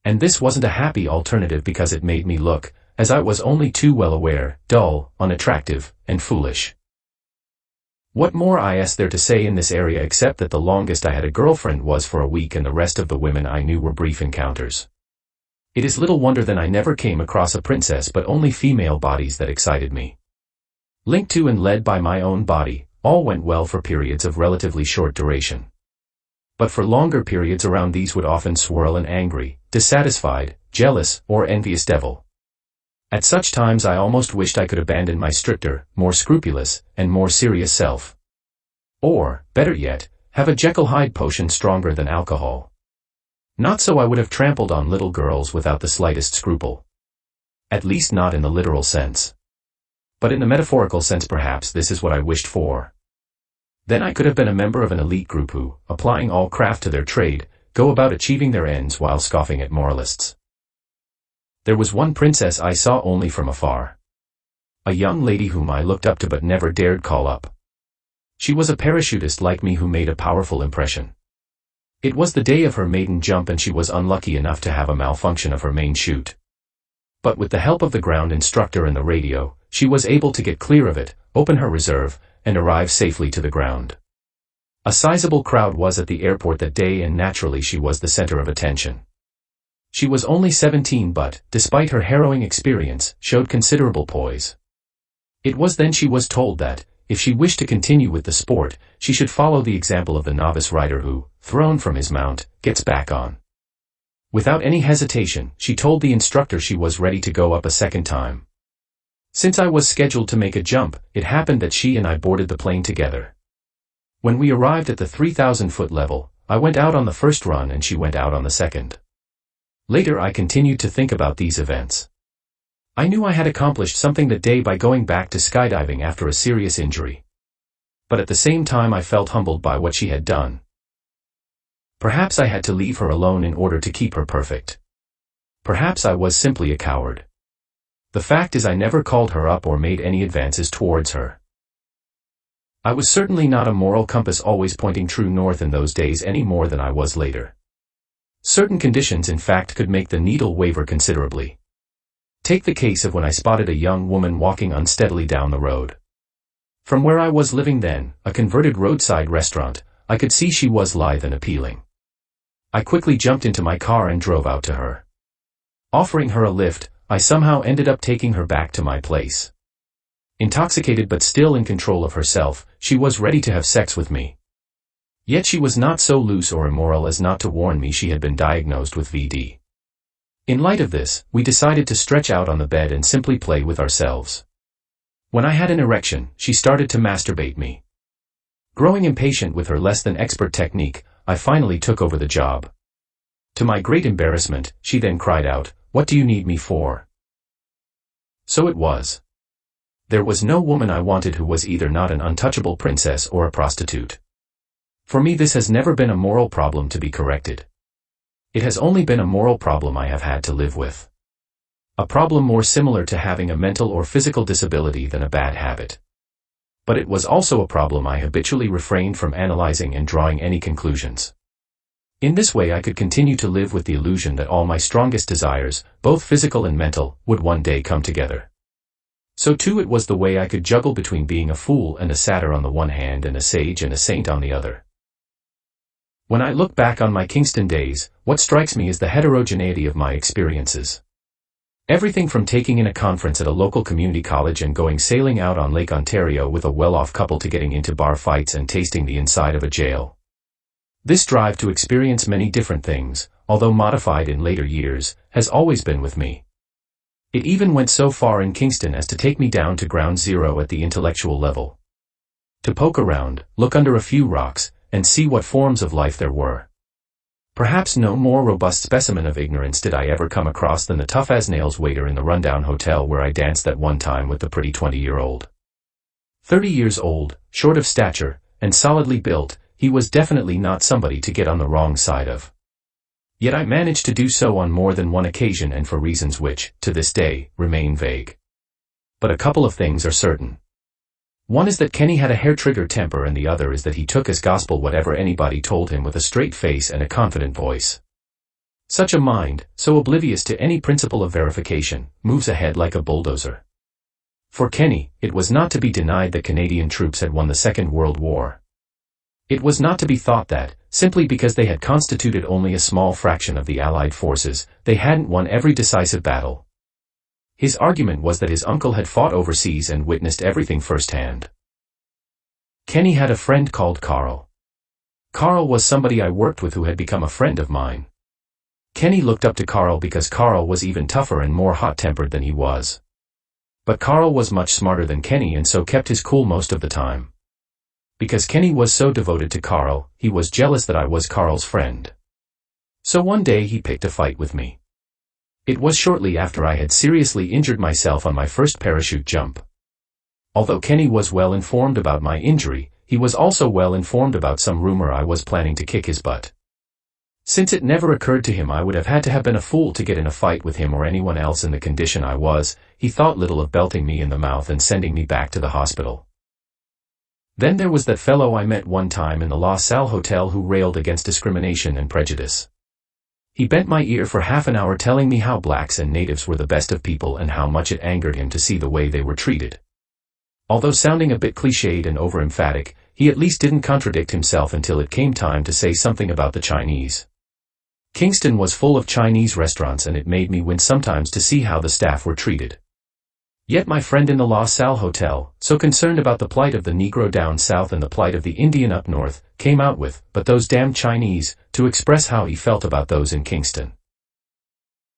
And this wasn't a happy alternative because it made me look, as I was only too well aware, dull, unattractive, and foolish. What more is there to say in this area except that the longest I had a girlfriend was for a week and the rest of the women I knew were brief encounters. It is little wonder then I never came across a princess but only female bodies that excited me. Linked to and led by my own body, all went well for periods of relatively short duration. But for longer periods around these would often swirl an angry, dissatisfied, jealous, or envious devil. At such times I almost wished I could abandon my stricter, more scrupulous, and more serious self. Or, better yet, have a Jekyll-Hyde potion stronger than alcohol. Not so I would have trampled on little girls without the slightest scruple. At least not in the literal sense. But in the metaphorical sense perhaps this is what I wished for. Then I could have been a member of an elite group who, applying all craft to their trade, go about achieving their ends while scoffing at moralists. There was one princess I saw only from afar. A young lady whom I looked up to but never dared call up. She was a parachutist like me who made a powerful impression. It was the day of her maiden jump and she was unlucky enough to have a malfunction of her main chute. But with the help of the ground instructor and the radio, she was able to get clear of it, open her reserve, and arrive safely to the ground. A sizable crowd was at the airport that day and naturally she was the center of attention. She was only 17 but, despite her harrowing experience, showed considerable poise. It was then she was told that, if she wished to continue with the sport, she should follow the example of the novice rider who, thrown from his mount, gets back on. Without any hesitation, she told the instructor she was ready to go up a second time. Since I was scheduled to make a jump, it happened that she and I boarded the plane together. When we arrived at the 3,000-foot level, I went out on the first run and she went out on the second. Later I continued to think about these events. I knew I had accomplished something that day by going back to skydiving after a serious injury. But at the same time I felt humbled by what she had done. Perhaps I had to leave her alone in order to keep her perfect. Perhaps I was simply a coward. The fact is I never called her up or made any advances towards her. I was certainly not a moral compass always pointing true north in those days any more than I was later. Certain conditions in fact could make the needle waver considerably. Take the case of when I spotted a young woman walking unsteadily down the road. From where I was living then, a converted roadside restaurant, I could see she was lithe and appealing. I quickly jumped into my car and drove out to her. Offering her a lift, I somehow ended up taking her back to my place. Intoxicated but still in control of herself, she was ready to have sex with me. Yet she was not so loose or immoral as not to warn me she had been diagnosed with VD. In light of this, we decided to stretch out on the bed and simply play with ourselves. When I had an erection, she started to masturbate me. Growing impatient with her less than expert technique, I finally took over the job. To my great embarrassment, she then cried out, "What do you need me for?" So it was. There was no woman I wanted who was either not an untouchable princess or a prostitute. For me this has never been a moral problem to be corrected. It has only been a moral problem I have had to live with. A problem more similar to having a mental or physical disability than a bad habit. But it was also a problem I habitually refrained from analyzing and drawing any conclusions. In this way I could continue to live with the illusion that all my strongest desires, both physical and mental, would one day come together. So too it was the way I could juggle between being a fool and a satyr on the one hand and a sage and a saint on the other. When I look back on my Kingston days, what strikes me is the heterogeneity of my experiences. Everything from taking in a conference at a local community college and going sailing out on Lake Ontario with a well-off couple to getting into bar fights and tasting the inside of a jail. This drive to experience many different things, although modified in later years, has always been with me. It even went so far in Kingston as to take me down to ground zero at the intellectual level. To poke around, look under a few rocks, and see what forms of life there were. Perhaps no more robust specimen of ignorance did I ever come across than the tough-as-nails waiter in the rundown hotel where I danced that one time with the pretty 20-year-old. 30 years old, short of stature, and solidly built, he was definitely not somebody to get on the wrong side of. Yet I managed to do so on more than one occasion and for reasons which, to this day, remain vague. But a couple of things are certain. One is that Kenny had a hair-trigger temper and the other is that he took as gospel whatever anybody told him with a straight face and a confident voice. Such a mind, so oblivious to any principle of verification, moves ahead like a bulldozer. For Kenny, it was not to be denied that Canadian troops had won the Second World War. It was not to be thought that, simply because they had constituted only a small fraction of the Allied forces, they hadn't won every decisive battle. His argument was that his uncle had fought overseas and witnessed everything firsthand. Kenny had a friend called Carl. Carl was somebody I worked with who had become a friend of mine. Kenny looked up to Carl because Carl was even tougher and more hot-tempered than he was. But Carl was much smarter than Kenny and so kept his cool most of the time. Because Kenny was so devoted to Carl, he was jealous that I was Carl's friend. So one day he picked a fight with me. It was shortly after I had seriously injured myself on my first parachute jump. Although Kenny was well informed about my injury, he was also well informed about some rumor I was planning to kick his butt. Since it never occurred to him I would have had to have been a fool to get in a fight with him or anyone else in the condition I was, he thought little of belting me in the mouth and sending me back to the hospital. Then there was that fellow I met one time in the La Salle Hotel who railed against discrimination and prejudice. He bent my ear for half an hour telling me how blacks and natives were the best of people and how much it angered him to see the way they were treated. Although sounding a bit cliched and over-emphatic, he at least didn't contradict himself until it came time to say something about the Chinese. Kingston was full of Chinese restaurants and it made me wince sometimes to see how the staff were treated. Yet my friend in the La Salle Hotel, so concerned about the plight of the Negro down south and the plight of the Indian up north, came out with, "But those damn Chinese," to express how he felt about those in Kingston.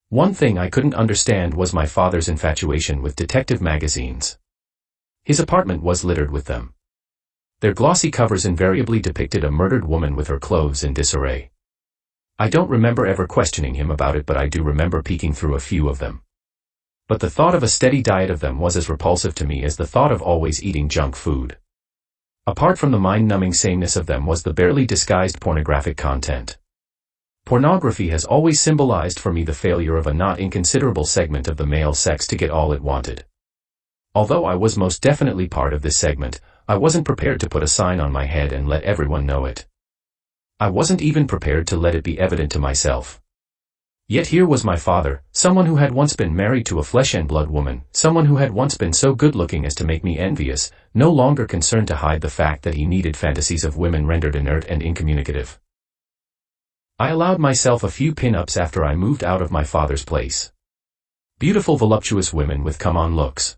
One thing I couldn't understand was my father's infatuation with detective magazines. His apartment was littered with them. Their glossy covers invariably depicted a murdered woman with her clothes in disarray. I don't remember ever questioning him about it, but I do remember peeking through a few of them. But the thought of a steady diet of them was as repulsive to me as the thought of always eating junk food. Apart from the mind-numbing sameness of them was the barely disguised pornographic content. Pornography has always symbolized for me the failure of a not inconsiderable segment of the male sex to get all it wanted. Although I was most definitely part of this segment, I wasn't prepared to put a sign on my head and let everyone know it. I wasn't even prepared to let it be evident to myself. Yet here was my father, someone who had once been married to a flesh-and-blood woman, someone who had once been so good-looking as to make me envious, no longer concerned to hide the fact that he needed fantasies of women rendered inert and incommunicative. I allowed myself a few pin-ups after I moved out of my father's place. Beautiful voluptuous women with come-on looks.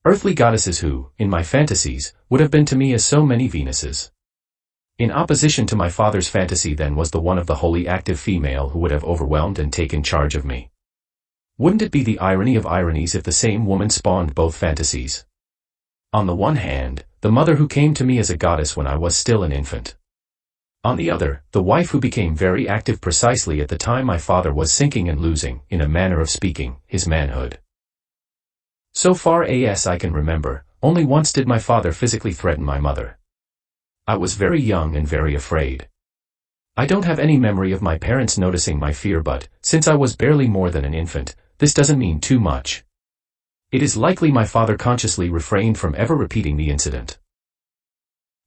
Earthly goddesses who, in my fantasies, would have been to me as so many Venuses. In opposition to my father's fantasy then was the one of the wholly active female who would have overwhelmed and taken charge of me. Wouldn't it be the irony of ironies if the same woman spawned both fantasies? On the one hand, the mother who came to me as a goddess when I was still an infant. On the other, the wife who became very active precisely at the time my father was sinking and losing, in a manner of speaking, his manhood. So far as I can remember, only once did my father physically threaten my mother. I was very young and very afraid. I don't have any memory of my parents noticing my fear, but, since I was barely more than an infant, this doesn't mean too much. It is likely my father consciously refrained from ever repeating the incident.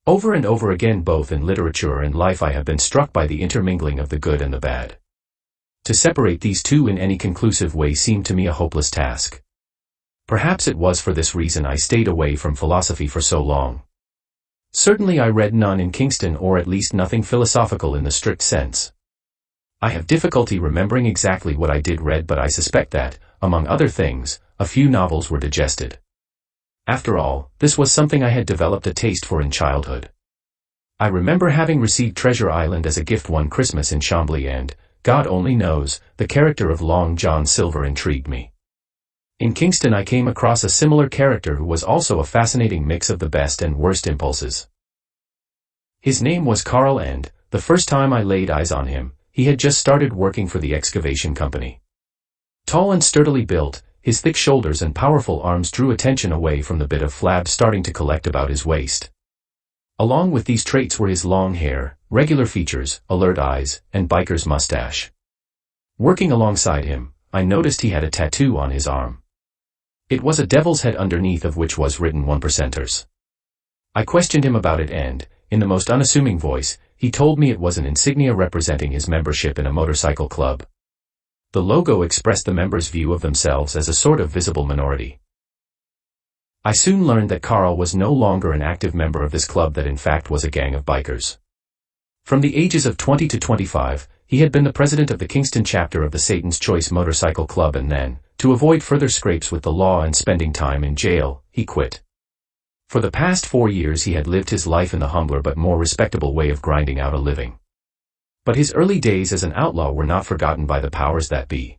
Over and over again, both in literature and life, I have been struck by the intermingling of the good and the bad. To separate these two in any conclusive way seemed to me a hopeless task. Perhaps it was for this reason I stayed away from philosophy for so long. Certainly I read none in Kingston, or at least nothing philosophical in the strict sense. I have difficulty remembering exactly what I did read, but I suspect that, among other things, a few novels were digested. After all, this was something I had developed a taste for in childhood. I remember having received Treasure Island as a gift one Christmas in Chambly, and, God only knows, the character of Long John Silver intrigued me. In Kingston I came across a similar character who was also a fascinating mix of the best and worst impulses. His name was Carl, and, the first time I laid eyes on him, he had just started working for the excavation company. Tall and sturdily built, his thick shoulders and powerful arms drew attention away from the bit of flab starting to collect about his waist. Along with these traits were his long hair, regular features, alert eyes, and biker's mustache. Working alongside him, I noticed he had a tattoo on his arm. It was a devil's head underneath of which was written 1%ers. I questioned him about it and, in the most unassuming voice, he told me it was an insignia representing his membership in a motorcycle club. The logo expressed the members' view of themselves as a sort of visible minority. I soon learned that Carl was no longer an active member of this club, that in fact was a gang of bikers. From the ages of 20 to 25, he had been the president of the Kingston chapter of the Satan's Choice Motorcycle Club, and then, to avoid further scrapes with the law and spending time in jail, he quit. For the past 4 years he had lived his life in the humbler but more respectable way of grinding out a living. But his early days as an outlaw were not forgotten by the powers that be.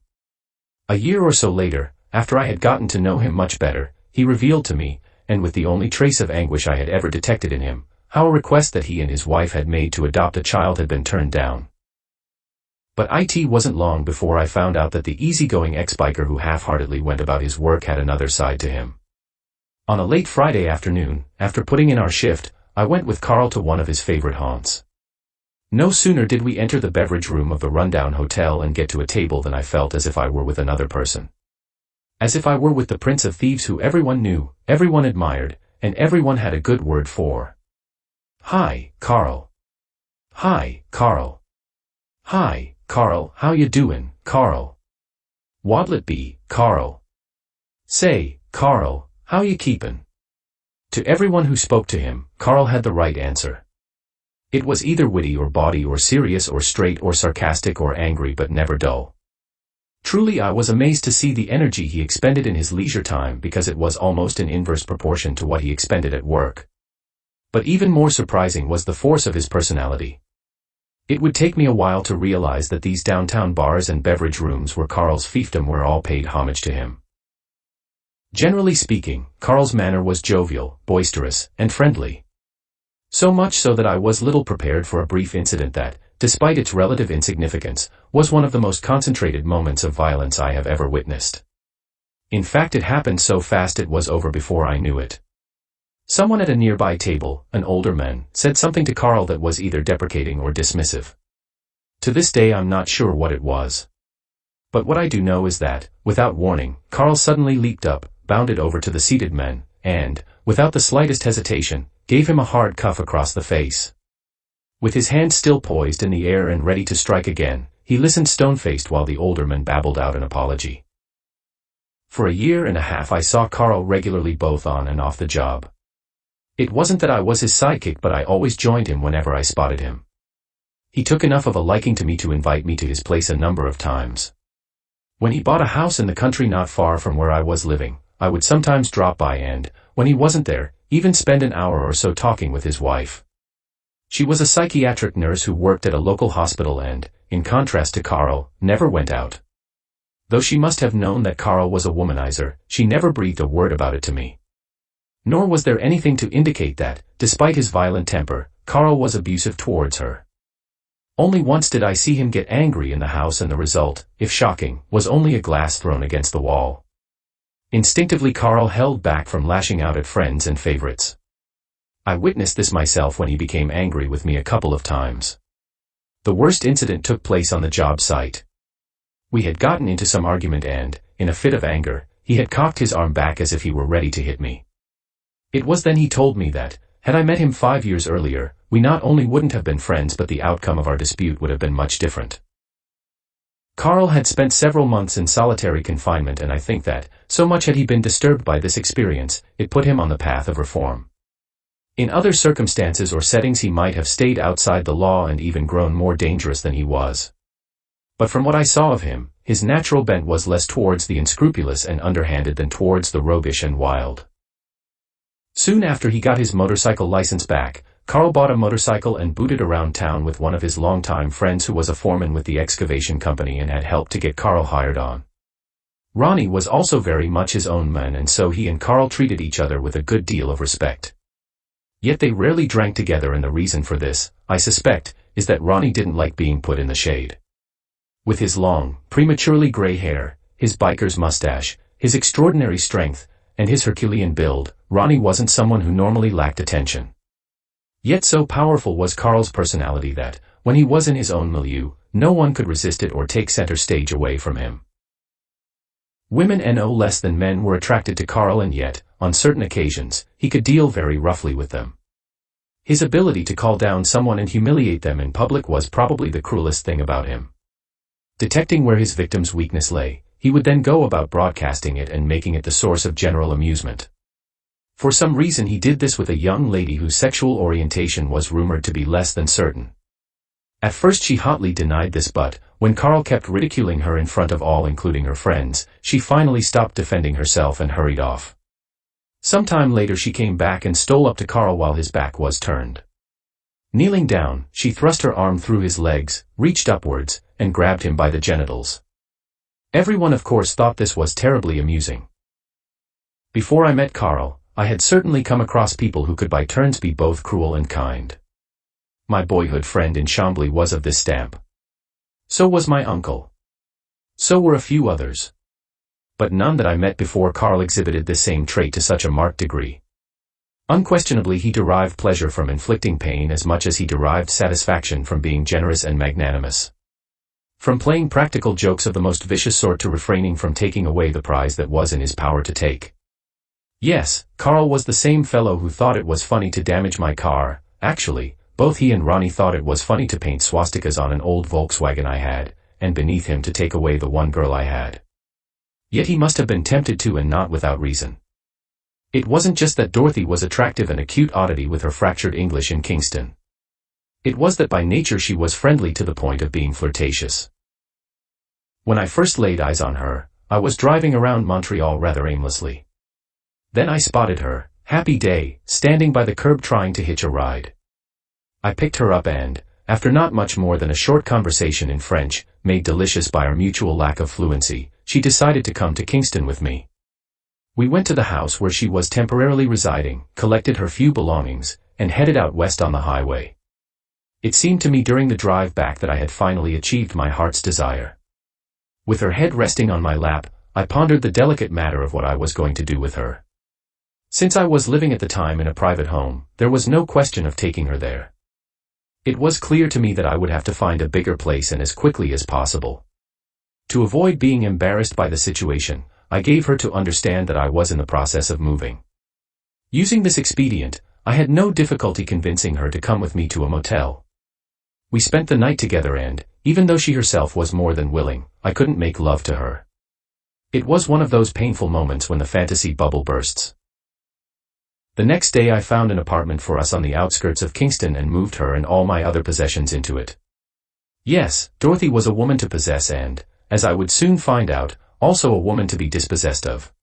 A year or so later, after I had gotten to know him much better, he revealed to me, and with the only trace of anguish I had ever detected in him, how a request that he and his wife had made to adopt a child had been turned down. But it wasn't long before I found out that the easygoing ex-biker who half-heartedly went about his work had another side to him. On a late Friday afternoon, after putting in our shift, I went with Carl to one of his favorite haunts. No sooner did we enter the beverage room of the rundown hotel and get to a table than I felt as if I were with another person. As if I were with the Prince of Thieves who everyone knew, everyone admired, and everyone had a good word for. "Hi, Carl. Hi, Carl. Hi, Carl, how you doin', Carl? What'll it be, Carl? Say, Carl, how you keepin'?" To everyone who spoke to him, Carl had the right answer. It was either witty or bawdy or serious or straight or sarcastic or angry, but never dull. Truly I was amazed to see the energy he expended in his leisure time, because it was almost in inverse proportion to what he expended at work. But even more surprising was the force of his personality. It would take me a while to realize that these downtown bars and beverage rooms were Carl's fiefdom, where all paid homage to him. Generally speaking, Carl's manner was jovial, boisterous, and friendly. So much so that I was little prepared for a brief incident that, despite its relative insignificance, was one of the most concentrated moments of violence I have ever witnessed. In fact, it happened so fast it was over before I knew it. Someone at a nearby table, an older man, said something to Carl that was either deprecating or dismissive. To this day I'm not sure what it was. But what I do know is that, without warning, Carl suddenly leaped up, bounded over to the seated man, and, without the slightest hesitation, gave him a hard cuff across the face. With his hand still poised in the air and ready to strike again, he listened stone-faced while the older man babbled out an apology. For a year and a half I saw Carl regularly both on and off the job. It wasn't that I was his sidekick, but I always joined him whenever I spotted him. He took enough of a liking to me to invite me to his place a number of times. When he bought a house in the country not far from where I was living, I would sometimes drop by and, when he wasn't there, even spend an hour or so talking with his wife. She was a psychiatric nurse who worked at a local hospital and, in contrast to Carl, never went out. Though she must have known that Carl was a womanizer, she never breathed a word about it to me. Nor was there anything to indicate that, despite his violent temper, Carl was abusive towards her. Only once did I see him get angry in the house, and the result, if shocking, was only a glass thrown against the wall. Instinctively Carl held back from lashing out at friends and favorites. I witnessed this myself when he became angry with me a couple of times. The worst incident took place on the job site. We had gotten into some argument and, in a fit of anger, he had cocked his arm back as if he were ready to hit me. It was then he told me that, had I met him 5 years earlier, we not only wouldn't have been friends but the outcome of our dispute would have been much different. Carl had spent several months in solitary confinement, and I think that, so much had he been disturbed by this experience, it put him on the path of reform. In other circumstances or settings he might have stayed outside the law and even grown more dangerous than he was. But from what I saw of him, his natural bent was less towards the unscrupulous and underhanded than towards the roguish and wild. Soon after he got his motorcycle license back, Carl bought a motorcycle and booted around town with one of his longtime friends who was a foreman with the excavation company and had helped to get Carl hired on. Ronnie was also very much his own man, and so he and Carl treated each other with a good deal of respect. Yet they rarely drank together, and the reason for this, I suspect, is that Ronnie didn't like being put in the shade. With his long, prematurely gray hair, his biker's mustache, his extraordinary strength, and his Herculean build, Ronnie wasn't someone who normally lacked attention. Yet so powerful was Carl's personality that, when he was in his own milieu, no one could resist it or take center stage away from him. Women no less than men were attracted to Carl, and yet, on certain occasions, he could deal very roughly with them. His ability to call down someone and humiliate them in public was probably the cruelest thing about him. Detecting where his victim's weakness lay, he would then go about broadcasting it and making it the source of general amusement. For some reason he did this with a young lady whose sexual orientation was rumored to be less than certain. At first she hotly denied this, but, when Carl kept ridiculing her in front of all, including her friends, she finally stopped defending herself and hurried off. Sometime later she came back and stole up to Carl while his back was turned. Kneeling down, she thrust her arm through his legs, reached upwards, and grabbed him by the genitals. Everyone of course thought this was terribly amusing. Before I met Carl, I had certainly come across people who could by turns be both cruel and kind. My boyhood friend in Chambly was of this stamp. So was my uncle. So were a few others. But none that I met before Carl exhibited this same trait to such a marked degree. Unquestionably he derived pleasure from inflicting pain as much as he derived satisfaction from being generous and magnanimous. From playing practical jokes of the most vicious sort to refraining from taking away the prize that was in his power to take. Yes, Carl was the same fellow who thought it was funny to damage my car. Actually, both he and Ronnie thought it was funny to paint swastikas on an old Volkswagen I had, and beneath him to take away the one girl I had. Yet he must have been tempted to, and not without reason. It wasn't just that Dorothy was attractive, and a cute oddity with her fractured English in Kingston. It was that by nature she was friendly to the point of being flirtatious. When I first laid eyes on her, I was driving around Montreal rather aimlessly. Then I spotted her, happy day, standing by the curb trying to hitch a ride. I picked her up and, after not much more than a short conversation in French, made delicious by our mutual lack of fluency, she decided to come to Kingston with me. We went to the house where she was temporarily residing, collected her few belongings, and headed out west on the highway. It seemed to me during the drive back that I had finally achieved my heart's desire. With her head resting on my lap, I pondered the delicate matter of what I was going to do with her. Since I was living at the time in a private home, there was no question of taking her there. It was clear to me that I would have to find a bigger place and as quickly as possible. To avoid being embarrassed by the situation, I gave her to understand that I was in the process of moving. Using this expedient, I had no difficulty convincing her to come with me to a motel. We spent the night together and, even though she herself was more than willing, I couldn't make love to her. It was one of those painful moments when the fantasy bubble bursts. The next day I found an apartment for us on the outskirts of Kingston and moved her and all my other possessions into it. Yes, Dorothy was a woman to possess and, as I would soon find out, also a woman to be dispossessed of.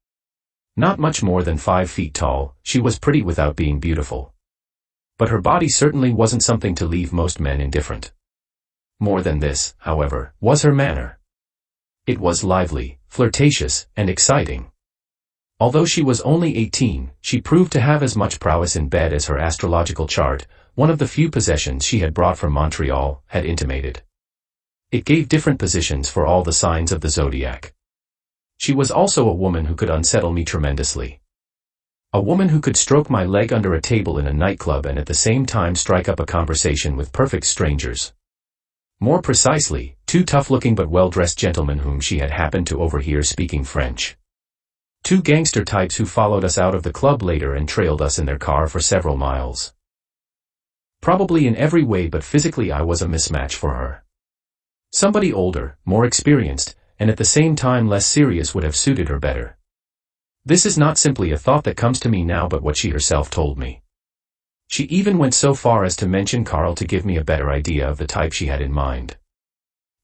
Not much more than 5 feet tall, she was pretty without being beautiful. But her body certainly wasn't something to leave most men indifferent. More than this, however, was her manner. It was lively, flirtatious, and exciting. Although she was only 18, she proved to have as much prowess in bed as her astrological chart, one of the few possessions she had brought from Montreal, had intimated. It gave different positions for all the signs of the zodiac. She was also a woman who could unsettle me tremendously. A woman who could stroke my leg under a table in a nightclub and at the same time strike up a conversation with perfect strangers. More precisely, 2 tough-looking but well-dressed gentlemen whom she had happened to overhear speaking French. 2 gangster types who followed us out of the club later and trailed us in their car for several miles. Probably in every way but physically I was a mismatch for her. Somebody older, more experienced, and at the same time less serious would have suited her better. This is not simply a thought that comes to me now but what she herself told me. She even went so far as to mention Carl to give me a better idea of the type she had in mind.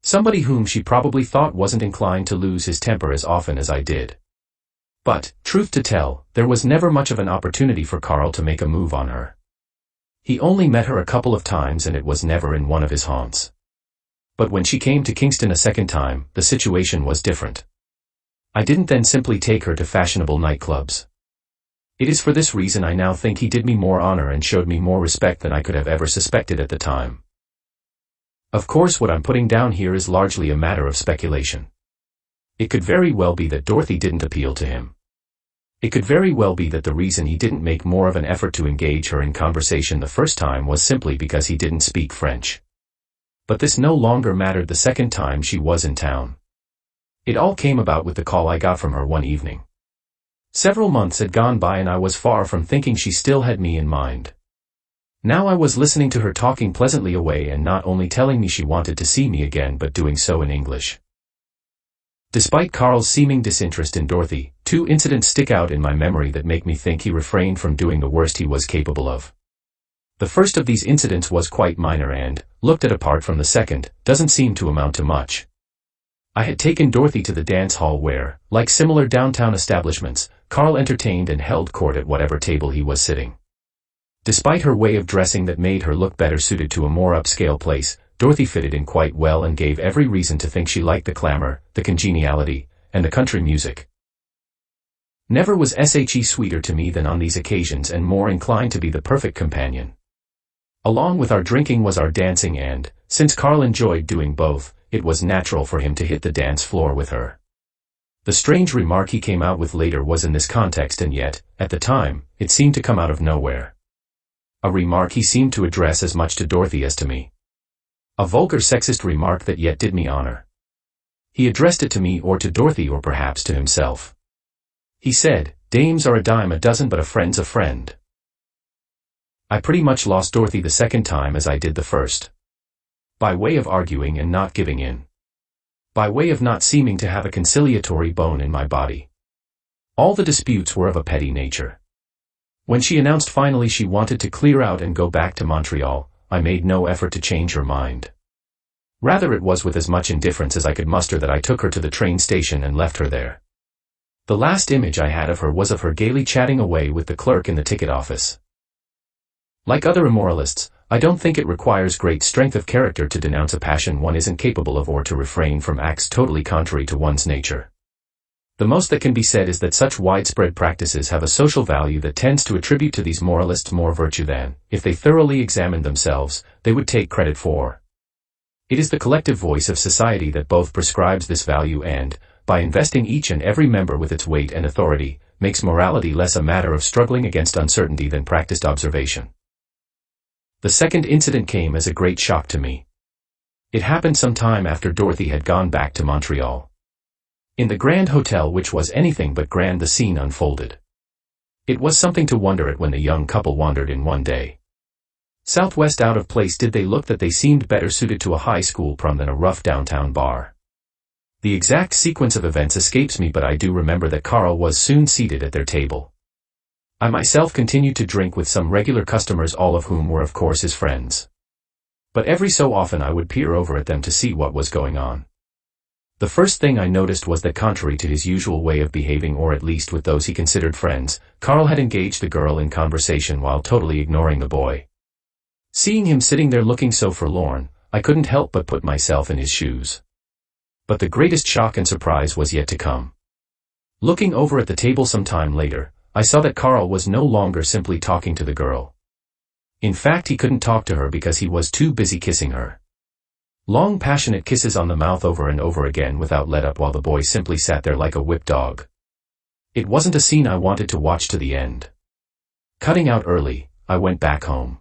Somebody whom she probably thought wasn't inclined to lose his temper as often as I did. But, truth to tell, there was never much of an opportunity for Carl to make a move on her. He only met her a couple of times and it was never in one of his haunts. But when she came to Kingston a second time, the situation was different. I didn't then simply take her to fashionable nightclubs. It is for this reason I now think he did me more honor and showed me more respect than I could have ever suspected at the time. Of course what I'm putting down here is largely a matter of speculation. It could very well be that Dorothy didn't appeal to him. It could very well be that the reason he didn't make more of an effort to engage her in conversation the first time was simply because he didn't speak French. But this no longer mattered the second time she was in town. It all came about with the call I got from her one evening. Several months had gone by and I was far from thinking she still had me in mind. Now I was listening to her talking pleasantly away and not only telling me she wanted to see me again but doing so in English. Despite Carl's seeming disinterest in Dorothy, 2 incidents stick out in my memory that make me think he refrained from doing the worst he was capable of. The first of these incidents was quite minor and, looked at apart from the second, doesn't seem to amount to much. I had taken Dorothy to the dance hall where, like similar downtown establishments, Carl entertained and held court at whatever table he was sitting. Despite her way of dressing that made her look better suited to a more upscale place, Dorothy fitted in quite well and gave every reason to think she liked the clamor, the congeniality, and the country music. Never was she sweeter to me than on these occasions and more inclined to be the perfect companion. Along with our drinking was our dancing and, since Carl enjoyed doing both, it was natural for him to hit the dance floor with her. The strange remark he came out with later was in this context and yet, at the time, it seemed to come out of nowhere. A remark he seemed to address as much to Dorothy as to me. A vulgar sexist remark that yet did me honor. He addressed it to me or to Dorothy or perhaps to himself. He said, "Dames are a dime a dozen but a friend's a friend." I pretty much lost Dorothy the second time as I did the first. By way of arguing and not giving in. By way of not seeming to have a conciliatory bone in my body. All the disputes were of a petty nature. When she announced finally she wanted to clear out and go back to Montreal, I made no effort to change her mind. Rather it was with as much indifference as I could muster that I took her to the train station and left her there. The last image I had of her was of her gaily chatting away with the clerk in the ticket office. Like other immoralists, I don't think it requires great strength of character to denounce a passion one isn't capable of or to refrain from acts totally contrary to one's nature. The most that can be said is that such widespread practices have a social value that tends to attribute to these moralists more virtue than, if they thoroughly examined themselves, they would take credit for. It is the collective voice of society that both prescribes this value and, by investing each and every member with its weight and authority, makes morality less a matter of struggling against uncertainty than practiced observation. The second incident came as a great shock to me. It happened some time after Dorothy had gone back to Montreal. In the Grand Hotel, which was anything but grand, the scene unfolded. It was something to wonder at when the young couple wandered in one day. Southwest out of place did they look that they seemed better suited to a high school prom than a rough downtown bar. The exact sequence of events escapes me, but I do remember that Carl was soon seated at their table. I myself continued to drink with some regular customers, all of whom were of course his friends. But every so often I would peer over at them to see what was going on. The first thing I noticed was that, contrary to his usual way of behaving, or at least with those he considered friends, Carl had engaged the girl in conversation while totally ignoring the boy. Seeing him sitting there looking so forlorn, I couldn't help but put myself in his shoes. But the greatest shock and surprise was yet to come. Looking over at the table some time later, I saw that Carl was no longer simply talking to the girl. In fact, he couldn't talk to her because he was too busy kissing her. Long passionate kisses on the mouth over and over again without let-up, while the boy simply sat there like a whipped dog. It wasn't a scene I wanted to watch to the end. Cutting out early, I went back home.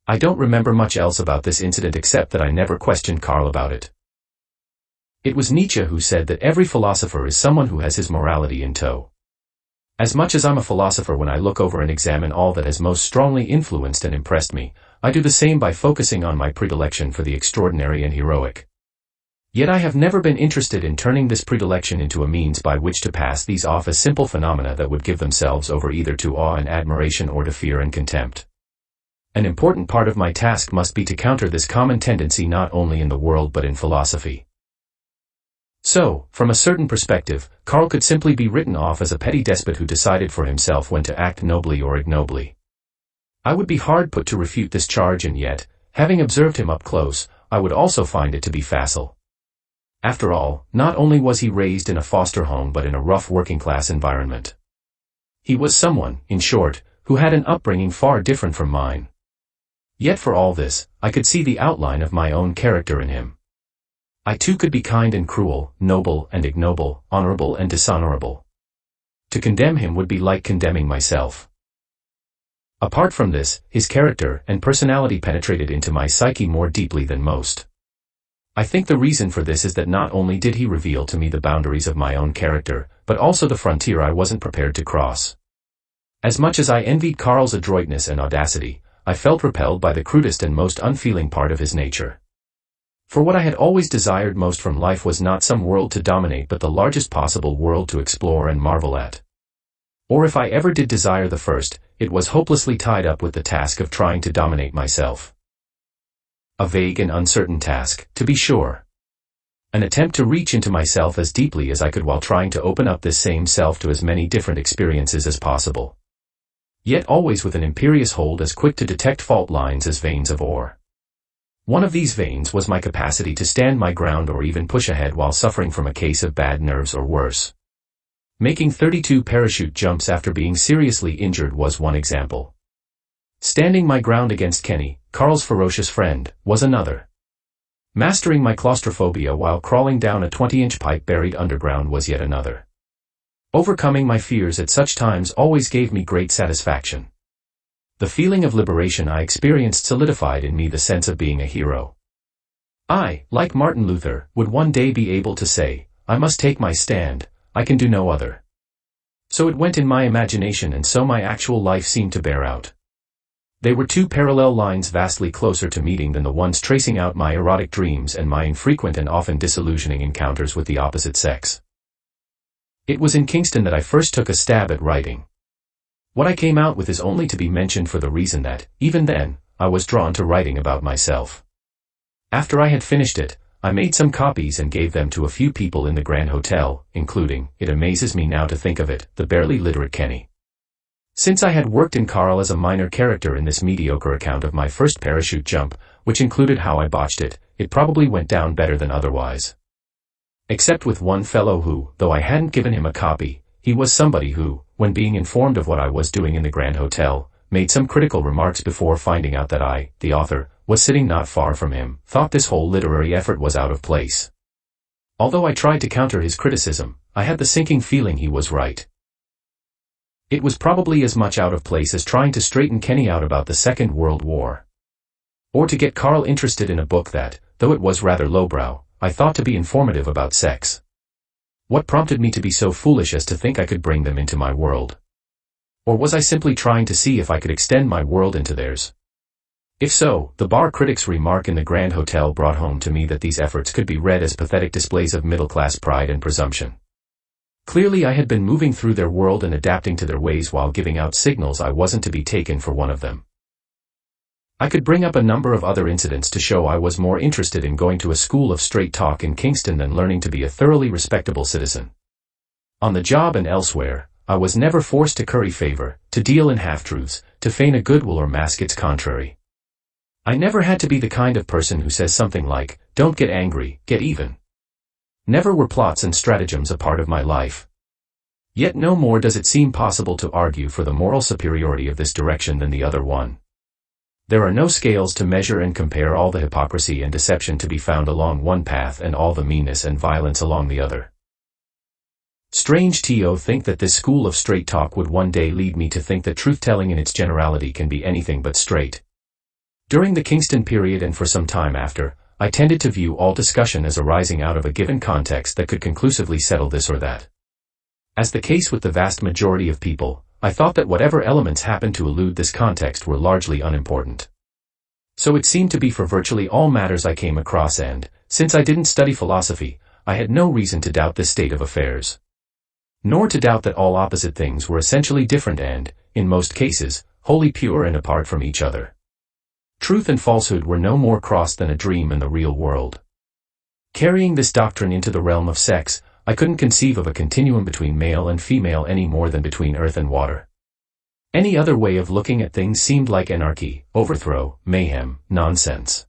I don't remember much else about this incident except that I never questioned Carl about it. It was Nietzsche who said that every philosopher is someone who has his morality in tow. As much as I'm a philosopher when I look over and examine all that has most strongly influenced and impressed me, I do the same by focusing on my predilection for the extraordinary and heroic. Yet I have never been interested in turning this predilection into a means by which to pass these off as simple phenomena that would give themselves over either to awe and admiration or to fear and contempt. An important part of my task must be to counter this common tendency not only in the world but in philosophy. So, from a certain perspective, Carl could simply be written off as a petty despot who decided for himself when to act nobly or ignobly. I would be hard put to refute this charge, and yet, having observed him up close, I would also find it to be facile. After all, not only was he raised in a foster home but in a rough working-class environment. He was someone, in short, who had an upbringing far different from mine. Yet for all this, I could see the outline of my own character in him. I too could be kind and cruel, noble and ignoble, honorable and dishonorable. To condemn him would be like condemning myself. Apart from this, his character and personality penetrated into my psyche more deeply than most. I think the reason for this is that not only did he reveal to me the boundaries of my own character, but also the frontier I wasn't prepared to cross. As much as I envied Carl's adroitness and audacity, I felt repelled by the crudest and most unfeeling part of his nature. For what I had always desired most from life was not some world to dominate but the largest possible world to explore and marvel at. Or if I ever did desire the first, it was hopelessly tied up with the task of trying to dominate myself. A vague and uncertain task, to be sure. An attempt to reach into myself as deeply as I could while trying to open up this same self to as many different experiences as possible. Yet always with an imperious hold as quick to detect fault lines as veins of ore. One of these veins was my capacity to stand my ground or even push ahead while suffering from a case of bad nerves or worse. Making 32 parachute jumps after being seriously injured was one example. Standing my ground against Kenny, Carl's ferocious friend, was another. Mastering my claustrophobia while crawling down a 20-inch pipe buried underground was yet another. Overcoming my fears at such times always gave me great satisfaction. The feeling of liberation I experienced solidified in me the sense of being a hero. I, like Martin Luther, would one day be able to say, I must take my stand, I can do no other. So it went in my imagination, and so my actual life seemed to bear out. They were two parallel lines vastly closer to meeting than the ones tracing out my erotic dreams and my infrequent and often disillusioning encounters with the opposite sex. It was in Kingston that I first took a stab at writing. What I came out with is only to be mentioned for the reason that, even then, I was drawn to writing about myself. After I had finished it, I made some copies and gave them to a few people in the Grand Hotel, including, it amazes me now to think of it, the barely literate Kenny. Since I had worked in Carl as a minor character in this mediocre account of my first parachute jump, which included how I botched it, it probably went down better than otherwise. Except with one fellow who, though I hadn't given him a copy, he was somebody who, when being informed of what I was doing in the Grand Hotel, made some critical remarks before finding out that I, the author, was sitting not far from him, thought this whole literary effort was out of place. Although I tried to counter his criticism, I had the sinking feeling he was right. It was probably as much out of place as trying to straighten Kenny out about the Second World War. Or to get Carl interested in a book that, though it was rather lowbrow, I thought to be informative about sex. What prompted me to be so foolish as to think I could bring them into my world? Or was I simply trying to see if I could extend my world into theirs? If so, the bar critic's remark in the Grand Hotel brought home to me that these efforts could be read as pathetic displays of middle-class pride and presumption. Clearly I had been moving through their world and adapting to their ways while giving out signals I wasn't to be taken for one of them. I could bring up a number of other incidents to show I was more interested in going to a school of straight talk in Kingston than learning to be a thoroughly respectable citizen. On the job and elsewhere, I was never forced to curry favor, to deal in half-truths, to feign a goodwill or mask its contrary. I never had to be the kind of person who says something like, "Don't get angry, get even." Never were plots and stratagems a part of my life. Yet no more does it seem possible to argue for the moral superiority of this direction than the other one. There are no scales to measure and compare all the hypocrisy and deception to be found along one path and all the meanness and violence along the other. Strange to think that this school of straight talk would one day lead me to think that truth-telling in its generality can be anything but straight. During the Kingston period and for some time after, I tended to view all discussion as arising out of a given context that could conclusively settle this or that. As the case with the vast majority of people, I thought that whatever elements happened to elude this context were largely unimportant. So it seemed to be for virtually all matters I came across, and, since I didn't study philosophy, I had no reason to doubt this state of affairs. Nor to doubt that all opposite things were essentially different and, in most cases, wholly pure and apart from each other. Truth and falsehood were no more crossed than a dream in the real world. Carrying this doctrine into the realm of sex, I couldn't conceive of a continuum between male and female any more than between earth and water. Any other way of looking at things seemed like anarchy, overthrow, mayhem, nonsense.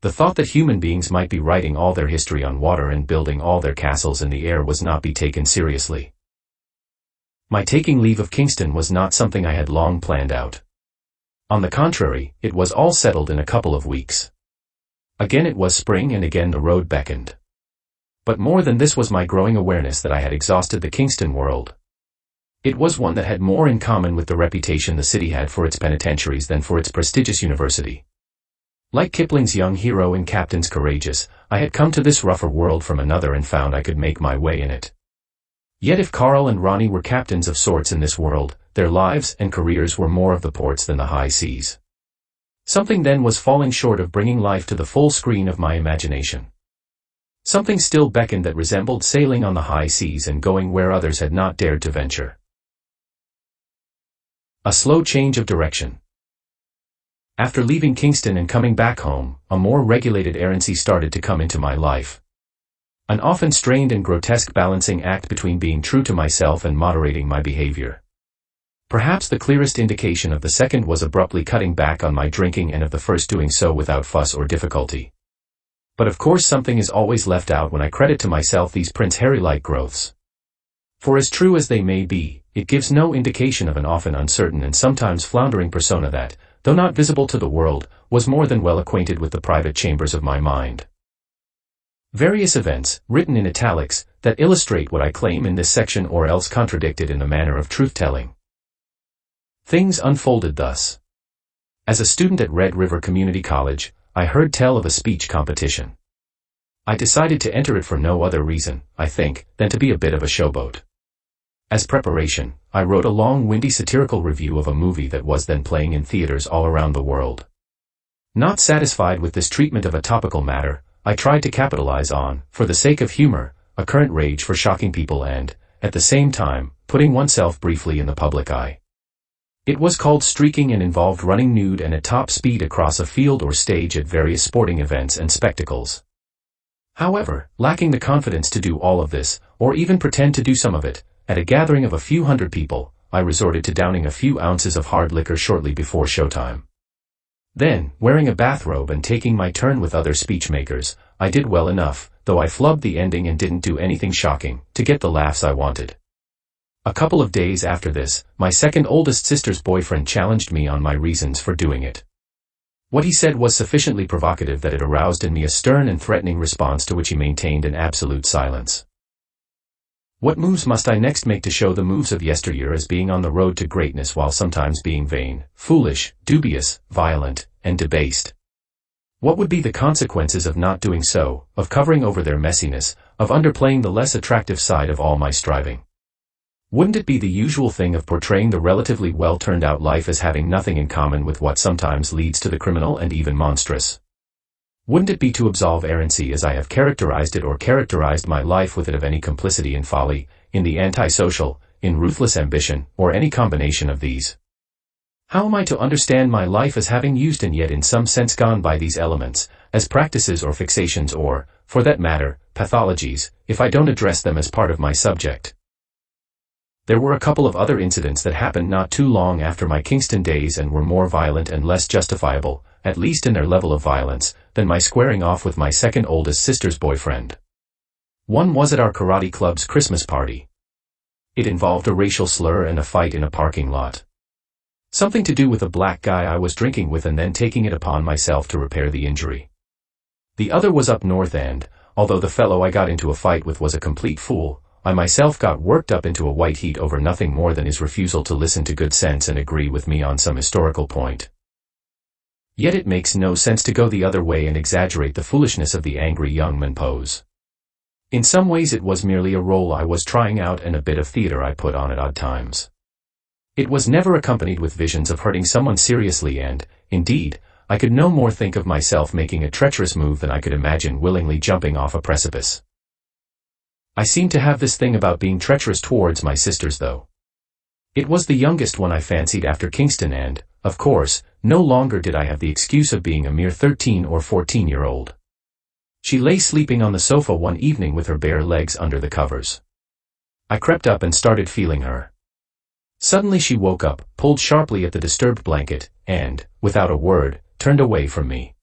The thought that human beings might be writing all their history on water and building all their castles in the air was not be taken seriously. My taking leave of Kingston was not something I had long planned out. On the contrary, it was all settled in a couple of weeks. Again it was spring and again the road beckoned. But more than this was my growing awareness that I had exhausted the Kingston world. It was one that had more in common with the reputation the city had for its penitentiaries than for its prestigious university. Like Kipling's young hero in Captains Courageous, I had come to this rougher world from another and found I could make my way in it. Yet if Carl and Ronnie were captains of sorts in this world, their lives and careers were more of the ports than the high seas. Something then was falling short of bringing life to the full screen of my imagination. Something still beckoned that resembled sailing on the high seas and going where others had not dared to venture. A slow change of direction. After leaving Kingston and coming back home, a more regulated errancy started to come into my life. An often strained and grotesque balancing act between being true to myself and moderating my behavior. Perhaps the clearest indication of the second was abruptly cutting back on my drinking and of the first doing so without fuss or difficulty. But of course something is always left out when I credit to myself these Prince Harry-like growths. For as true as they may be, it gives no indication of an often uncertain and sometimes floundering persona that, though not visible to the world, was more than well acquainted with the private chambers of my mind. Various events, written in italics, that illustrate what I claim in this section or else contradicted in the manner of truth-telling. Things unfolded thus. As a student at Red River Community College, I heard tell of a speech competition. I decided to enter it for no other reason, I think, than to be a bit of a showboat. As preparation, I wrote a long windy satirical review of a movie that was then playing in theaters all around the world. Not satisfied with this treatment of a topical matter, I tried to capitalize on, for the sake of humor, a current rage for shocking people and, at the same time, putting oneself briefly in the public eye. It was called Streaking and involved running nude and at top speed across a field or stage at various sporting events and spectacles. However, lacking the confidence to do all of this, or even pretend to do some of it, at a gathering of a few hundred people, I resorted to downing a few ounces of hard liquor shortly before showtime. Then, wearing a bathrobe and taking my turn with other speechmakers, I did well enough, though I flubbed the ending and didn't do anything shocking, to get the laughs I wanted. A couple of days after this, my second oldest sister's boyfriend challenged me on my reasons for doing it. What he said was sufficiently provocative that it aroused in me a stern and threatening response to which he maintained an absolute silence. What moves must I next make to show the moves of yesteryear as being on the road to greatness while sometimes being vain, foolish, dubious, violent, and debased? What would be the consequences of not doing so, of covering over their messiness, of underplaying the less attractive side of all my striving? Wouldn't it be the usual thing of portraying the relatively well-turned-out life as having nothing in common with what sometimes leads to the criminal and even monstrous? Wouldn't it be to absolve errancy as I have characterized it or characterized my life with it of any complicity in folly, in the antisocial, in ruthless ambition, or any combination of these? How am I to understand my life as having used and yet in some sense gone by these elements, as practices or fixations or, for that matter, pathologies, if I don't address them as part of my subject? There were a couple of other incidents that happened not too long after my Kingston days and were more violent and less justifiable, at least in their level of violence, than my squaring off with my second oldest sister's boyfriend. One was at our karate club's Christmas party. It involved a racial slur and a fight in a parking lot. Something to do with a black guy I was drinking with and then taking it upon myself to repair the injury. The other was up north and, although the fellow I got into a fight with was a complete fool, I myself got worked up into a white heat over nothing more than his refusal to listen to good sense and agree with me on some historical point. Yet it makes no sense to go the other way and exaggerate the foolishness of the angry young man pose. In some ways it was merely a role I was trying out and a bit of theater I put on at odd times. It was never accompanied with visions of hurting someone seriously and, indeed, I could no more think of myself making a treacherous move than I could imagine willingly jumping off a precipice. I seem to have this thing about being treacherous towards my sisters though. It was the youngest one I fancied after Kingston and, of course, no longer did I have the excuse of being a mere 13 or 14-year-old. She lay sleeping on the sofa one evening with her bare legs under the covers. I crept up and started feeling her. Suddenly she woke up, pulled sharply at the disturbed blanket, and, without a word, turned away from me.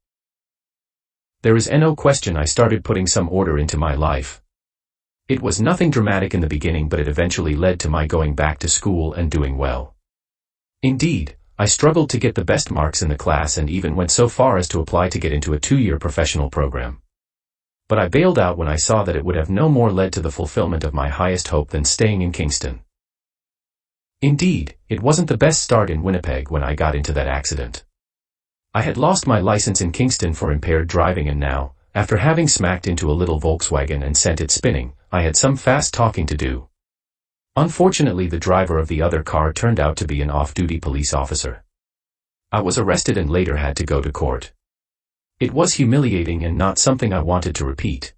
There is no question I started putting some order into my life. It was nothing dramatic in the beginning, but it eventually led to my going back to school and doing well. Indeed, I struggled to get the best marks in the class and even went so far as to apply to get into a 2-year professional program. But I bailed out when I saw that it would have no more led to the fulfillment of my highest hope than staying in Kingston. Indeed, it wasn't the best start in Winnipeg when I got into that accident. I had lost my license in Kingston for impaired driving and now, after having smacked into a little Volkswagen and sent it spinning, I had some fast talking to do. Unfortunately, the driver of the other car turned out to be an off-duty police officer. I was arrested and later had to go to court. It was humiliating and not something I wanted to repeat.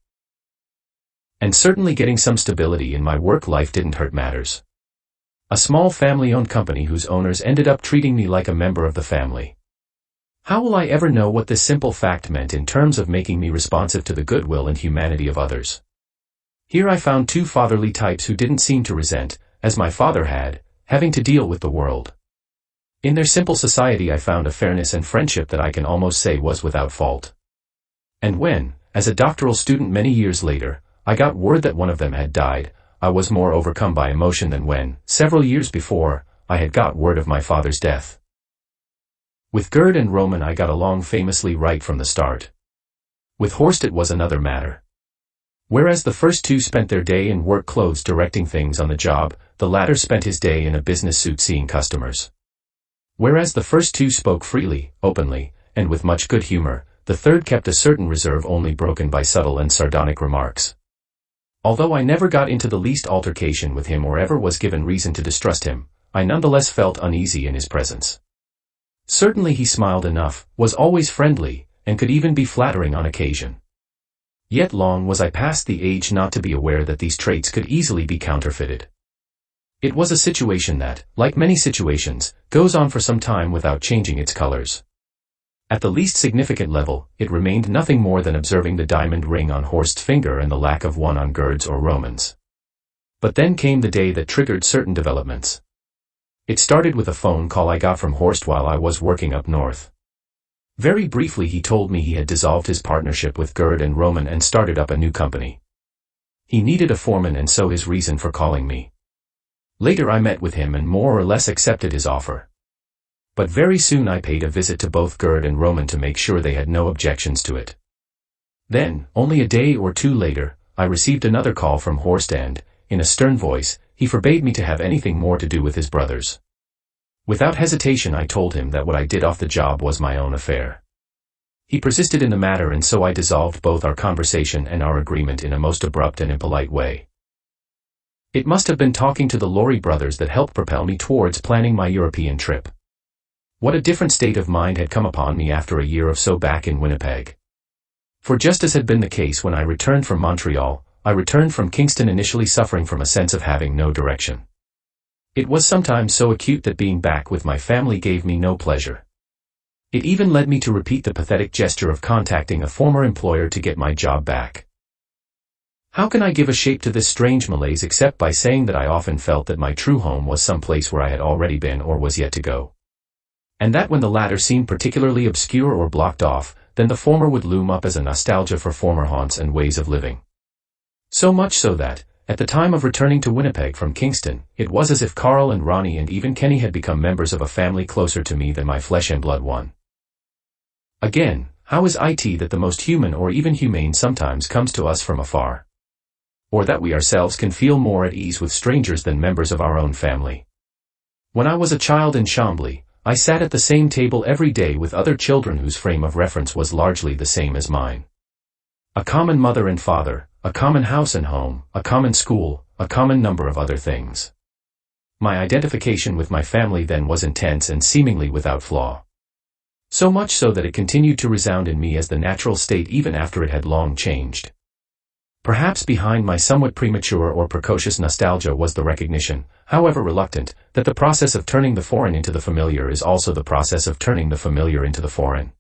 And certainly getting some stability in my work life didn't hurt matters. A small family-owned company whose owners ended up treating me like a member of the family. How will I ever know what this simple fact meant in terms of making me responsive to the goodwill and humanity of others? Here I found two fatherly types who didn't seem to resent, as my father had, having to deal with the world. In their simple society I found a fairness and friendship that I can almost say was without fault. And when, as a doctoral student many years later, I got word that one of them had died, I was more overcome by emotion than when, several years before, I had got word of my father's death. With Gerd and Roman I got along famously right from the start. With Horst it was another matter. Whereas the first two spent their day in work clothes directing things on the job, the latter spent his day in a business suit seeing customers. Whereas the first two spoke freely, openly, and with much good humor, the third kept a certain reserve only broken by subtle and sardonic remarks. Although I never got into the least altercation with him or ever was given reason to distrust him, I nonetheless felt uneasy in his presence. Certainly he smiled enough, was always friendly, and could even be flattering on occasion. Yet long was I past the age not to be aware that these traits could easily be counterfeited. It was a situation that, like many situations, goes on for some time without changing its colors. At the least significant level, it remained nothing more than observing the diamond ring on Horst's finger and the lack of one on Gerd's or Roman's. But then came the day that triggered certain developments. It started with a phone call I got from Horst while I was working up north. Very briefly he told me he had dissolved his partnership with Gerd and Roman and started up a new company. He needed a foreman and so his reason for calling me. Later I met with him and more or less accepted his offer. But very soon I paid a visit to both Gerd and Roman to make sure they had no objections to it. Then, only a day or two later, I received another call from Horst and, in a stern voice, he forbade me to have anything more to do with his brothers. Without hesitation I told him that what I did off the job was my own affair. He persisted in the matter, and so I dissolved both our conversation and our agreement in a most abrupt and impolite way. It must have been talking to the Lorry brothers that helped propel me towards planning my European trip. What a different state of mind had come upon me after a year or so back in Winnipeg. For just as had been the case when I returned from Montreal, I returned from Kingston initially suffering from a sense of having no direction. It was sometimes so acute that being back with my family gave me no pleasure. It even led me to repeat the pathetic gesture of contacting a former employer to get my job back. How can I give a shape to this strange malaise except by saying that I often felt that my true home was some place where I had already been or was yet to go? And that when the latter seemed particularly obscure or blocked off, then the former would loom up as a nostalgia for former haunts and ways of living. So much so that, at the time of returning to Winnipeg from Kingston, it was as if Carl and Ronnie and even Kenny had become members of a family closer to me than my flesh and blood one. Again, how is it that the most human or even humane sometimes comes to us from afar? Or that we ourselves can feel more at ease with strangers than members of our own family? When I was a child in Chambly, I sat at the same table every day with other children whose frame of reference was largely the same as mine. A common mother and father, a common house and home, a common school, a common number of other things. My identification with my family then was intense and seemingly without flaw. So much so that it continued to resound in me as the natural state even after it had long changed. Perhaps behind my somewhat premature or precocious nostalgia was the recognition, however reluctant, that the process of turning the foreign into the familiar is also the process of turning the familiar into the foreign.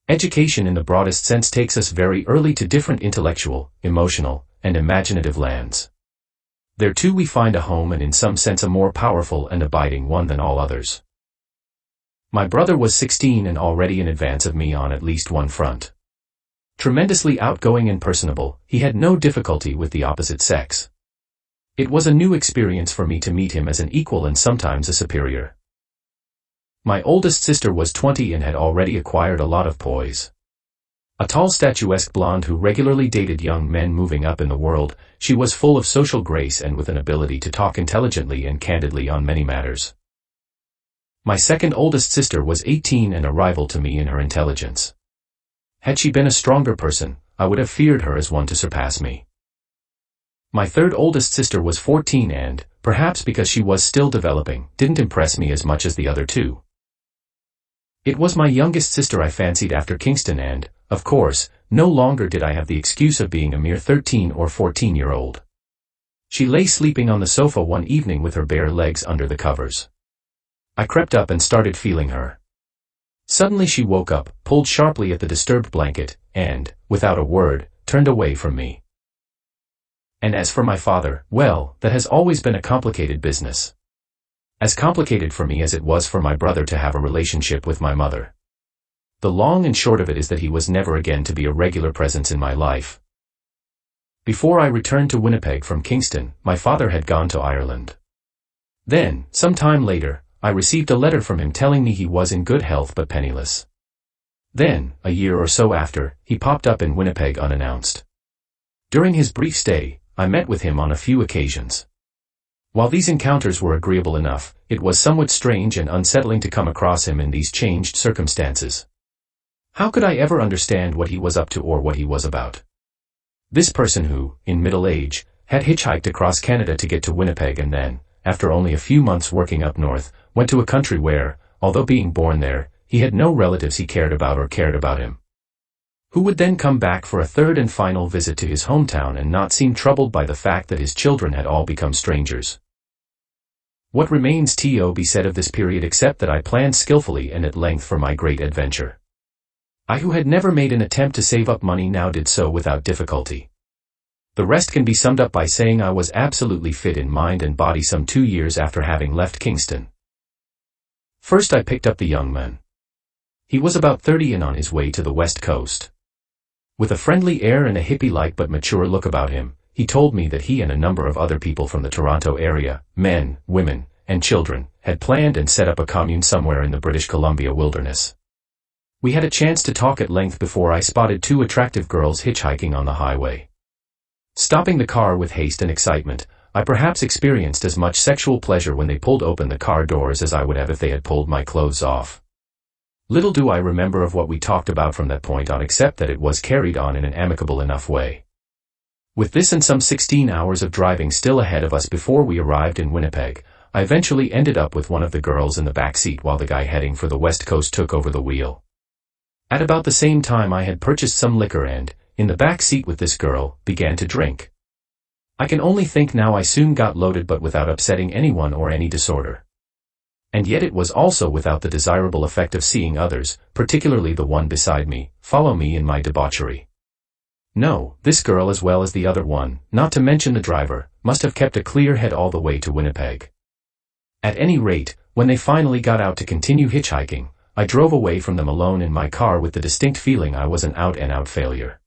Education in the broadest sense takes us very early to different intellectual, emotional, and imaginative lands. There too we find a home, and in some sense a more powerful and abiding one than all others. My brother was 16 and already in advance of me on at least one front. Tremendously outgoing and personable, he had no difficulty with the opposite sex. It was a new experience for me to meet him as an equal and sometimes a superior. My oldest sister was 20 and had already acquired a lot of poise. A tall statuesque blonde who regularly dated young men moving up in the world, she was full of social grace and with an ability to talk intelligently and candidly on many matters. My second oldest sister was 18 and a rival to me in her intelligence. Had she been a stronger person, I would have feared her as one to surpass me. My third oldest sister was 14 and, perhaps because she was still developing, didn't impress me as much as the other two. It was my youngest sister I fancied after Kingston and, of course, no longer did I have the excuse of being a mere 13 or 14-year-old. She lay sleeping on the sofa one evening with her bare legs under the covers. I crept up and started feeling her. Suddenly she woke up, pulled sharply at the disturbed blanket, and, without a word, turned away from me. And as for my father, well, that has always been a complicated business. As complicated for me as it was for my brother to have a relationship with my mother. The long and short of it is that he was never again to be a regular presence in my life. Before I returned to Winnipeg from Kingston, my father had gone to Ireland. Then, some time later, I received a letter from him telling me he was in good health but penniless. Then, a year or so after, he popped up in Winnipeg unannounced. During his brief stay, I met with him on a few occasions. While these encounters were agreeable enough, it was somewhat strange and unsettling to come across him in these changed circumstances. How could I ever understand what he was up to or what he was about? This person who, in middle age, had hitchhiked across Canada to get to Winnipeg and then, after only a few months working up north, went to a country where, although being born there, he had no relatives he cared about or cared about him. Who would then come back for a third and final visit to his hometown and not seem troubled by the fact that his children had all become strangers. What remains to be said of this period except that I planned skillfully and at length for my great adventure. I who had never made an attempt to save up money now did so without difficulty. The rest can be summed up by saying I was absolutely fit in mind and body some 2 years after having left Kingston. First I picked up the young man. He was about 30 and on his way to the West Coast. With a friendly air and a hippie-like but mature look about him, he told me that he and a number of other people from the Toronto area, men, women, and children, had planned and set up a commune somewhere in the British Columbia wilderness. We had a chance to talk at length before I spotted 2 attractive girls hitchhiking on the highway. Stopping the car with haste and excitement, I perhaps experienced as much sexual pleasure when they pulled open the car doors as I would have if they had pulled my clothes off. Little do I remember of what we talked about from that point on, except that it was carried on in an amicable enough way. With this and some 16 hours of driving still ahead of us before we arrived in Winnipeg, I eventually ended up with one of the girls in the back seat while the guy heading for the West Coast took over the wheel. At about the same time I had purchased some liquor and, in the back seat with this girl, began to drink. I can only think now I soon got loaded, but without upsetting anyone or any disorder. And yet it was also without the desirable effect of seeing others, particularly the one beside me, follow me in my debauchery. No, this girl as well as the other one, not to mention the driver, must have kept a clear head all the way to Winnipeg. At any rate, when they finally got out to continue hitchhiking, I drove away from them alone in my car with the distinct feeling I was an out-and-out failure.